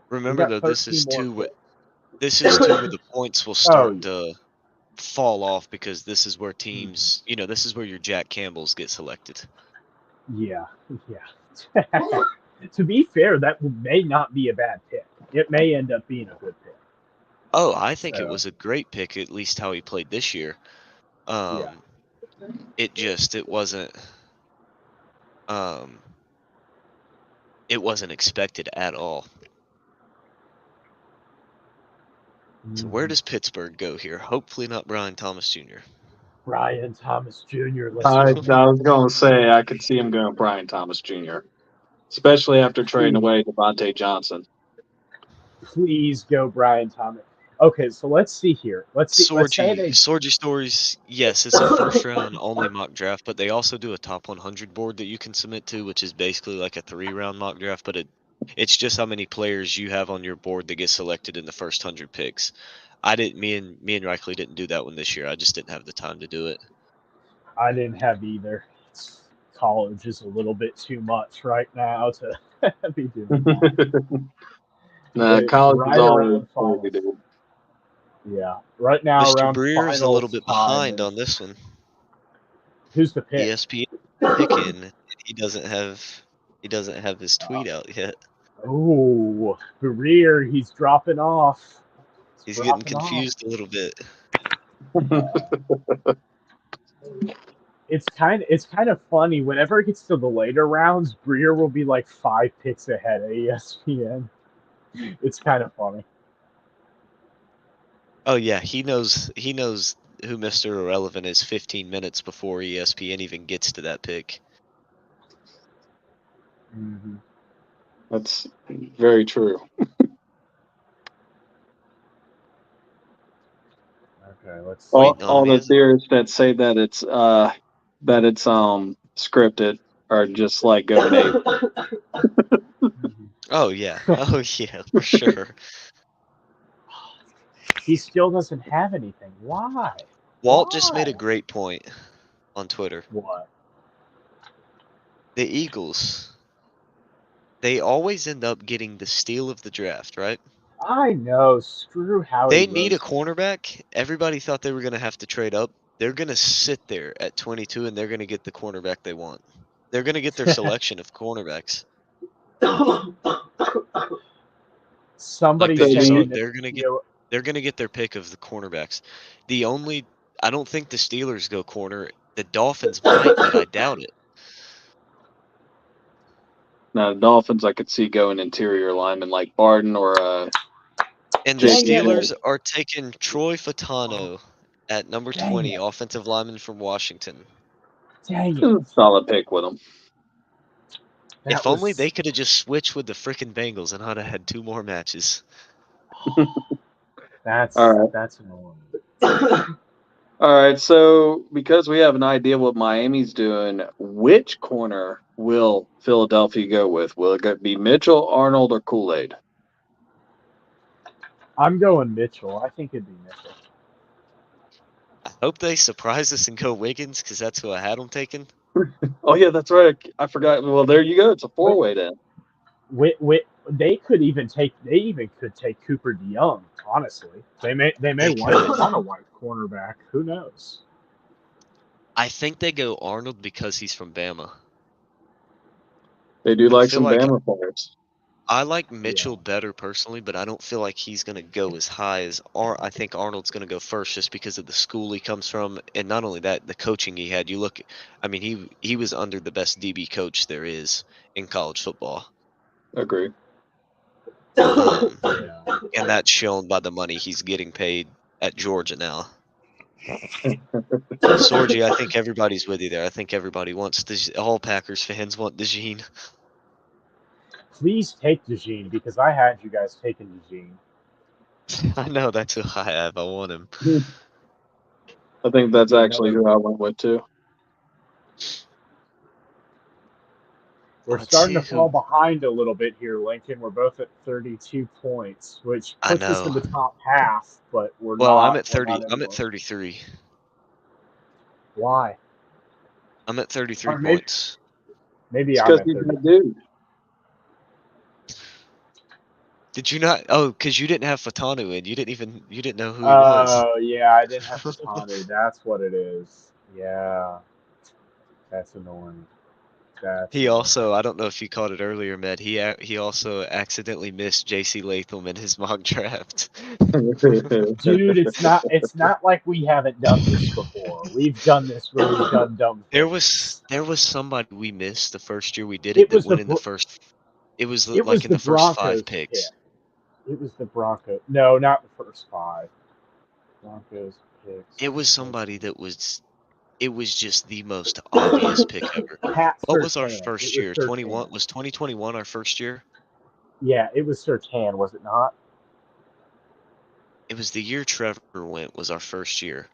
Remember, though, this is more two. picks. This is two where the points will Oh, start yeah. to fall off because this is where teams, this is where your Jack Campbells get selected. Yeah. To be fair, that may not be a bad pick. It may end up being a good pick. Oh, I think it was a great pick, at least how he played this year. It wasn't it wasn't expected at all. So where does Pittsburgh go here? Hopefully not Brian Thomas Jr. Brian Thomas Jr. I was going to say I could see him going Brian Thomas Jr., especially after trading away Devontae Johnson. Please go Brian Thomas. Okay, so let's see here. Sorgy Stories, yes, it's a first round only mock draft, but they also do a top 100 board that you can submit to, which is basically like a 3-round mock draft, but it's just how many players you have on your board that get selected in the first 100 picks. Me and Reichley didn't do that one this year. I just didn't have the time to do it. I didn't have either. College is a little bit too much right now to be doing that. College is all crazy, dude. Yeah, right now Mr. around Breer is a little bit behind and on this one. Who's the pick? ESPN picking. He doesn't have his tweet out yet. Oh, Breer, he's dropping off. He's getting confused a little bit. It's kind of funny. Whenever it gets to the later rounds, Breer will be like 5 picks ahead of ESPN. It's kind of funny. Oh yeah, he knows who Mr. Irrelevant is 15 minutes before ESPN even gets to that pick. Mm-hmm. That's very true. Okay, let's see. All the theorists that say that it's scripted are just like going ape. Oh yeah, for sure. He still doesn't have anything. Why? Walt just made a great point on Twitter. What? The Eagles, they always end up getting the steal of the draft, right? I know. Screw Howie. They need a cornerback. Everybody thought they were going to have to trade up. They're going to sit there at 22, and they're going to get the cornerback they want. They're going to get their selection of cornerbacks. Somebody they're going to get their pick of the cornerbacks. I don't think the Steelers go corner. The Dolphins might, but I doubt it. Now, the Dolphins, I could see going interior lineman like Barden or. And the Steelers are taking Troy Fatano at number 20, offensive lineman from Washington. Dang it. Solid pick with them. If only they could have just switched with the frickin' Bengals and I'd have had 2 more matches. That's annoying. All right, so because we have an idea what Miami's doing, which corner will Philadelphia go with? Will it be Mitchell, Arnold, or Kool-Aid? I'm going Mitchell. I think it'd be Mitchell. I hope they surprise us and go Wiggins because that's who I had them taking. Oh, yeah, that's right. I forgot. Well, there you go. It's a 4-way then. They could take Cooper DeYoung, honestly. They may want a white cornerback. Who knows? I think they go Arnold because he's from Bama. They do like some Bama players. I like Mitchell better personally, but I don't feel like he's going to go as high as I think Arnold's going to go first just because of the school he comes from. And not only that, the coaching he had. He was under the best DB coach there is in college football. Agree. And that's shown by the money he's getting paid at Georgia now. Sorgi, I think everybody's with you there. I think everybody wants all Packers fans want DeJean. Please take DeJean because I had you guys taking DeJean. I know that's who I have. I want him. I think that's actually who I went with too. We're Let's starting see to fall who. behind a little bit here, Lincoln. We're both at 32 points, which I puts us in know. the top half, but we're Well, not. I'm at We're 30. not I'm at anymore. 33. Why? I'm at 33 Or maybe, points. maybe It's I'm because at he's 30. a dude. Did you not? Oh, because you didn't have Fatanu in. You didn't know who he was. Oh, yeah, I didn't have Fatanu. That's what it is. Yeah. That's annoying. That's He annoying. also, I don't know if you caught it earlier, Med. He also accidentally missed J.C. Latham in his mock draft. Dude, it's not like we haven't done this before. We've done this where we've done dumb things. There was somebody we missed the first year we did It it that was went in the first. It was it like was in the the first 5 Broncos pick. picks. It was the Broncos. No, not the first 5. Broncos picks. It was somebody that was. It was just the most obvious pick ever. Pat What was our Surtain. first It was year? Surtain. 21 was 2021 our first year? Yeah, it was Surtain, was it not? It was the year Trevor went was our first year.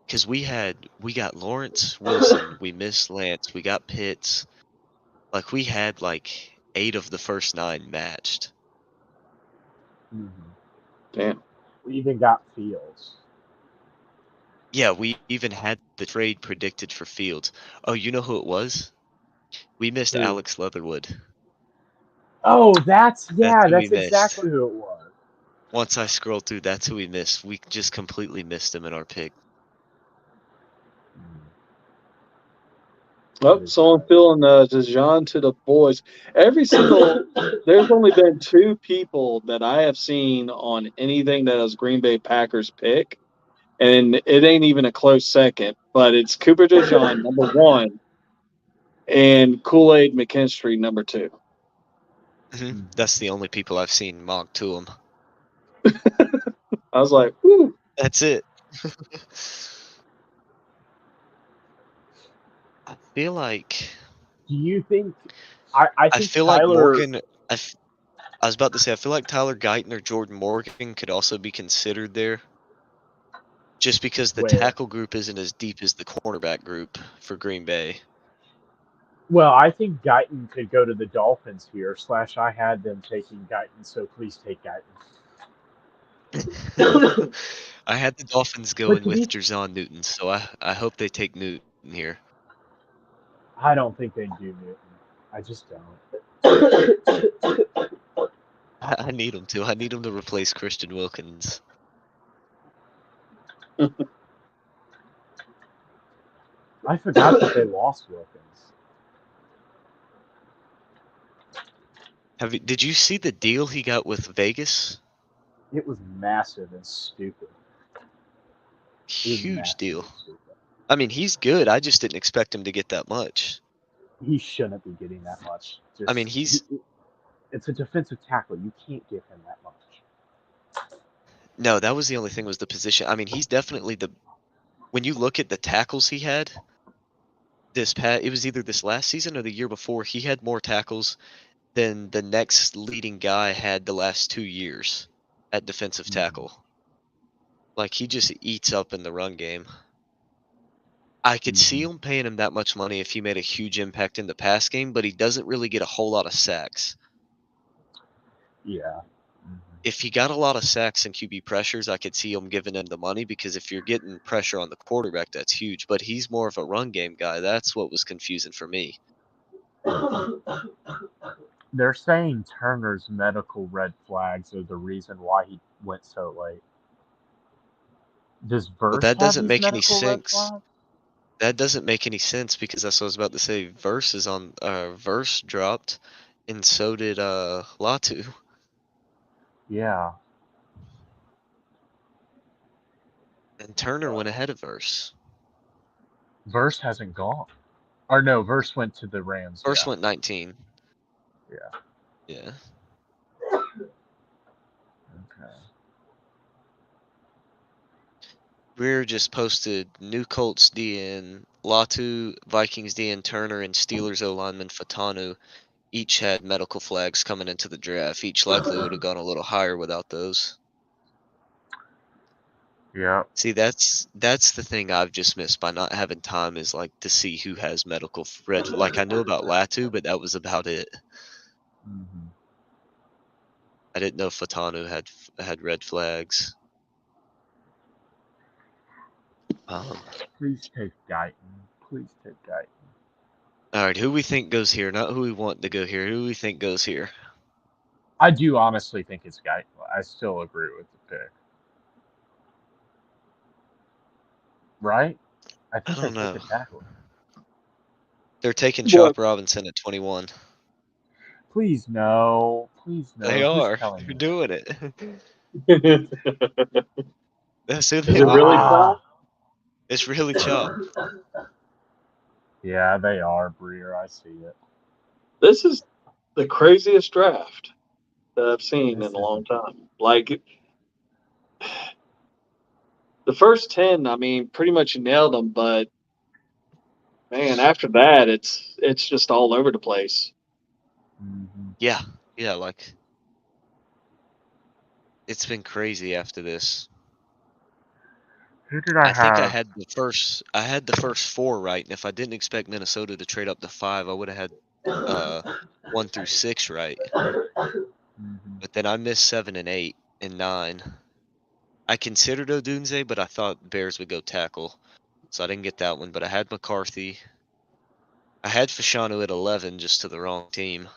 Because we got Lawrence Wilson, we missed Lance, we got Pitts. Like we had like 8 of the first 9 matched. Mm-hmm. Damn. We even got Fields. Yeah, we even had the trade predicted for Fields. Oh, you know who it was? We missed Who? Alex Leatherwood. Oh, that's who we missed. exactly who it was. Once I scrolled through, that's who we missed. We just completely missed him in our pick. Oh, so I'm feeling DeJean to the boys. There's only been 2 people that I have seen on anything that is Green Bay Packers pick, and it ain't even a close second, but it's Cooper DeJean, number 1, and Kool-Aid McKinstry, number 2. That's the only people I've seen mock to him. I was like, whoo. That's it. I feel like. Do you think? I think feel Tyler, like Morgan. I was about to say I feel like Tyler Guyton or Jordan Morgan could also be considered there. Just because the tackle group isn't as deep as the cornerback group for Green Bay. Well, I think Guyton could go to the Dolphins here. / I had them taking Guyton, so please take Guyton. I had the Dolphins going with Jerzon Newton, so I hope they take Newton here. I don't think they do Newton. I just don't. I need them to. I need them to replace Christian Wilkins. I forgot that they lost Wilkins. Did you see the deal he got with Vegas? It was massive and stupid. Huge deal. I mean, he's good. I just didn't expect him to get that much. He shouldn't be getting that much. I mean, it's a defensive tackle. You can't give him that much. No, that was the only thing was the position. I mean, he's definitely when you look at the tackles he had, it was either this last season or the year before, he had more tackles than the next leading guy had the last 2 years at defensive tackle. Like, he just eats up in the run game. I could see him paying him that much money if he made a huge impact in the pass game, but he doesn't really get a whole lot of sacks. Yeah. If he got a lot of sacks and QB pressures, I could see him giving him the money because if you're getting pressure on the quarterback, that's huge. But he's more of a run game guy. That's what was confusing for me. They're saying Turner's medical red flags are the reason why he went so late. Does Verse that doesn't have make any medical red sense. flags? That doesn't make any sense because that's what I was about to say. Verse dropped, and so did Latu. Yeah. And Turner went ahead of Verse. Verse hasn't gone. Or no, Verse went to the Rams. Verse went 19. Yeah. Yeah. Okay. Breer just posted new Colts DN, Latu, Vikings DN Turner, and Steelers O lineman Fatanu each had medical flags coming into the draft. Each likely would have gone a little higher without those. Yeah. See, that's the thing I've just missed by not having time is like to see who has medical red. Like I knew about Latu, but that was about it. Mm-hmm. I didn't know Fatanu had red flags. Please take Guyton. Please take Guyton. All right, who we think goes here? Not who we want to go here. Who we think goes here? I do honestly think it's Guyton. I still agree with the pick. Right? I I think don't they know. take a tackle. They're taking What? Chop Robinson at 21. Please no. Please no. They Who's are. telling They're me? doing it. Is That's who it they really want. Chop? It's really Chop. Yeah, they are, Breer. I see it. This is the craziest draft that I've seen This in a is long time. Like the first 10, I mean, pretty much you nailed them, but man, after that, it's just all over the place. Mm-hmm. Yeah, like it's been crazy after this. Who did I I think I have? had the first 4 right, and if I didn't expect Minnesota to trade up to 5, I would have had 1 through 6 right. Mm-hmm. But then I missed 7 and 8 and 9. I considered Odunze, but I thought Bears would go tackle, so I didn't get that one. But I had McCarthy. I had Fashanu at 11, just to the wrong team.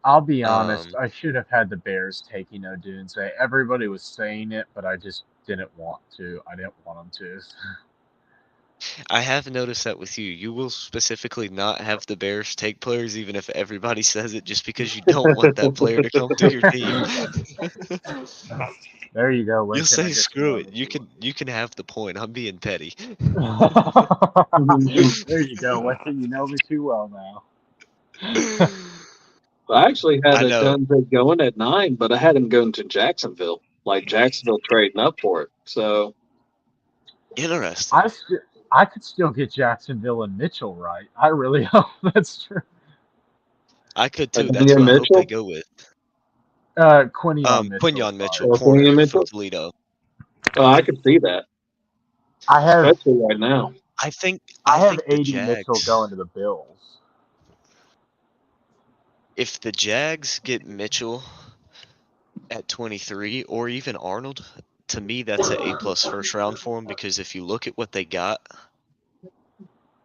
I'll be honest. I should have had the Bears taking Odunze. Everybody was saying it, but I just didn't want to. I didn't want them to. I have noticed that with you. You will specifically not have the Bears take players, even if everybody says it, just because you don't want that player to come to your team. There you go, You'll Lincoln. say, I guess "Screw love it. what You can have the point. I'm being petty." There you go, Lincoln. You know me too well now. I actually had I a know. Dunze going at 9, but I had him going to Jacksonville. Like Jacksonville trading up for it. So Interesting. I could still get Jacksonville and Mitchell right. I really hope that's true. I could too. That's Daniel who I hope they Mitchell? go with. Quinion Mitchell. Quinyon Mitchell, Or corner Daniel from Mitchell? Toledo. Oh, I could see that, I have especially right now. I think the AD Mitchell Jags. going to the Bills. If the Jags get Mitchell at 23, or even Arnold, to me that's an A+ first round for him, because if you look at what they got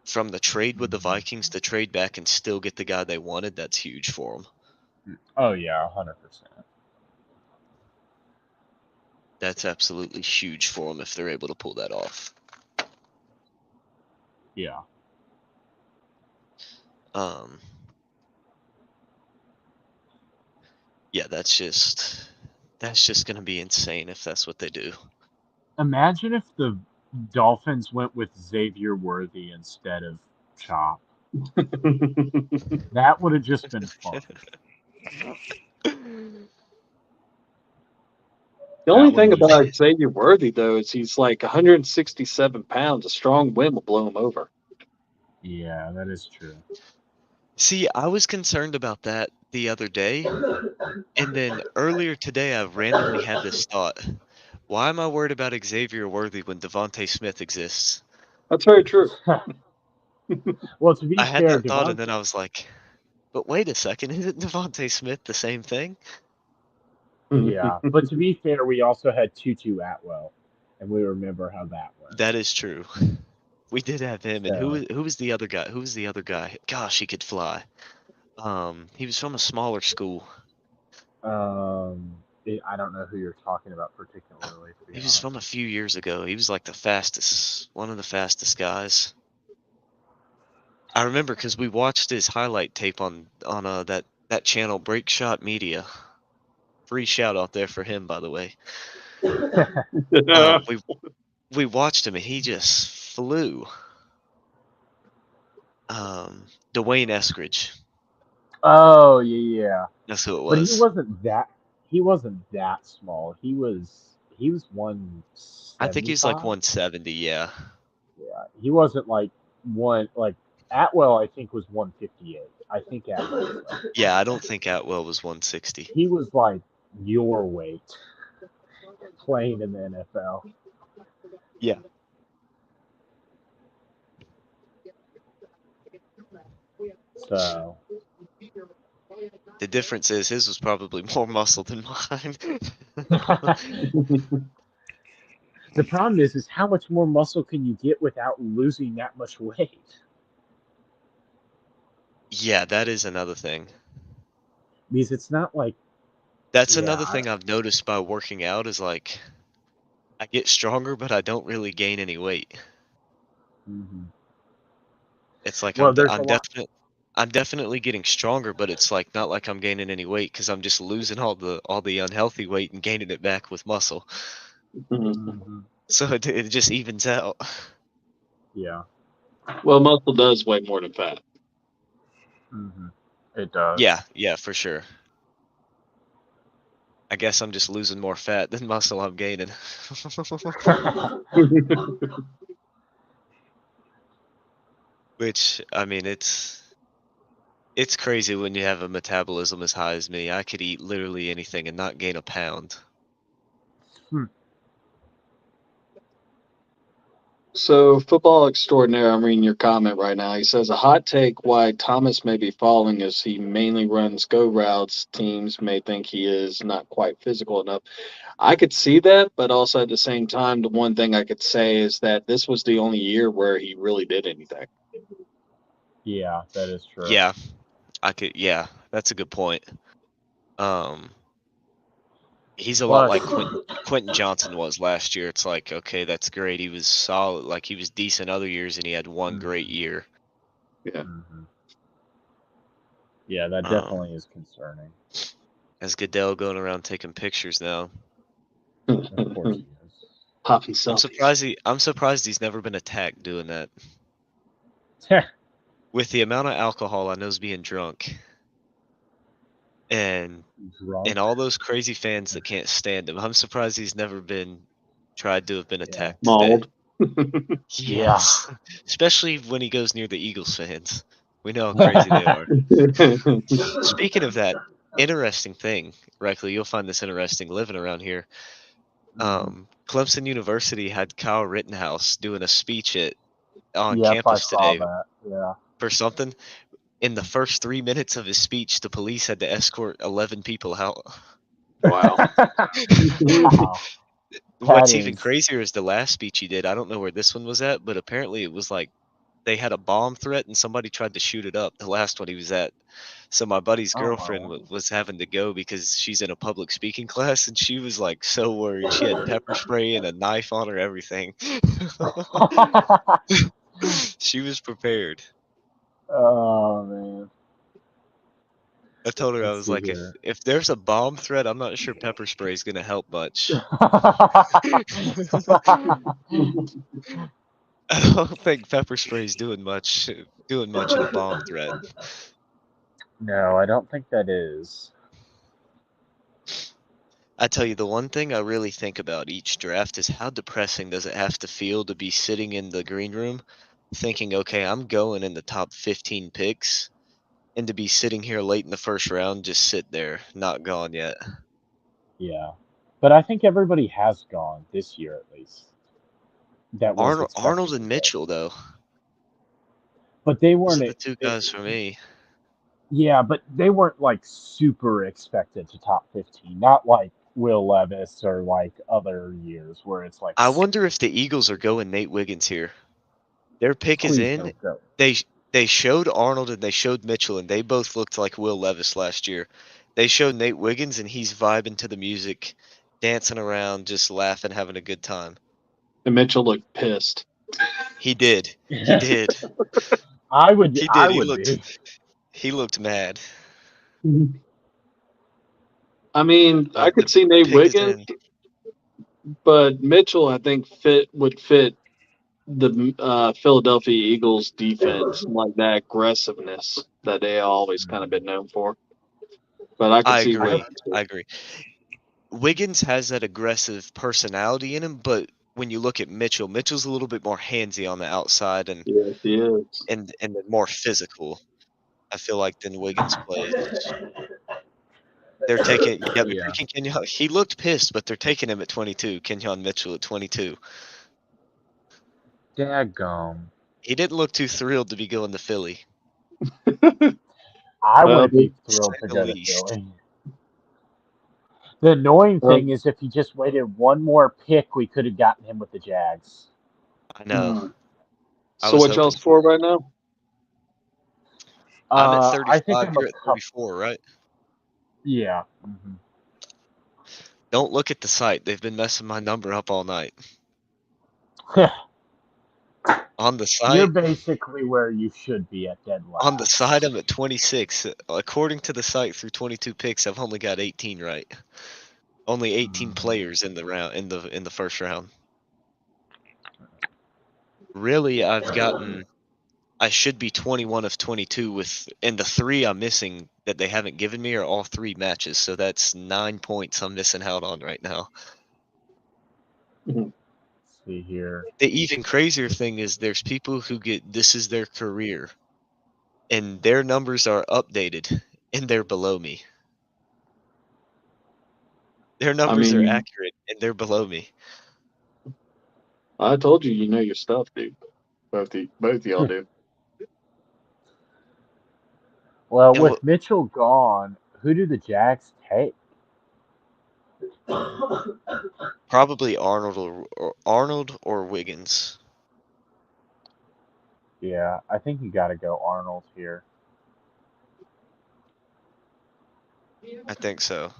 from the trade with the Vikings to trade back and still get the guy they wanted, that's huge for them. Oh yeah, 100%. That's absolutely huge for them if they're able to pull that off. Yeah. Yeah, that's just going to be insane if that's what they do. Imagine if the Dolphins went with Xavier Worthy instead of Chop. That would have just been fun. The only thing about Xavier Worthy, though, is he's like 167 pounds. A strong wind will blow him over. Yeah, that is true. See, I was concerned about that the other day, and then earlier today I randomly had this thought. Why am I worried about Xavier Worthy when Devontae Smith exists? That's very true. Well, to be I had fair, that thought, and then I was like, but wait a second, isn't Devontae Smith the same thing? Yeah, but to be fair, we also had Tutu Atwell, and we remember how that went. That is true. We did have him, and So- who was the other guy? Who was the other guy? Gosh, he could fly. He was from a smaller school. I don't know who you're talking about particularly. To be He was honest. from a few years ago. He was like one of the fastest guys. I remember because we watched his highlight tape on that channel, Break Shot Media. Free shout out there for him, by the way. We watched him and he just flew. Dwayne Eskridge. Oh yeah. That's who it But was. he wasn't that small. He he was 175. I think he's like 170. Yeah. Yeah, he wasn't like Atwell. I think was 158. I think Atwell. Was like, Yeah, I don't think Atwell was 160. he was like your weight playing in the NFL. Yeah. So The difference is his was probably more muscle than mine. the problem is how much more muscle can you get without losing that much weight? Yeah, that is another thing. Because it's not like That's Yeah. another thing I've noticed by working out is like I get stronger, but I don't really gain any weight. mhm. It's like Well, there's a lot. I'm definitely getting stronger, but it's like not like I'm gaining any weight because I'm just losing all the unhealthy weight and gaining it back with muscle. Mhm. So it just evens out. Yeah. Well, muscle does weigh more than fat. It does. Yeah, for sure. I guess I'm just losing more fat than muscle I'm gaining. Which, I mean, it's crazy when you have a metabolism as high as me. I could eat literally anything and not gain a pound. So, football extraordinaire, I'm reading your comment right now. He says, a hot take why Thomas may be falling is he mainly runs go routes. Teams may think he is not quite physical enough. I could see that, but also at the same time, the one thing I could say is that this was the only year where he really did anything. Yeah, that is true. Yeah, yeah, that's a good point. He's a lot like Quentin Johnson was last year. It's like, okay, that's great. He was solid, like he was decent other years, and he had one great year. Yeah. Yeah, that definitely is concerning. As Goodell going around taking pictures now. Of course he is. Popping selfies. I'm surprised he's never been attacked doing that. With the amount of alcohol I know's being drunk. And all those crazy fans that can't stand him, I'm surprised he's never been tried to have been attacked. Mauled. Yes. Especially when he goes near the Eagles fans. We know how crazy they are. Speaking of that, interesting thing, Reckley, you'll find this interesting living around here. Clemson University had Kyle Rittenhouse doing a speech on campus today for something. In the first 3 minutes of his speech, the police had to escort 11 people out. Wow. What's even crazier is the last speech he did. I don't know where this one was at, but apparently it was like they had a bomb threat and somebody tried to shoot it up. The last one he was at. So my buddy's girlfriend was having to go because she's in a public speaking class, and she was like so worried. She had pepper spray and a knife on her, everything. She was prepared. Oh man. I told her, I was like, if there's a bomb threat, I'm not sure pepper spray is going to help much. I don't think pepper spray is doing much in a bomb threat. No, I don't think that is. I tell you, the one thing I really think about each draft is how depressing does it have to feel to be sitting in the green room thinking, okay, I'm going in the top 15 picks, and to be sitting here late in the first round, just sit there, not gone yet. Yeah. But I think everybody has gone this year at least. That was Arnold and Mitchell, though. But they weren't the two guys for me. Yeah, but they weren't like super expected to top 15. Not like Will Levis or like other years where it's like. I wonder if the Eagles are going Nate Wiggins here. Their pick is in. They showed Arnold and they showed Mitchell, and they both looked like Will Levis last year. They showed Nate Wiggins, and he's vibing to the music, dancing around, just laughing, having a good time. And Mitchell looked pissed. He did. He did. I would. He did. I would He looked mad. I mean, I could see Nate Wiggins, but Mitchell, I think, would fit the Philadelphia Eagles defense, like that aggressiveness that they always kind of been known for. But I could see. I agree. Wiggins has that aggressive personality in him, but when you look at Mitchell, Mitchell's a little bit more handsy on the outside and Yes, he is. and more physical. I feel like than Wiggins plays. They're taking they're Yeah. taking Kenyon. He looked pissed, but they're taking him at 22. Kenyon Mitchell at 22. Daggum. He didn't look too thrilled to be going to Philly, I Well, would be to thrilled say to the go to least. Philly. The annoying Well, thing is if he just waited one more pick, we could have gotten him with the Jags. I know. I so was what y'all hoping for score it. right now? I'm at I think 35. I'm a You're at couple. 34, right? Yeah. Don't look at the site. They've been messing my number up all night. On the You're site, basically where you should be at dead on the last. side, I'm at 26. According to the site, through 22 picks, I've only got 18 right. Only 18 players in the round in the first round. Really, I should be 21 of 22 with, and the 3 I'm missing that they haven't given me are all 3 matches, so that's 9 points I'm missing out on right now. Let's see here. The even crazier thing is there's people who get this is their career, and their numbers are updated, and they're below me. Their I numbers are mean, accurate, and they're below me. I told you know your stuff, dude. Both of y'all do. Well, And with Mitchell gone, who do the Jags take? probably Arnold or Wiggins. Yeah, I think you got to go Arnold here. I think so.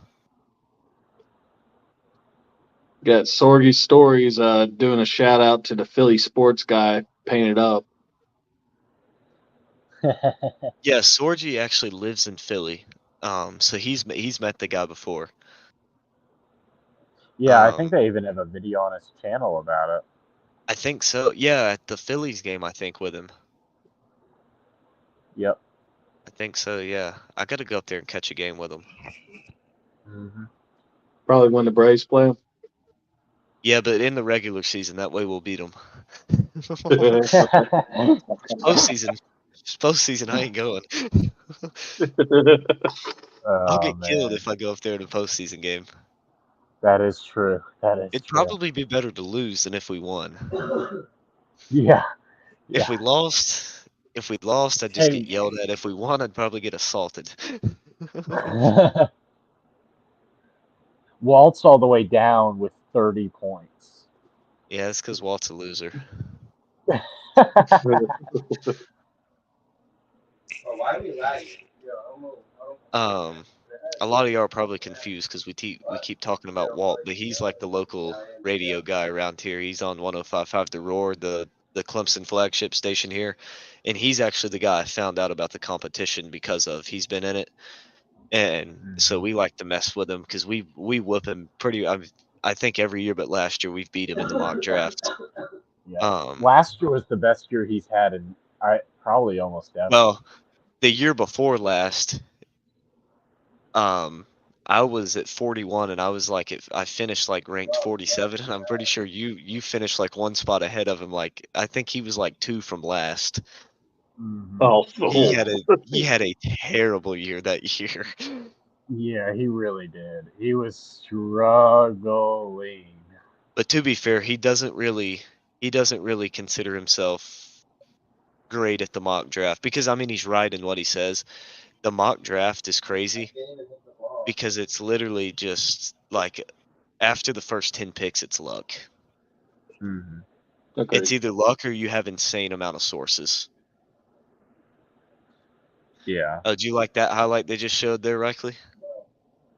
Got Sorgy Stories doing a shout out to the Philly sports guy painted up. Yeah, Sorgi actually lives in Philly. So he's met the guy before. Yeah, I think they even have a video on his channel about it. I think so. Yeah, at the Phillies game, I think with him. Yep. I think so. Yeah, I got to go up there and catch a game with him. Probably when the Braves play him. Yeah, but in the regular season, that way we'll beat them. Postseason, I ain't going. I'll Oh get killed man, if I go up there in a postseason game. that is true. That is It'd true. probably be better to lose than if we won. Yeah. If we lost, I'd just get Hey. yelled at. If we won, I'd probably get assaulted. Walt's all the way down with 30 points. Yeah, that's because Walt's a loser. Oh, why are we lagging? Yeah, I don't know. A lot of y'all are probably confused because we keep talking about Walt, but he's like the local radio guy around here. He's on 105.5 The Roar, the Clemson flagship station here, and he's actually the guy I found out about the competition because of. He's been in it, and so we like to mess with him because we whoop him pretty. I think every year, but last year we've beat him in the mock draft. Yeah. Last year was the best year he's had in probably almost ever. Well, the year before last, I was at 41 and I was like, I finished like ranked 47, and I'm pretty sure you finished like one spot ahead of him. Like I think he was like 2 from last. Oh, He had a terrible year that year. Yeah, he really did. He was struggling. But to be fair, he doesn't really consider himself great at the mock draft because I mean he's right in what he says. The mock draft is crazy because it's literally just like after the first 10 picks, it's luck. Okay. It's either luck or you have insane amount of sources. Yeah. Do you like that highlight they just showed there, Reichley?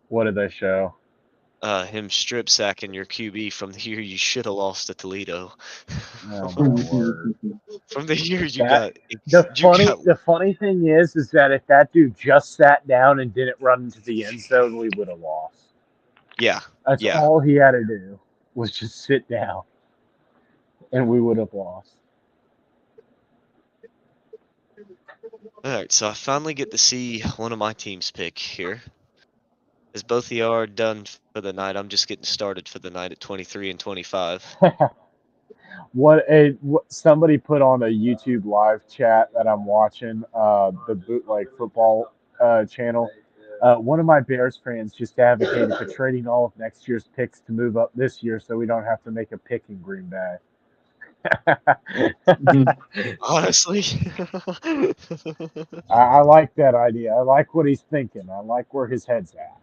What did they show? Him strip sacking your QB from the year you should have lost to Toledo. Oh my word. From the year The funny thing is that if that dude just sat down and didn't run into the end zone, we would have lost. Yeah. That's all he had to do was just sit down, and we would have lost. All right, so I finally get to see one of my teams pick here. As both of y'all are done for the night, I'm just getting started for the night at 23 and 25. Somebody put on a YouTube live chat that I'm watching, the Bootleg Football channel. One of my Bears fans just advocated for trading all of next year's picks to move up this year so we don't have to make a pick in Green Bay. Honestly. I like that idea. I like what he's thinking. I like where his head's at.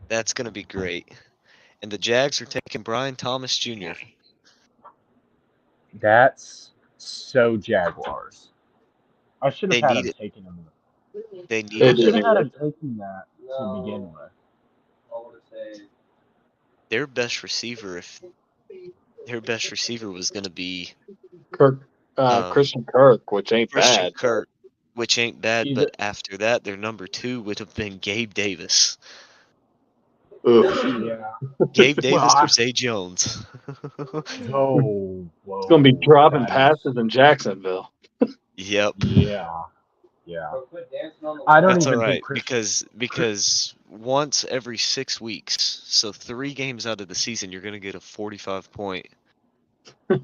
That's going to be great. And the Jags are taking Brian Thomas Jr. That's so Jaguars. I should have They had need him it. taking him. They I needed should it. have had him taking that to begin with. Their best receiver, if their best receiver was going to be Christian Kirk, which ain't Christian bad. Kirk, which ain't bad, He's but after that, their number 2 would have been Gabe Davis. Oof. Yeah. Gabe Davis Well, or Zay Jones. Oh, whoa. It's going to be dropping that is- passes in Jacksonville. Yep. Yeah. I don't That's even all right think Christian. because once every 6 weeks, so 3 games out of the season, you're going to get a 45 point. You're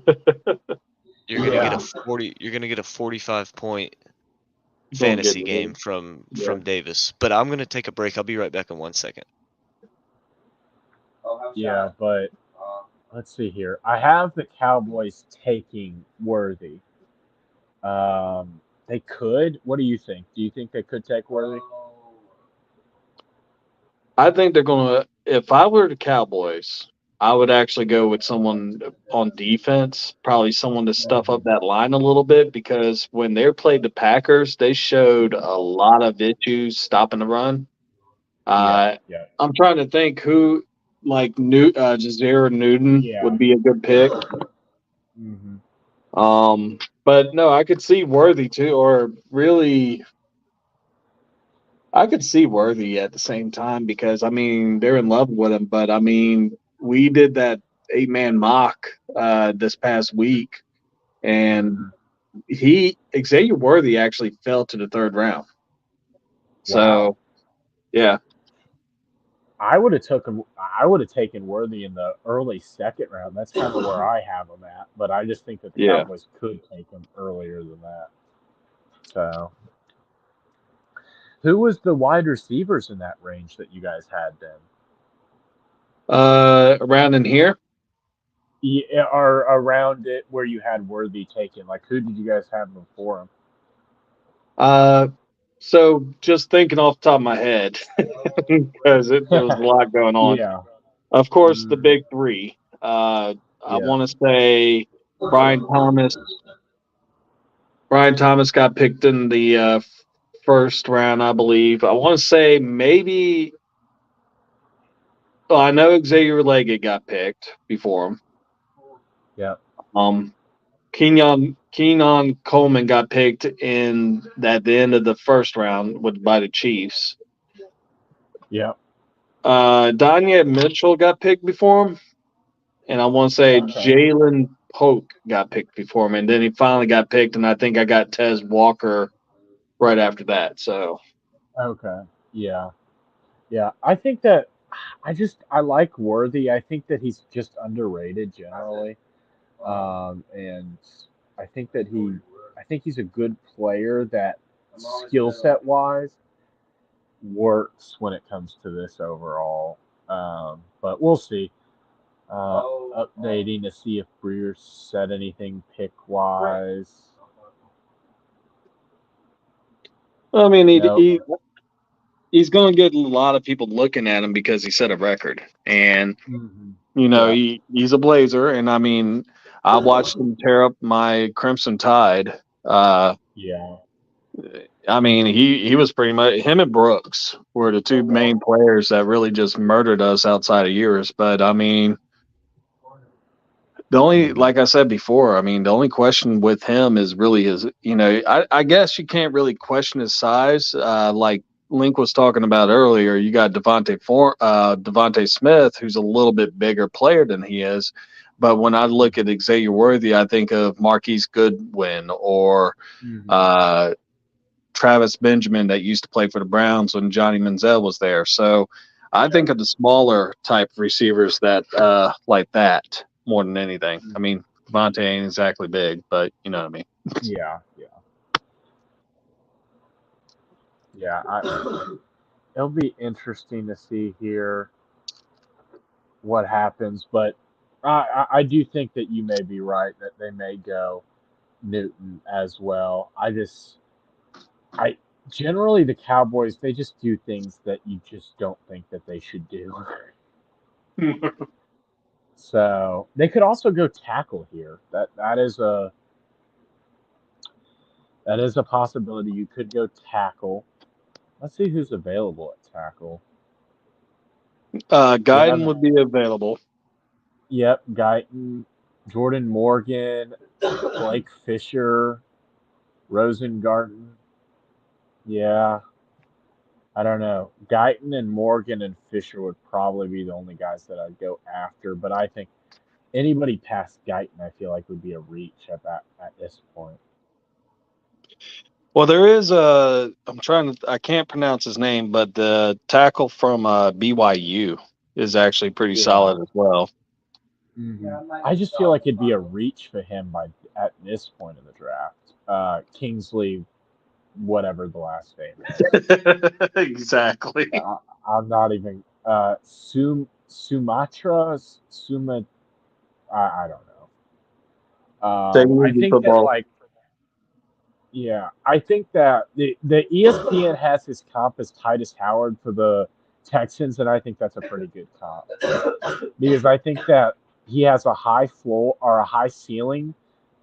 going to get a 40. You're going to get a 45 point fantasy game from Davis. But I'm going to take a break. I'll be right back in 1 second. Yeah, but let's see here. I have the Cowboys taking Worthy. They could. What do you think? Do you think they could take Worthy? I think they're going to. If I were the Cowboys, I would actually go with someone on defense, probably someone to stuff up that line a little bit, because when they played the Packers, they showed a lot of issues stopping the run. Yeah. I'm trying to think who, like Jazeera Newton would be a good pick. Mm-hmm. But no, I could see Worthy too, or really, I could see Worthy at the same time because I mean they're in love with him. But I mean, we did that 8-man mock this past week, and Xavier Worthy actually fell to the 3rd round. So, yeah. I would have taken Worthy in the early 2nd round. That's kind of where I have him at. But I just think that the Cowboys could take him earlier than that. So, who was the wide receivers in that range that you guys had then? Around in here? Yeah, or around it where you had Worthy taken. Like, who did you guys have before him? So just thinking off the top of my head, because there was a lot going on. Yeah. Of course, the big 3. I want to say Brian Thomas. Brian Thomas got picked in the 1st round, I believe. I want to say maybe. Well, I know Xavier Leggett got picked before him. Yeah. Keenan Coleman got picked at the end of the 1st round by the Chiefs. Yeah. Danya Mitchell got picked before him, and I want to say Jalen Polk got picked before him, and then he finally got picked, and I think I got Tez Walker right after that. So. Okay. Yeah. Yeah. I think that I like Worthy. I think that he's just underrated generally. And I think that he's a good player that skill set wise works when it comes to this overall. But we'll see. Updating to see if Breer said anything pick wise. I mean, he's going to get a lot of people looking at him because he set a record, and he's a Blazer, and I mean, I watched him tear up my Crimson Tide. I mean, he was pretty much, him and Brooks were the 2 main players that really just murdered us outside of yours. But I mean, like I said before, I mean, the only question with him is really his, I guess you can't really question his size. Like Link was talking about earlier, you got Devontae Smith, who's a little bit bigger player than he is. But when I look at Xavier Worthy, I think of Marquise Goodwin or Travis Benjamin that used to play for the Browns when Johnny Manziel was there. So I think of the smaller type receivers that like that more than anything. I mean, Devontae ain't exactly big, but you know what I mean. Yeah. It'll be interesting to see here what happens, but I do think that you may be right that they may go Newton as well. I generally the Cowboys, they just do things that you just don't think that they should do. So they could also go tackle here. That is a possibility. You could go tackle. Let's see who's available at tackle. Guyton would be available. Yep, Guyton, Jordan Morgan, Blake Fisher, Rosengarten. Yeah, I don't know. Guyton and Morgan and Fisher would probably be the only guys that I'd go after, but I think anybody past Guyton, I feel like would be a reach at this point. Well, there is I can't pronounce his name, but the tackle from BYU is actually pretty solid as well. Mm-hmm. I just feel like it'd be a reach for him at this point in the draft. Kingsley, whatever the last name is. Exactly. I'm not even Sumatra. I don't know. I think that I think that the ESPN has his comp as Titus Howard for the Texans, and I think that's a pretty good comp because I think that he has a high floor or a high ceiling,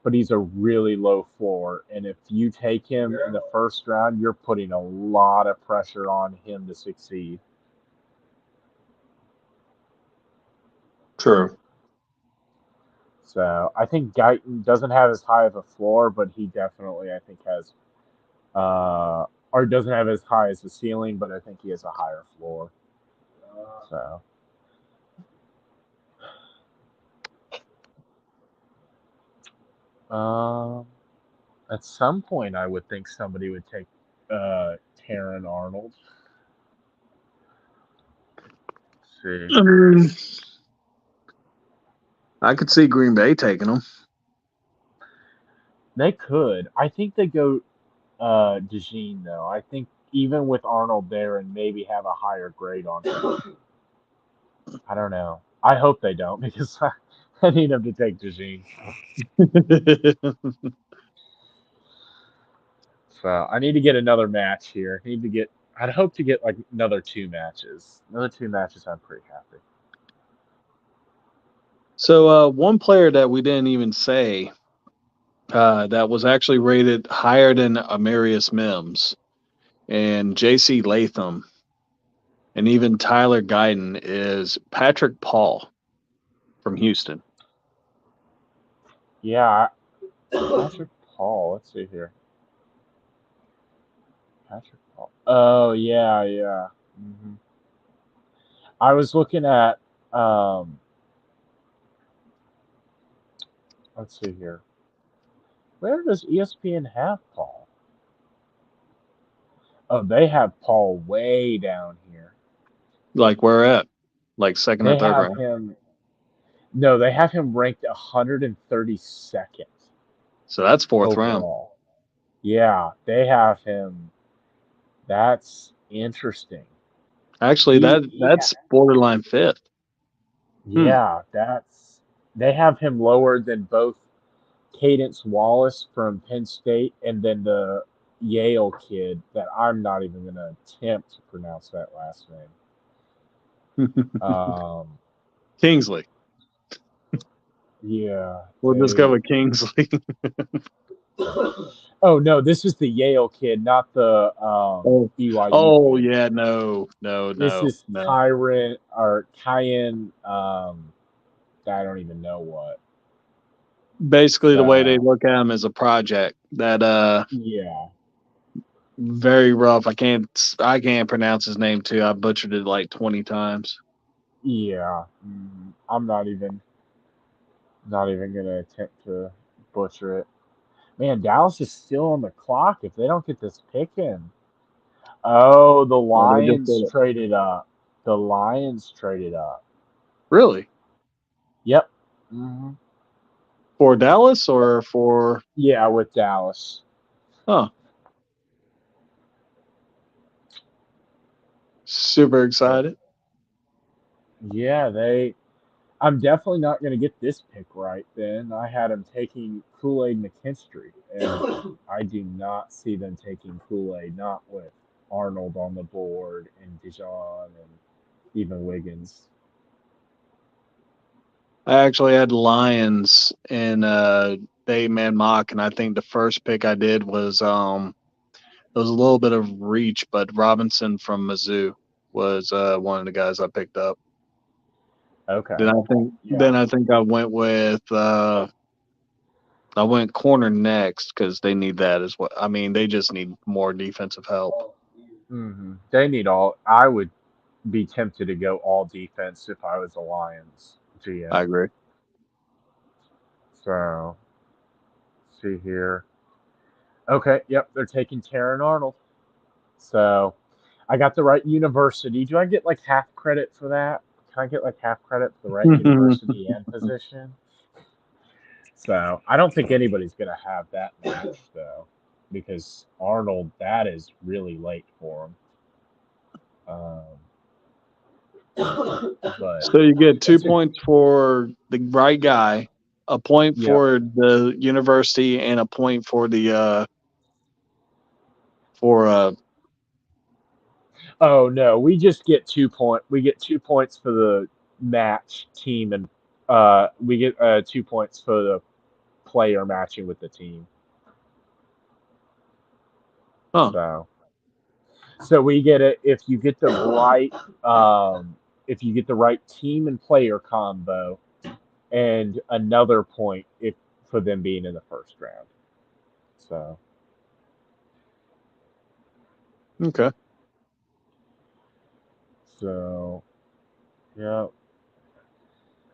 but he's a really low floor. And if you take him in the first round, you're putting a lot of pressure on him to succeed. True. So I think Guyton doesn't have as high of a floor, but he definitely, I think, has or doesn't have as high as the ceiling, but I think he has a higher floor. So at some point, I would think somebody would take Taron Arnold. Let's see. I could see Green Bay taking him. They could. I think they go DeJean, though. I think even with Arnold there and maybe have a higher grade on him. I don't know. I hope they don't because I need them to take DeJean. So I need to get another match here. I'd hope to get like another 2 matches. Another 2 matches, I'm pretty happy. So one player that we didn't even say that was actually rated higher than Amarius Mims and J.C. Latham and even Tyler Guyton is Patrick Paul from Houston. Yeah, Patrick Paul. Let's see here. Patrick Paul. Oh, yeah. Mm-hmm. I was looking at, let's see here. Where does ESPN have Paul? Oh, they have Paul way down here. Like where at? Like second or third round? No, they have him ranked 132nd. So that's fourth overall. round. Yeah, they have him. That's interesting. Actually, that's borderline fifth. Yeah, they have him lower than both Cadence Wallace from Penn State and then the Yale kid that I'm not even going to attempt to pronounce that last name. Kingsley. Yeah. We'll just go with Kingsley. Oh, no, this is the Yale kid, not the BYU Oh, kid. yeah, no. This is Kyron or Kyan. I don't even know what. Basically, the way they look at him as a project that very rough. I can't pronounce his name too. I butchered it like 20 times. Yeah, I'm not even gonna attempt to butcher it. Man, Dallas is still on the clock if they don't get this pick in. Oh, the Oh, they just Lions did it. traded up. The Lions traded up. Really? Yep. hmm For Dallas or for? Yeah, with Dallas. Huh. Super excited. Yeah, I'm definitely not going to get this pick right then. I had them taking Kool-Aid McKinstry, and I do not see them taking Kool-Aid, not with Arnold on the board and Dijon and even Wiggins. I actually had Lions in the 8-man mock, and I think the first pick I did was it was a little bit of reach, but Robinson from Mizzou was one of the guys I picked up. Okay. Then I think I went with I went corner next because they need that as well. I mean, they just need more defensive help. They need all. I would be tempted to go all defense if I was a Lions GM. I agree. So, see here. Okay, yep, they're taking Taron Arnold. So, I got the right university. Do I get like half credit for that? Can I get like half credit for the right university and position? So, I don't think anybody's going to have that match, though, because Arnold, that is really late for him. But So you get 2 points for the right guy, a point for the university, and a point for the oh no, we just get 2 point. We get 2 points for the match team, and we get 2 points for the player matching with the team. Huh. So we get it if you get the right if you get the right team and player combo, and another point if for them being in the first round. So Okay. So yeah.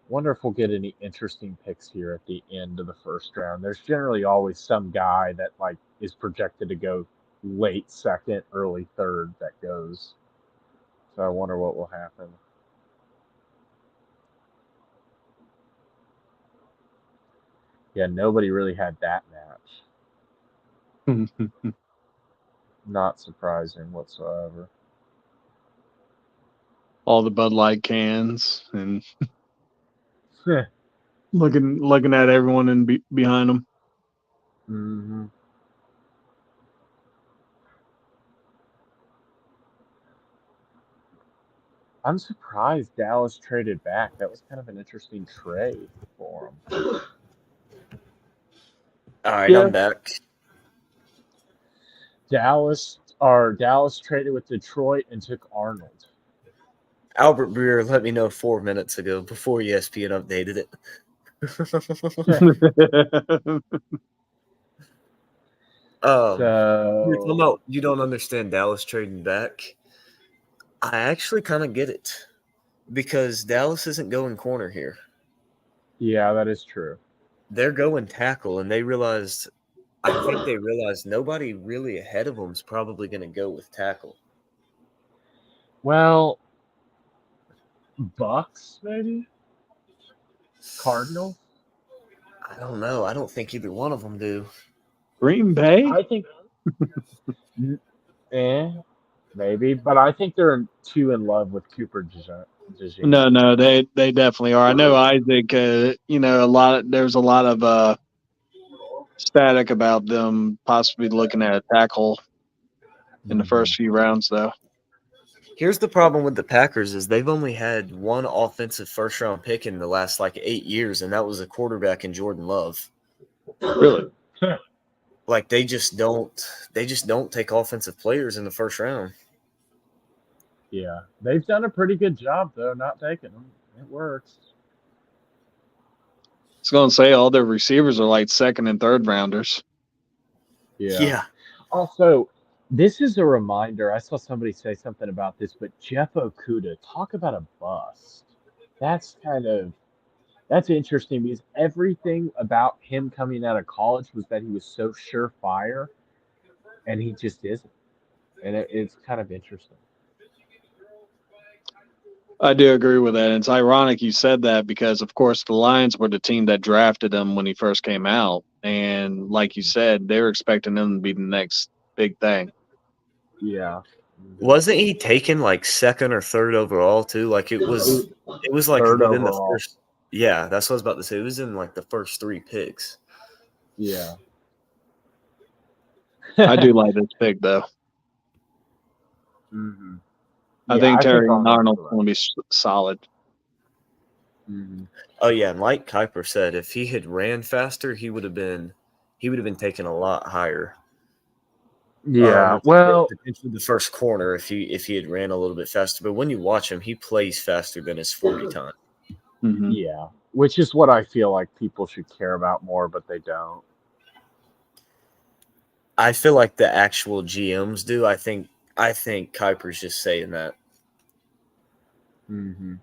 Wonder if we'll get any interesting picks here at the end of the first round. There's generally always some guy that like is projected to go late second, early third that goes. So I wonder what will happen. Yeah, nobody really had that match. Not surprising whatsoever. All the Bud Light cans and looking at everyone behind them. Mm-hmm. I'm surprised Dallas traded back. That was kind of an interesting trade for him. All right, I'm back. Dallas traded with Detroit and took Arnold. Albert Breer let me know 4 minutes ago before ESPN updated it. So you don't understand Dallas trading back. I actually kind of get it because Dallas isn't going corner here. Yeah, that is true. They're going tackle, and I think they realized nobody really ahead of them is probably going to go with tackle. Well, Bucks maybe? Cardinals? I don't know. I don't think either one of them do. Green Bay? I think maybe, but I think they're too in love with Cooper DeJean. No, they definitely are. I know Isaac. There's a lot of static about them possibly looking at a tackle in the first few rounds, though. Here's the problem with the Packers is they've only had one offensive first-round pick in the last 8 years, and that was a quarterback in Jordan Love. Really? They just don't take offensive players in the first round. Yeah, they've done a pretty good job though, not taking them. It works. I was going to say all their receivers are second and third rounders. Yeah. Also, this is a reminder. I saw somebody say something about this, but Jeff Okudah, talk about a bust. That's That's interesting because everything about him coming out of college was that he was so surefire, and he just isn't. And it's kind of interesting. I do agree with that. It's ironic you said that because, of course, the Lions were the team that drafted him when he first came out. And like you said, they were expecting him to be the next big thing. Yeah. Wasn't he taken like second or third overall too? Like it was like Third within overall. the first. Yeah, that's what I was about to say. It was in like the first 3 picks. Yeah. I do like this pick, though. Mm-hmm. I think Terry Arnold's going to be solid. Mm-hmm. Oh yeah, and like Kuiper said, if he had ran faster, he would have been taken a lot higher. Yeah, well, potentially the first corner if he had ran a little bit faster. But when you watch him, he plays faster than his 40 time. Mm-hmm. Yeah, which is what I feel like people should care about more, but they don't. I feel like the actual GMs do. I think Kuiper's just saying that. Mm-hmm.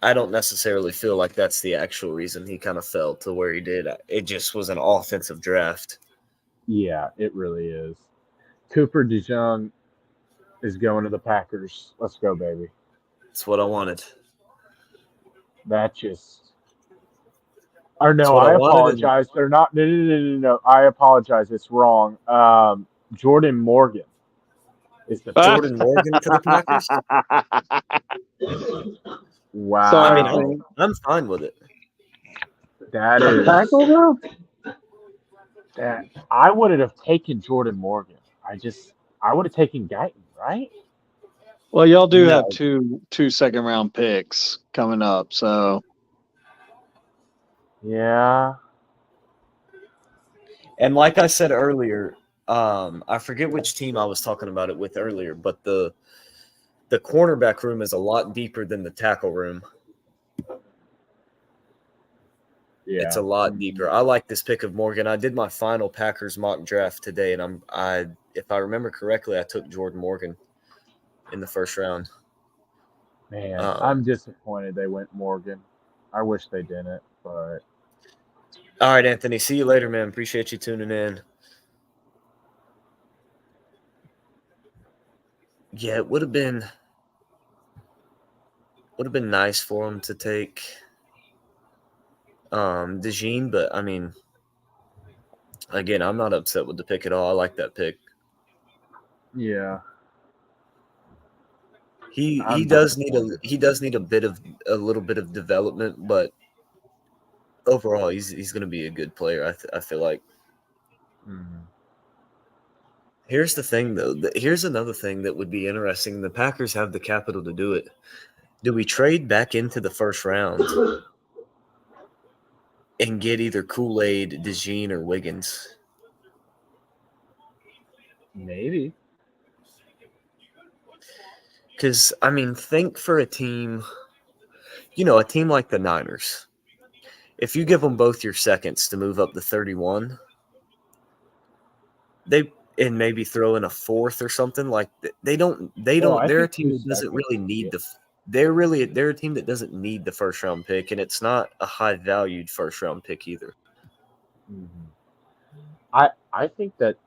I don't necessarily feel like that's the actual reason he kind of fell to where he did. It just was an offensive draft. Yeah, it really is. Cooper DeJong is going to the Packers. Let's go, baby. That's what I wanted. That just. Or That's no, what I I wanted. apologize. They're not. No. I apologize. It's wrong. Jordan Morgan is the Jordan Morgan to the Packers? Wow. Sorry, I mean, I'm fine with it. That The is. tackle, though? That I wouldn't have taken Jordan Morgan. I would have taken Guyton, right? Well, y'all do No. have two second-round picks coming up, so. Yeah. And like I said earlier, I forget which team I was talking about it with earlier, but the cornerback room is a lot deeper than the tackle room. Yeah. It's a lot deeper. I like this pick of Morgan. I did my final Packers mock draft today, and if I remember correctly, I took Jordan Morgan in the first round. Man, I'm disappointed they went Morgan. I wish they didn't, but. All right, Anthony. See you later, man. Appreciate you tuning in. Yeah, it would have been nice for him to take DeJean, but I mean, again, I'm not upset with the pick at all. I like that pick. Yeah. He does need a little bit of development, but overall, he's going to be a good player. I feel like. Mm-hmm. Here's the thing, though. Here's another thing that would be interesting. The Packers have the capital to do it. Do we trade back into the first round and get either Kool-Aid, DeJean, or Wiggins? Maybe. Because, I mean, think for a team, a team like the Niners. If you give them both your seconds to move up to 31, and maybe throw in a fourth or something, like they're a team that doesn't really need they're a team that doesn't need the first round pick, and it's not a high valued first round pick either. Mm-hmm. I think that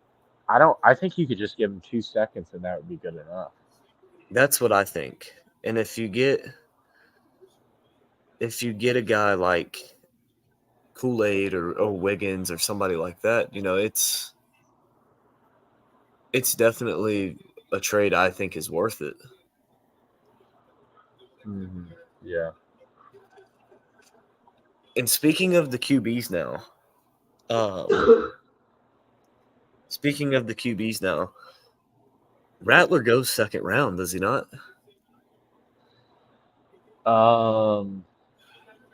I think you could just give them 2 seconds and that would be good enough. That's what I think. And if you get a guy like Kool-Aid or Wiggins or somebody like that, it's definitely a trade I think is worth it. Mm-hmm. Yeah. And speaking of the QBs now, Rattler goes second round, does he not?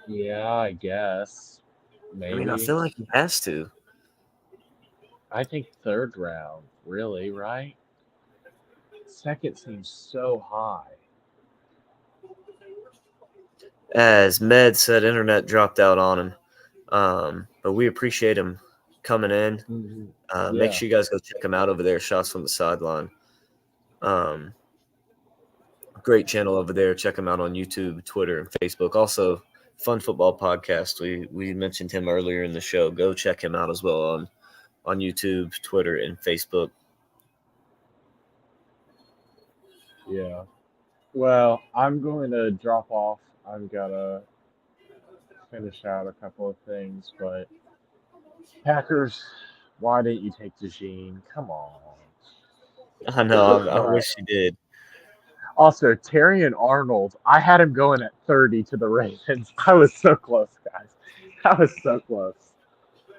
Yeah, I guess. Maybe. I mean, I feel like he has to. I think third round, really, right? Second seems so high. As Med said, internet dropped out on him. But we appreciate him coming in. Mm-hmm. Make sure you guys go check him out over there, Shots from the Sideline. Great channel over there. Check him out on YouTube, Twitter, and Facebook. Also, Fun Football Podcast. We mentioned him earlier in the show. Go check him out as well on YouTube, Twitter, and Facebook. Yeah. Well, I'm going to drop off. I've got to finish out a couple of things, but Packers, why didn't you take DeJean? Come on. I know. I wish you did. Also, Terry and Arnold, I had him going at 30 to the Ravens. I was so close, guys. I was so close.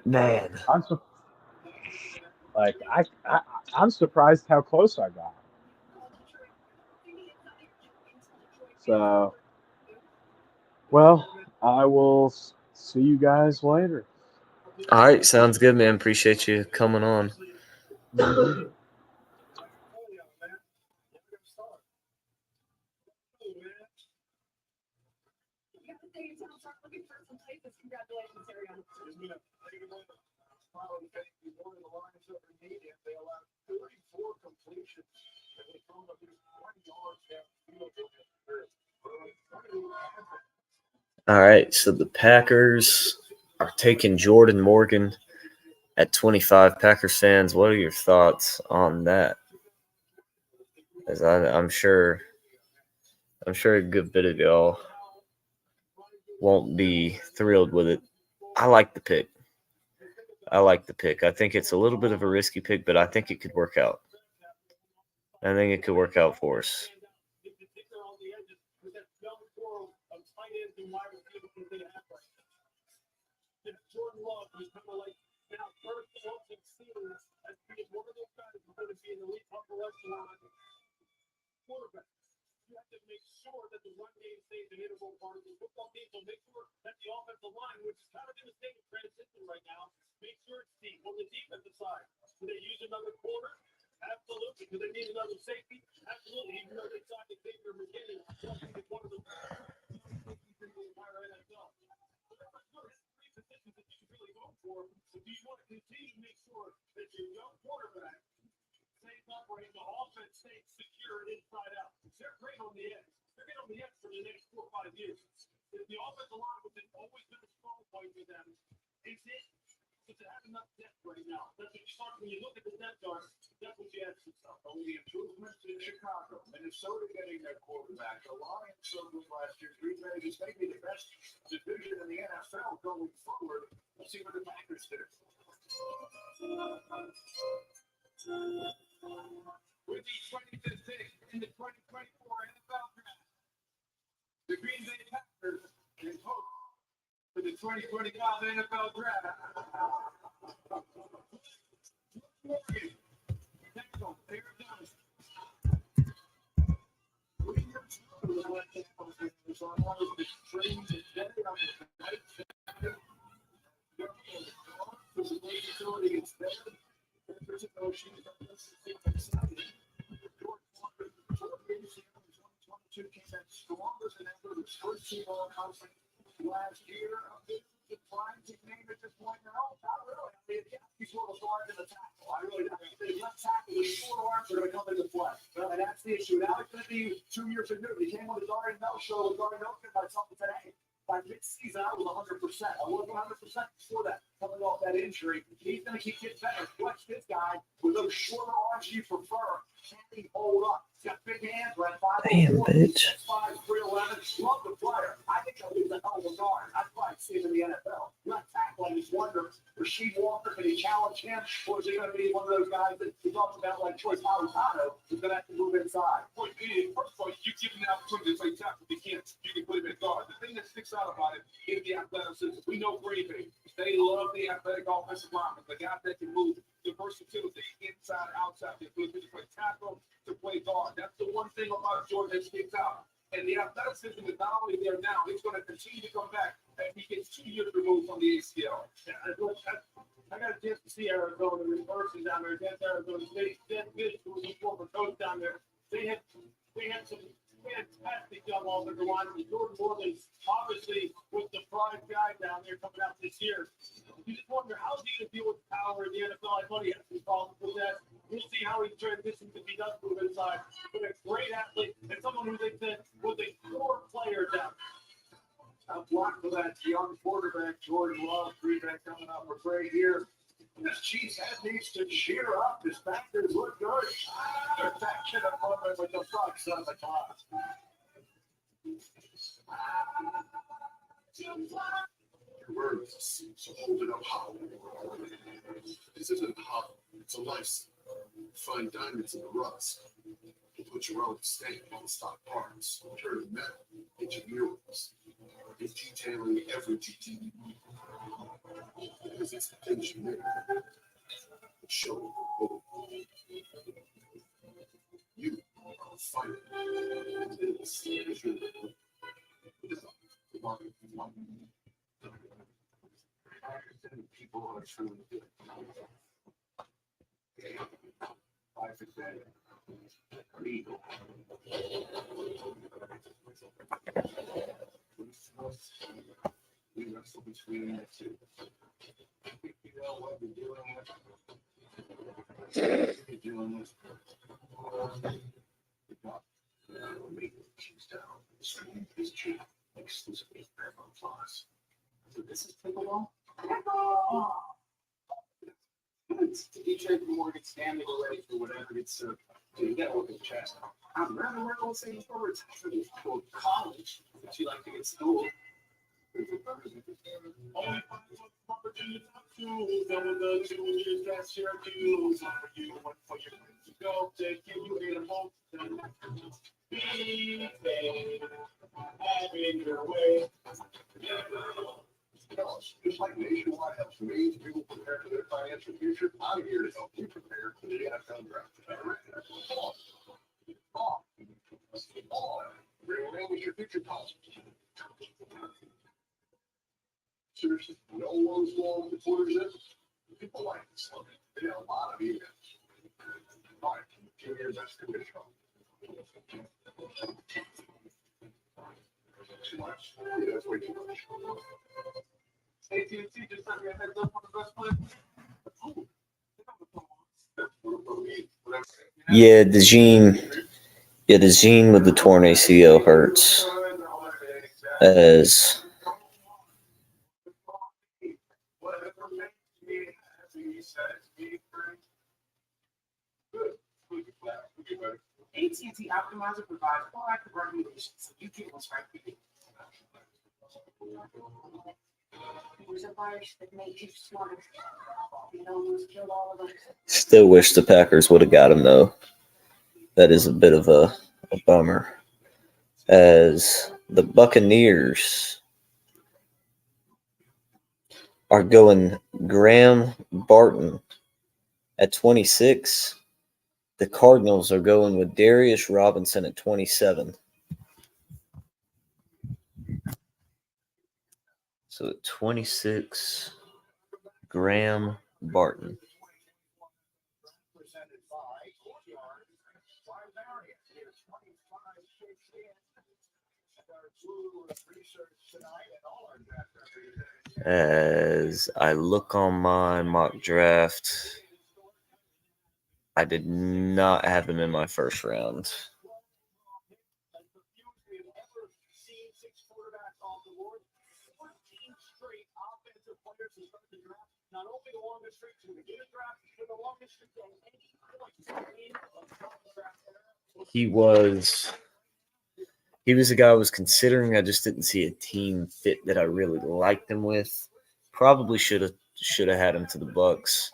Man. I'm surprised how close I got. So, well, I will see you guys later. All right. Sounds good, man. Appreciate you coming on. Mm-hmm. All right. So the Packers are taking Jordan Morgan at 25. Packers fans, what are your thoughts on that? As I'm sure a good bit of y'all won't be thrilled with it. I like the pick. I think it's a little bit of a risky pick, but I think it could work out. I think it could work out for us. Damn, bitch. A block for that young quarterback, Jordan Love. Green Bay coming up for great here. This Chiefs head needs to cheer up. His backers look good. They're back in the moment with the Bucks on the top. Words, so hold it up high. This isn't hollow, it's a lifestyle. Find diamonds in the rust. You put your own stamp on stock parts. Turn metal into murals. It's detailing every detail. Because it's the things you make. Show you are a fighter. This is your people are truly good. Life is better. Legal. We wrestle between the two. You know what we're doing with? We're doing this. We got legal keys down. Stream is cheap. Exclusively Paramount Plus. So this is pickleball? Pickleball! DJ from Morgan Stanley, we're ready for whatever it's so you gotta look at the chest. I'm rather work on saying words for college, but you like to get school. Only 5 foot property tools, double the jewels, that's your dues. One for you, one for your friends to go, take you in a home. Be paid, having your way. Just like Nationwide helps millions of people prepare for their financial future, I'm here to help you prepare for the NFL draft. Rearrange your future policies. Seriously, no one's long before this. People like this. They get a lot of emails. All right, give me your best condition. Too much? Yeah, that's way too much. AT&T just sent me a heads up on the best play. Yeah, the Gene with the torn ACL hurts. As AT&T Optimizer provides proactive recommendations so you get what's right for you. still wish the Packers would have got him, though. That is a bit of a bummer. As the Buccaneers are going Graham Barton at 26. The Cardinals are going with Darius Robinson at 27. So at 26, Graham Barton. As I look on my mock draft, I did not have him in my first round. He was a guy I was considering. I just didn't see a team fit that I really liked him with. Probably should have had him to the Bucks.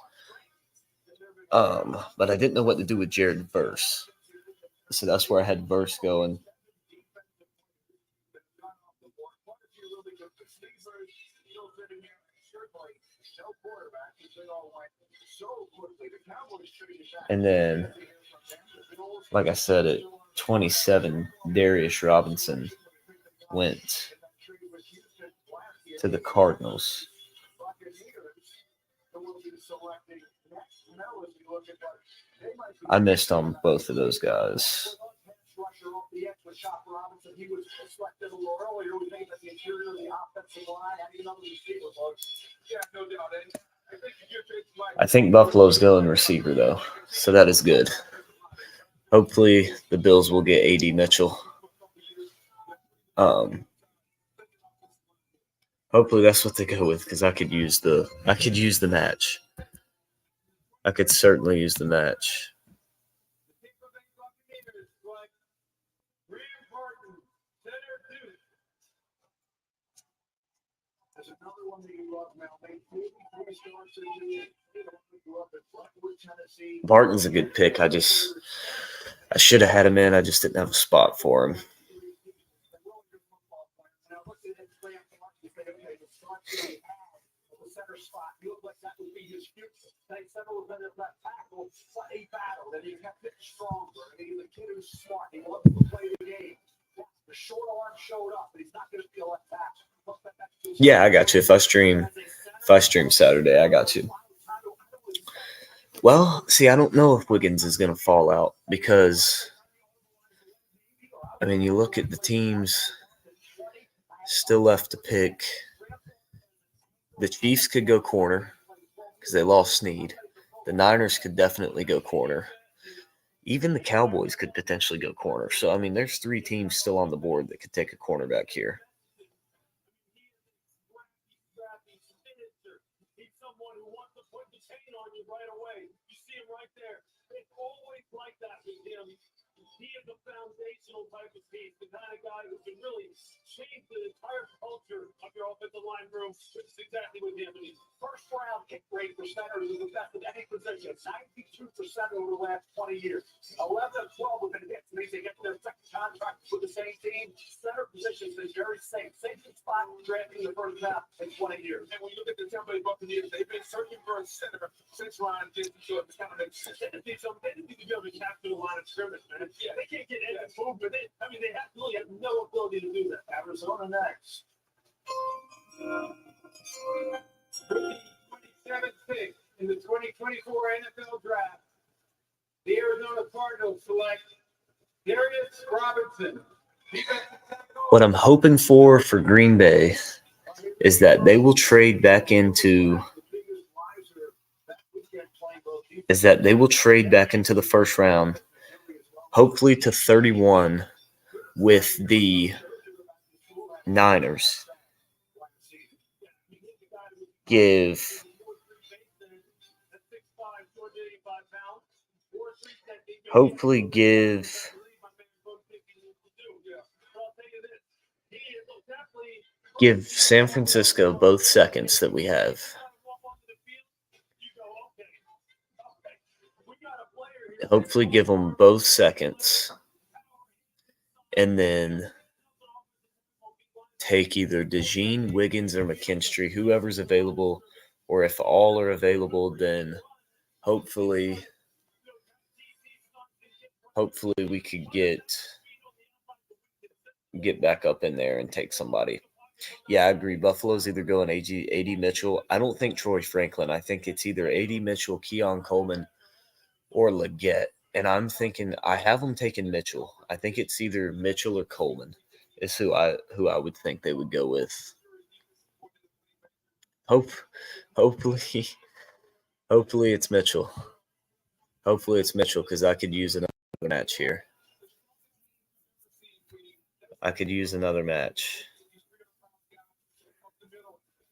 But I didn't know what to do with Jared Verse. So that's where I had Verse going. And then, like I said, at 27, Darius Robinson went to the Cardinals. I missed on both of those guys. I think Buffalo's going receiver, though, so that is good. Hopefully, the Bills will get A.D. Mitchell. Hopefully that's what they go with, because I could use the match. I could certainly use the match. Barton's a good pick. I should have had him in. I just didn't have a spot for him. Yeah, I got you. If I stream Saturday, I got you. Well, see, I don't know if Wiggins is going to fall out because, I mean, you look at the teams still left to pick. The Chiefs could go corner because they lost Snead. The Niners could definitely go corner. Even the Cowboys could potentially go corner. So, I mean, there's 3 teams still on the board that could take a cornerback here. He is a foundational type of piece, the kind of guy who can really change the entire culture of your offensive line room, which is exactly what him is. First round kick rate for centers is the best of any position, 92% over the last 20 years. 11 of 12 have been hits, means they get their second contract with the same team. Center position is very safe. Safest spot drafting the first half in 20 years. And when you look at the Tampa Bay Buccaneers, they've been searching for a center since Ryan did, so it's kind of makes sense. They need to be able to capture the line of scrimmage, man. Yeah, they can't get any move, but they really have no ability to do that. Arizona next. 27th pick in the 2024 NFL Draft. The Arizona Cardinals select Darius Robinson. What I'm hoping for Green Bay is that they will trade back into the first round, hopefully to 31 with the Niners. Give San Francisco both seconds that we have. Hopefully give them both seconds. And then take either DeJean, Wiggins, or McKinstry, whoever's available, or if all are available, then hopefully we could get back up in there and take somebody. Yeah, I agree. Buffalo's either going AD Mitchell. I don't think Troy Franklin. I think it's either AD Mitchell, Keon Coleman, or Leggett. And I'm thinking I have them taking Mitchell. I think it's either Mitchell or Coleman is who I would think they would go with. Hopefully it's Mitchell. Hopefully it's Mitchell because I could use another match here.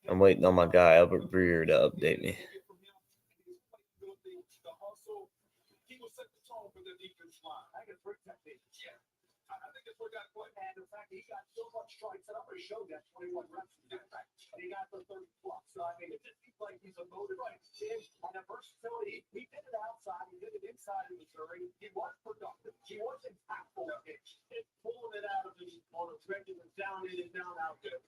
I'm waiting on my guy Albert Breer to update me. He got so much strikes, and I'm going to show that 21 reps. And he got the 30 plus. So, I mean, it just seems like he's a motor. Right. And the versatility, he did it outside, he did it inside of Missouri. He was productive. He was impactful. It's pulling it out of him on a regular down in and down out there.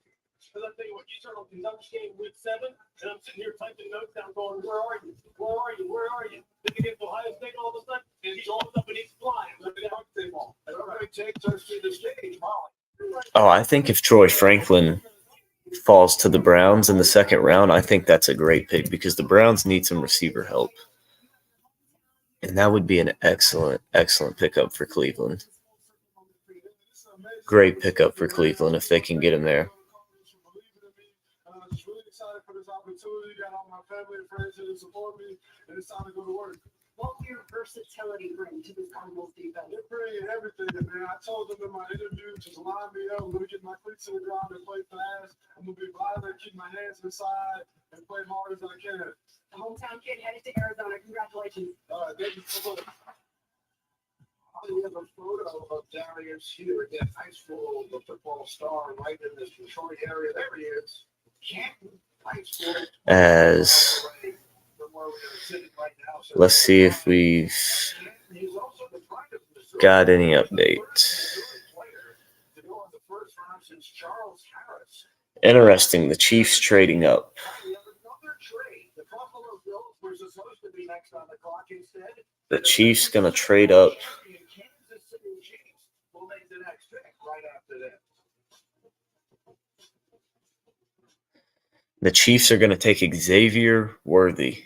Because I tell you what, you start on Kentucky game week 7, and I'm sitting here typing notes down going, where are you? Where are you? Where are you? Then he gets to Ohio State all of a sudden, and he's all up and he's flying. Look at that ball. Everybody takes us to the stage, Molly. Oh, I think if Troy Franklin falls to the Browns in the second round, I think that's a great pick because the Browns need some receiver help. And that would be an excellent pickup for Cleveland. Great pickup for Cleveland if they can get him there. Just really excited for this opportunity. Got all my family and friends here to support me, and it's time to go to work. What will your versatility bring to this Cardinals defense? They're bringing everything, man. I told them in my interview, just line me up. I'm going to get my cleats to the ground and play fast. I'm going to be violent, keep my hands inside, and play hard as I can. The hometown kid headed to Arizona. Congratulations. Thank you so much. We have a photo of Darius here again, high school, the football star, right in this Detroit area. There he is. Canton High School. As let's see if we've got any updates. Interesting. The Chiefs trading up. The Chiefs gonna trade up. The Chiefs are gonna take Xavier Worthy.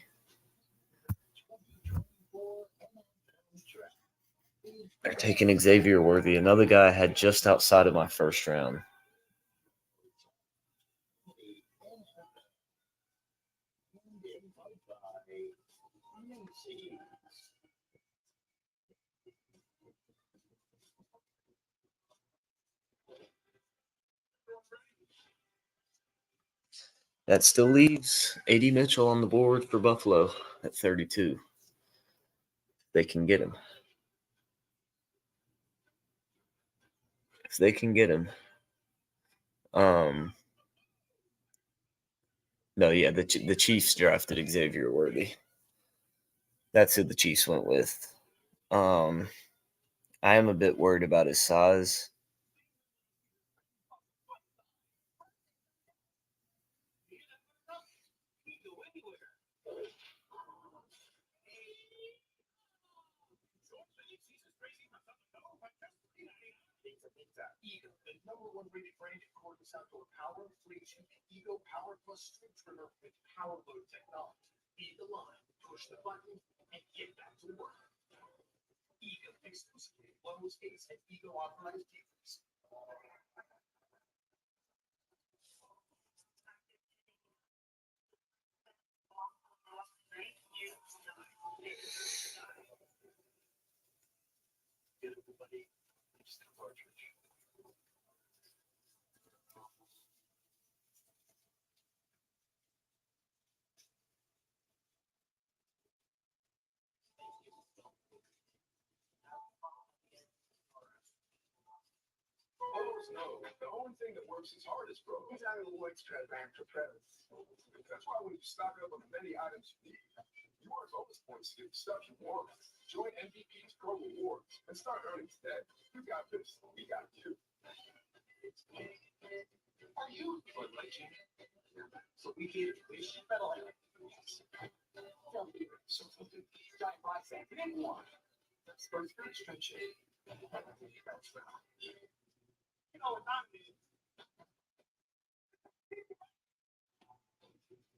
They're taking Xavier Worthy, another guy I had just outside of my first round. That still leaves A.D. Mitchell on the board for Buffalo at 32. They can get him. If they can get him. The Chiefs drafted Xavier Worthy. That's who the Chiefs went with. I am a bit worried about his size. Rated brand in cordless outdoor power, brings you the Ego Power Plus string trimmer with power load technology. Beat the line, push the button, and get back to work. Ego exclusively Lowe's, Ace, and Ego authorized dealers. Get everybody just a cartridge. No, the only thing that works as hard as Pro is adding a little extra to credits. That's why when you stock up on the many items you need, you earn bonus points to get the stuff you want. Join MVP's Pro Rewards and start earning today. You got this. We got you. Are you a legend? So we can wish you better life. So something giant box and one. That's first good stretch. You know what I mean?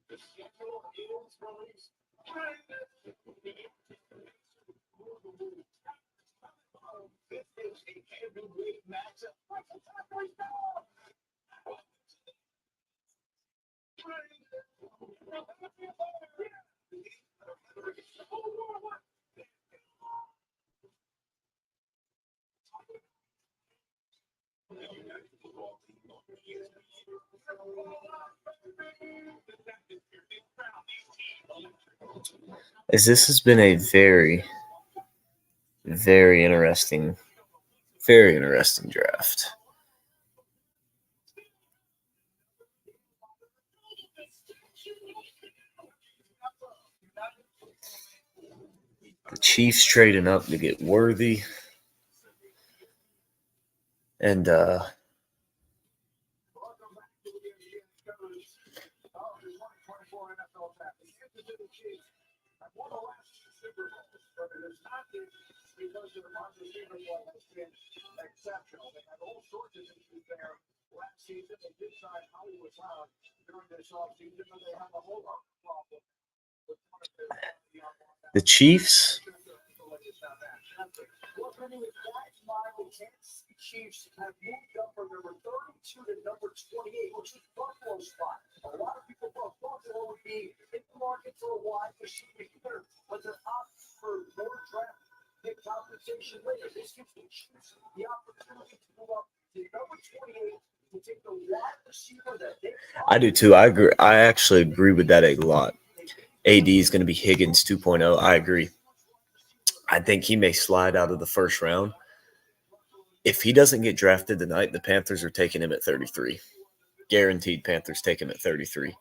The schedule is released. This is a heavyweight matchup. As this has been a very, very interesting draft. The Chiefs trading up to get Worthy. And Because the wide receiver play has been exceptional. They had all sorts of issues there last season. They did sign Hollywood Brown during this offseason, but they have a whole other problem with one of the Chiefs. Chiefs have moved up from number 32 to number 28, which is Buffalo's spot. A lot of people thought Buffalo would be in the market for a wide receiver, but they're for more draft pick compensation later. This gives the Chiefs the opportunity to move up to number 28 to take the wide receiver that they I do too. I agree. I actually agree with that a lot. AD is going to be Higgins 2.0. I agree. I think he may slide out of the first round. If he doesn't get drafted tonight, the Panthers are taking him at 33. Guaranteed Panthers take him at 33.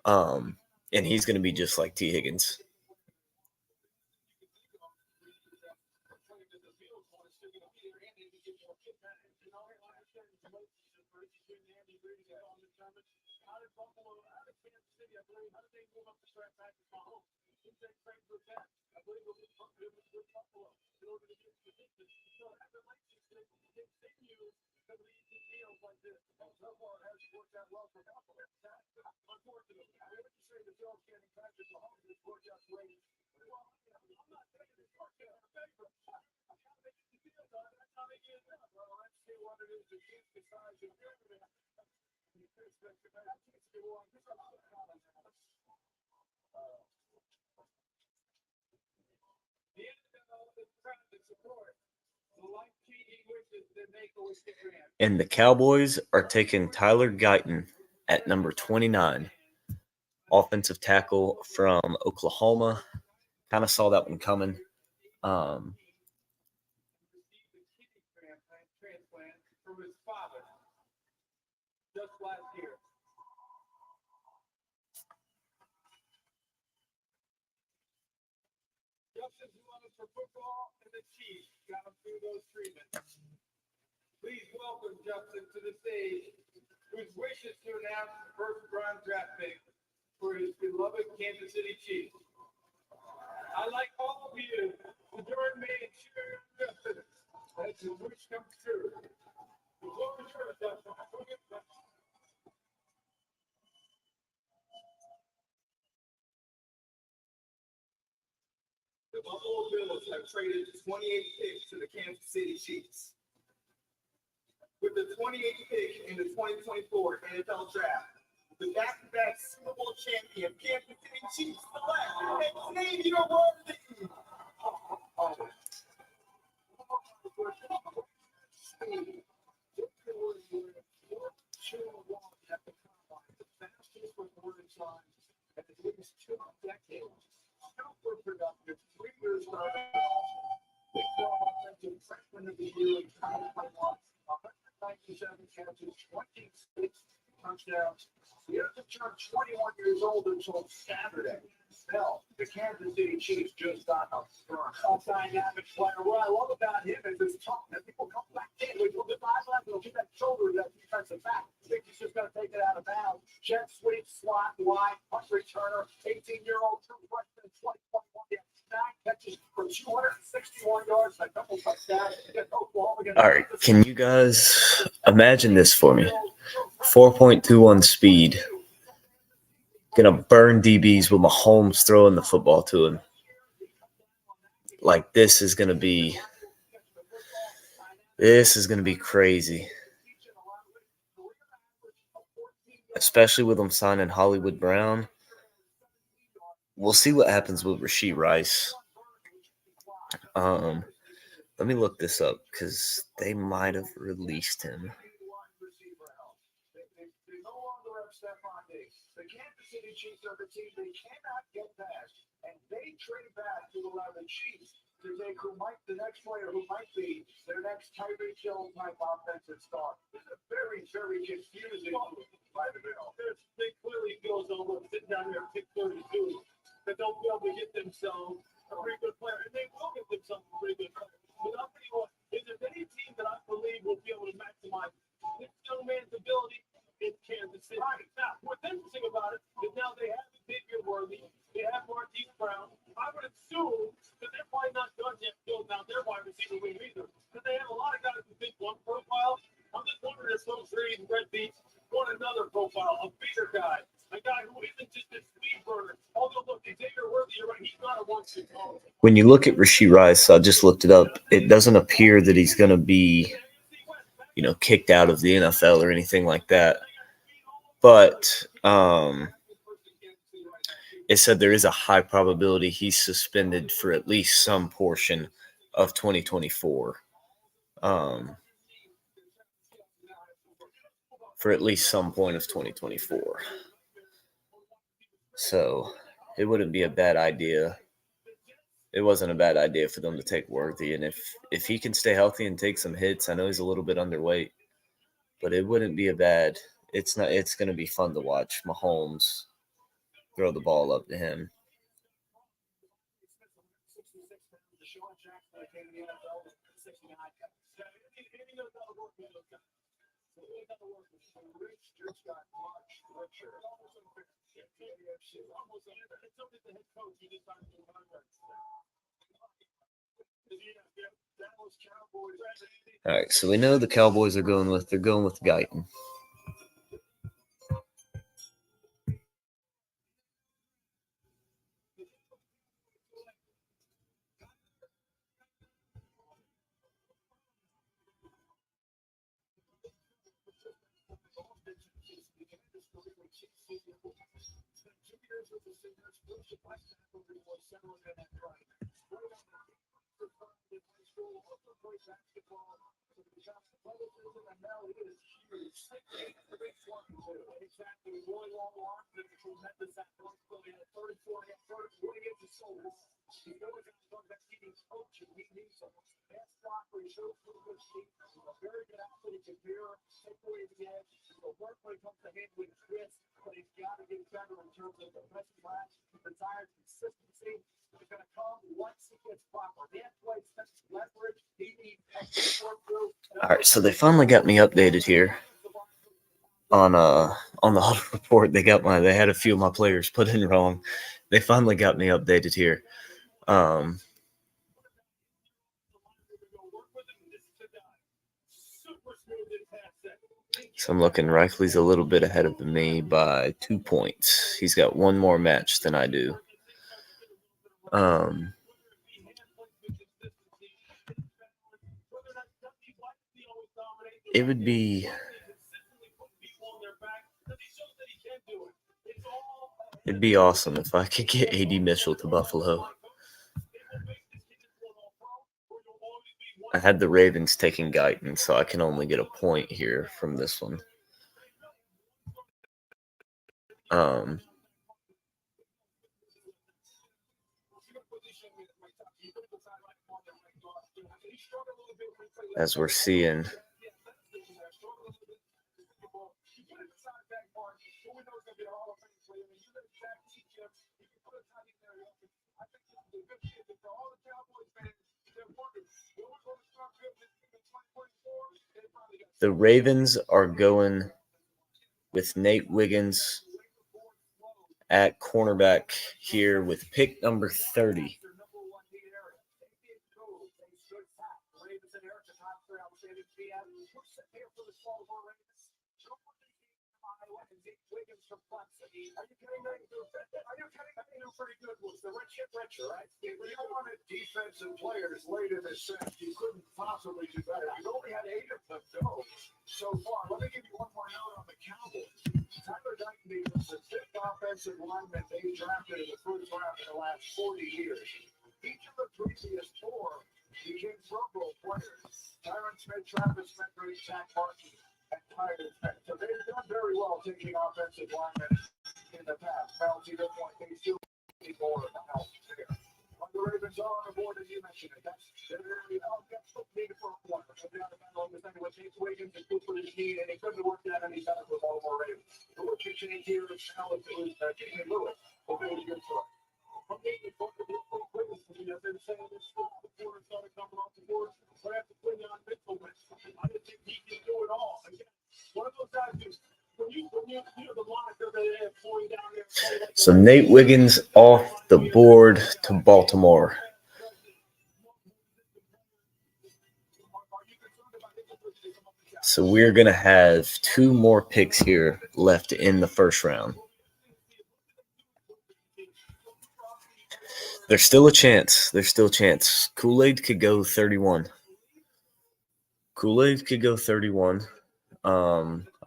And he's going to be just like T. Higgins. And the Cowboys are taking Tyler Guyton at number 29, offensive tackle from Oklahoma. Kind of saw that one coming. Please welcome Justin to the stage, whose wishes to announce the first round draft pick for his beloved Kansas City Chiefs. I'd like all of you to join me in cheering Justin as his wish comes true. The floor is yours, Justin. The Buffalo Bills have traded 28 picks to the Kansas City Chiefs. With the 28th pick in the 2024 NFL Draft, the back-to-back Super Bowl champion Kansas City Chiefs select Xavier Worthy. At the biggest 2 decades, super productive, 3 years ago. Big 12 offensive freshman of the year in 2021. 197 catches, 26 touchdowns. He doesn't turn 21 years old until Saturday. Still, the Kansas City Chiefs just got a strong dynamic player. What I love about him is his toughness. People come back in, he'll get by left, he'll get that shoulder, that defensive back. I think he's just going to take it out of bounds. Jet sweep, slot, wide, punt returner, 18-year-old true freshman, 2021. 9 catches for 261 yards, a couple touchdowns. All right, can you guys imagine this for me? 4.21 speed. Gonna burn DBs with Mahomes throwing the football to him. Like, this is gonna be crazy. Especially with them signing Hollywood Brown. We'll see what happens with Rashee Rice. Let me look this up because they might have released him. The Kansas City Chiefs are the team they cannot get past, and they trade back to allow the Chiefs to take the next player who might be their next Tyreek Hill type offensive star. This is very, very confusing by the Bills. They clearly feel almost sitting down there at pick 32 that they'll be able to get themselves a pretty good player, and they will get themselves a pretty good player. But I'll tell you what, if there's any team that I believe will be able to maximize this young man's ability, in Kansas City. Right. Now, what's interesting about it is now they have Xavier Worthy, they have Marquise Brown. I would assume that they're probably not done yet building out their wide receiver room either. Because they have a lot of guys who think one profile. I'm just wondering if those Reed and Red Beats want another profile, a bigger guy, a guy who isn't just a speed burner. Although, look, Xavier Worthy, you're right, he's not a one-two. When you look at Rashee Rice, I just looked it up. It doesn't appear that he's going to be, kicked out of the NFL or anything like that. But it said there is a high probability he's suspended for at least some portion of 2024. For at least some point of 2024. So it wouldn't be a bad idea. It wasn't a bad idea for them to take Worthy. And if he can stay healthy and take some hits, I know he's a little bit underweight, but it wouldn't be a bad. It's going to be fun to watch Mahomes throw the ball up to him. All right, so we know the Cowboys are going with Guyton. All right, so they finally got me updated here on the huddle report. They had a few of my players put in wrong. They finally got me updated here. So I'm looking, Reichley's a little bit ahead of me by 2 points. He's got one more match than I do. It'd be awesome if I could get A.D. Mitchell to Buffalo. I had the Ravens taking Guyton, so I can only get a point here from this one. As we're seeing, the Ravens are going with Nate Wiggins at cornerback here with pick number 30. Defensive players late in the set. You couldn't possibly do better. You only had 8 of them go so far. Let me give you one more note on the Cowboys. Tyler Guyton is the 5th offensive lineman they drafted in the first round in the last 40 years. Each of the previous 4 became Pro Bowl players. Tyron Smith, Travis Smith, Zach Martin, and Tyler Smith. So they've done very well taking offensive linemen in the past. Penalty to point. They still need more help there. The Ravens are on the board, as you mentioned it. That's needed for a point. Come down the battle with Nate Wiggins and Cooper is needed, and it couldn't have worked out any better with Baltimore Ravens. The rookie change here is now it was Jamie Lewis. Hopefully a good throw. From Nate Wiggins, I've been saying this before it started coming off the board, but I have to put it on Mitchell. I didn't think he could do it all. Again, one of those guys who's so Nate Wiggins off the board to Baltimore. So we're going to have 2 more picks here left in the first round. There's still a chance. Kool-Aid could go 31.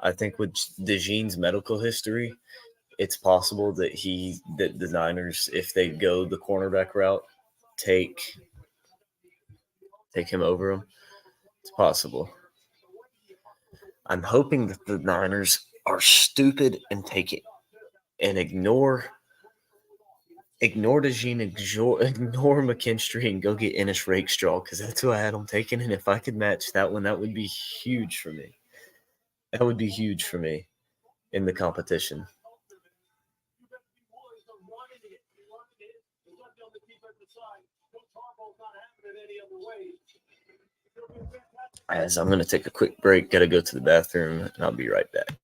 I think with DeJean's medical history, it's possible that the Niners, if they go the cornerback route, take him over him. It's possible. I'm hoping that the Niners are stupid and take it and ignore DeJean, ignore McKinstry, and go get Ennis Rakestraw, because that's who I had them taking. And if I could match that one, that would be huge for me. That would be huge for me in the competition. As I'm going to take a quick break, got to go to the bathroom, and I'll be right back.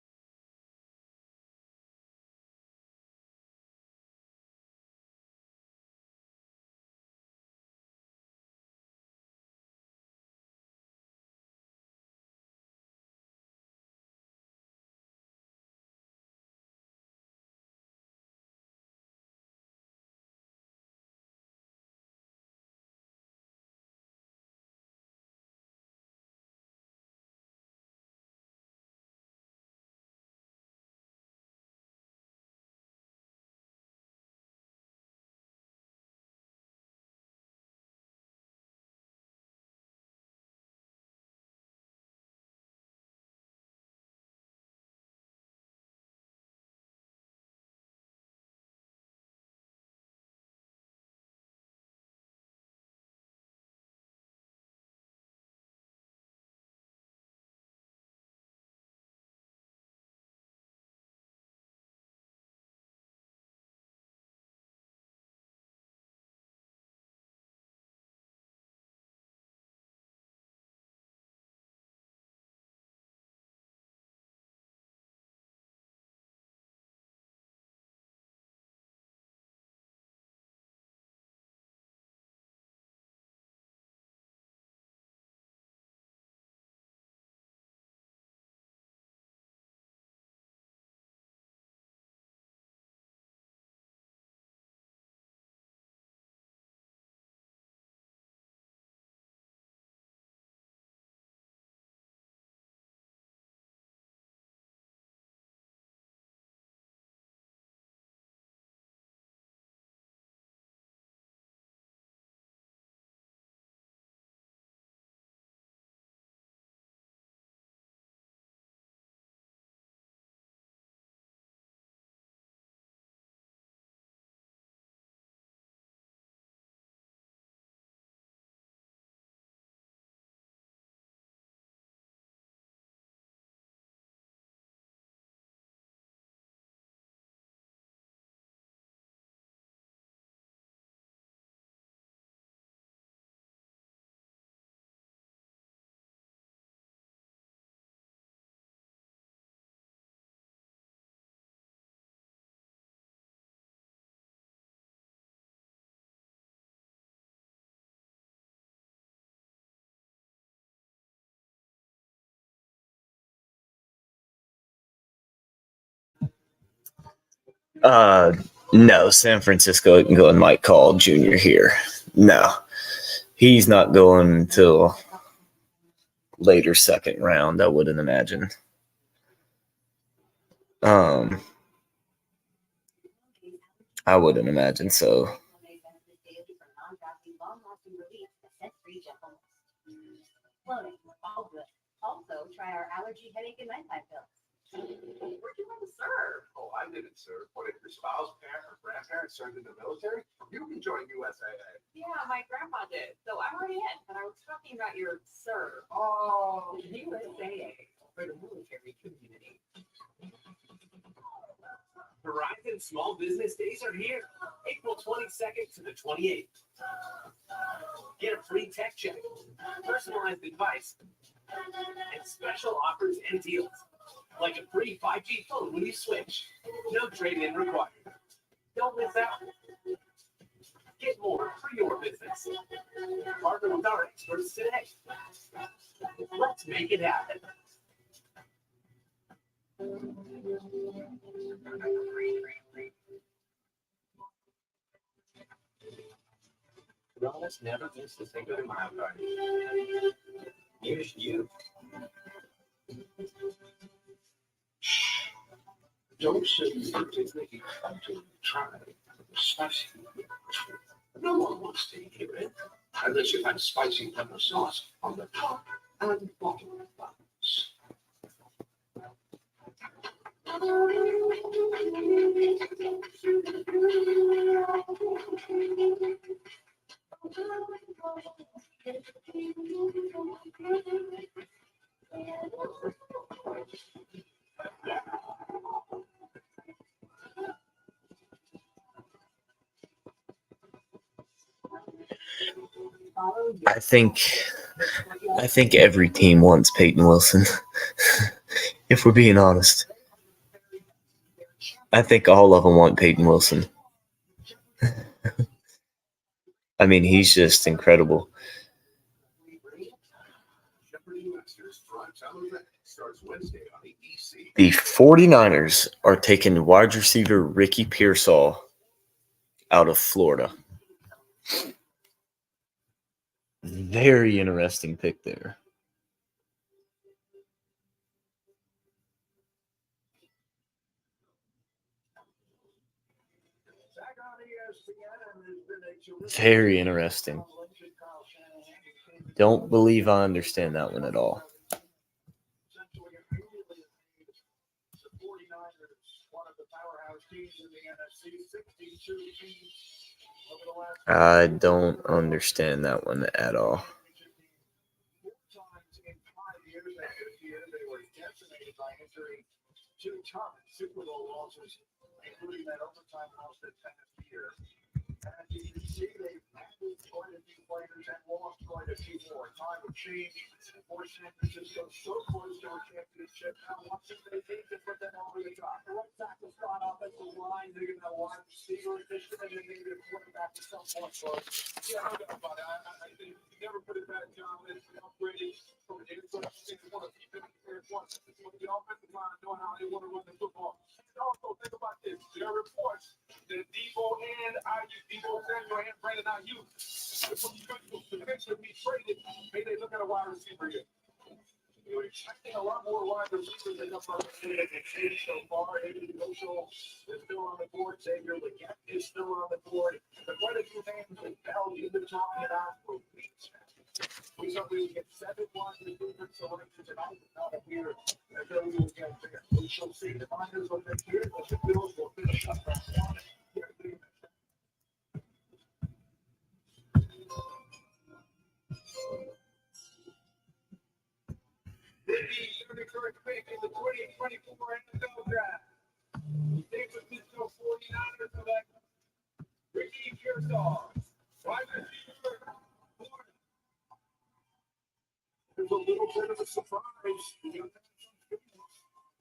No, San Francisco isn't going Mike Call Jr. here. No, he's not going until later second round, I wouldn't imagine. I wouldn't imagine so. Also, try our allergy, headache, and nighttime pills. Where'd you want to serve? Oh, I didn't serve. What if your spouse, parent, or grandparent served in the military? You can join USAA. Yeah, my grandpa did. So I'm already in. But I was talking about your serve. Oh, USAA for the military community. Horizon Small Business Days are here, April 22nd to the 28th. Get a free tech check, personalized advice, and special offers and deals, like a free 5G phone when you switch. No trade-in required. Don't miss out. Get more for your business. Partner with our experts today. Let's make it happen. Wellness never used to think of the myocardium. Here's you. Don't sit and think until you try spicy. No one wants to hear it unless you have spicy pepper sauce on the top and bottom buns. I think every team wants Peyton Wilson. If we're being honest, I think all of them want Peyton Wilson. I mean, he's just incredible. The 49ers are taking wide receiver Ricky Pearsall out of Florida. Very interesting pick there. Very interesting. Don't believe I understand that one at all. I don't understand that one at all. There's a little bit of a surprise.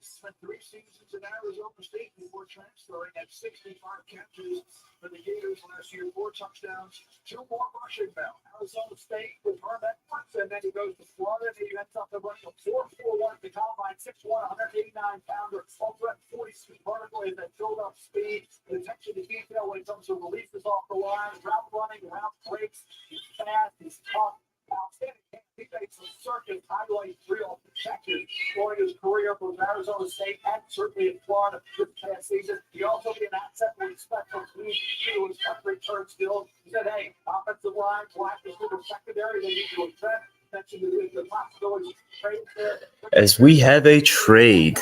Spent 3 seasons in Arizona State before transferring at 65 catches for the Gators last year, 4 touchdowns, 2 more rushing now. Arizona State with Herm Edwards, and then he goes to Florida, and he ends up running a 4.41 at the combine, 6'1", 189-pounder, also at 40 speed vertical, and then build up speed, and attention to detail when it comes to releases off the line, route running, route breaks. He's fast, he's tough. Outstanding. He made some circus highlight reel catches for his career from Arizona State and certainly in Florida this past season. He also be an asset we expect from him to his return skills. He said, hey, offensive line, black is through the secondary. They need to address the possibilities of trade there. As we have a trade,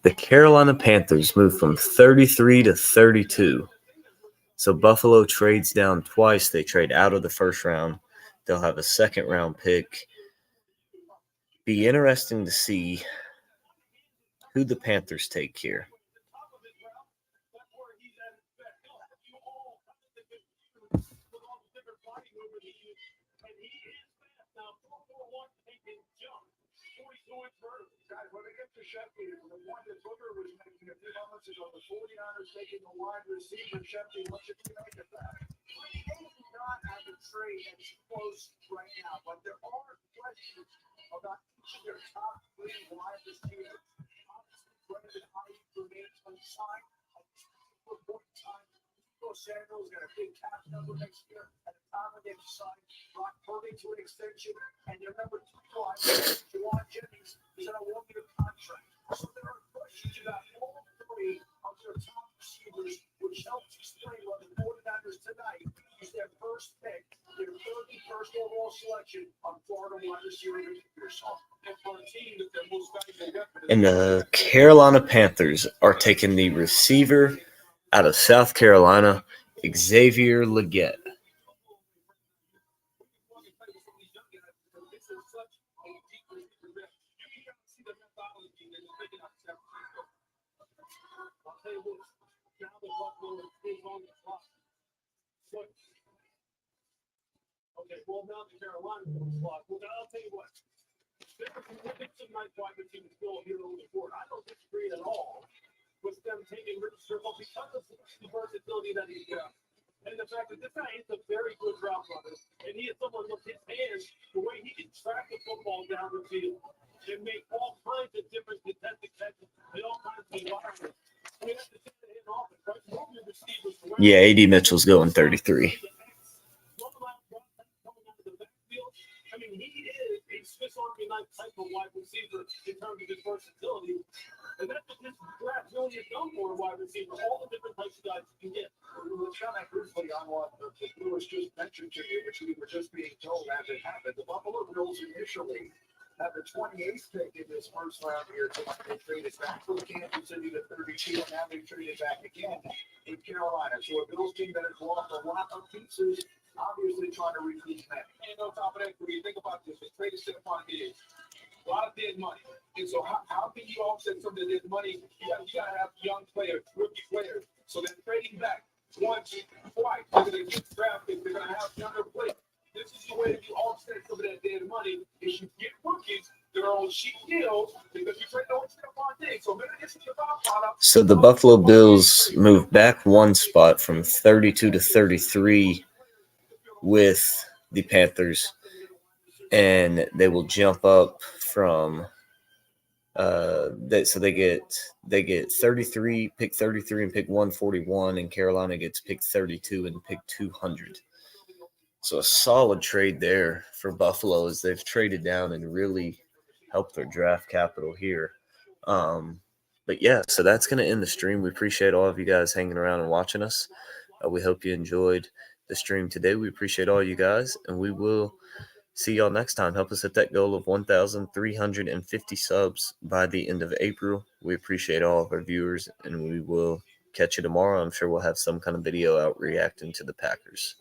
the Carolina Panthers move from 33 to 32. So Buffalo trades down twice. They trade out of the first round. They'll have a second-round pick. Be interesting to see who the Panthers take here. When they get to Sheffield, the one that Booker was making a few moments ago, the 49ers taking the wide receiver, Sheffield, what should we make of that? They do not have a trade that's close right now, but there are questions about each of their top 3 wide receivers. Obviously, Brandon Ayuk remains unsigned. At this point in time, Samuel's got a big cap number next year. At the time when they signed Brock Purdy to an extension, and their number 2 wide receiver, Juwan Jennings, is on a 1-year contract. So there are questions about all 3 And the Carolina Panthers are taking the receiver out of South Carolina, Xavier Legette. Okay, well, now the Carolina on the clock. Well, I'll tell you what. There's some nice wide receivers still here on the board. I don't disagree at all with them taking Rich Circle because of the versatility that he's got. And the fact that this guy is a very good route runner, and he is someone with his hands, the way he can track the football down the field and make all kinds of different contested catches in all kinds of environments. I mean, that's the thing that hit offense, right? Move your receivers around. Yeah, AD Mitchell's going 33. I mean, he is a Swiss Army knife type of wide receiver in terms of his versatility. And that's what this draft really is done for a wide receiver. All the different types of guys you can get. We'll comment briefly on what Lewis just mentioned to you, which we were just being told as it happened. The Buffalo Bills initially had the 28th pick in this first round here. They traded back from Kansas City to 32, and now they traded back again with Carolina. So a Bills team that has lost a lot of pieces, obviously trying to recoup that. And on top of that, when you think about this, they traded Stephon Diggs. A lot of dead money. And so how can you offset some of the dead money? You got to have young players, rookie players. So they're trading back once, twice. They're going to get drafted. They're going to have younger players. This is the way that you offset some of that dead money is you get rookies that are on cheap deals because you trade on Stephon Diggs. So maybe this is your product. So the Buffalo Bills moved back one spot from 32 to 33 with the Panthers, and they will jump up from so they get 33, pick 33 and pick 141, and Carolina gets pick 32 and pick 200. So a solid trade there for Buffalo as they've traded down and really helped their draft capital here. But yeah, so that's going to end the stream. We appreciate all of you guys hanging around and watching us. We hope you enjoyed the stream today. We appreciate all you guys, and we will see y'all next time. Help us hit that goal of 1,350 subs by the end of April. We appreciate all of our viewers, and we will catch you tomorrow. I'm sure we'll have some kind of video out reacting to the Packers.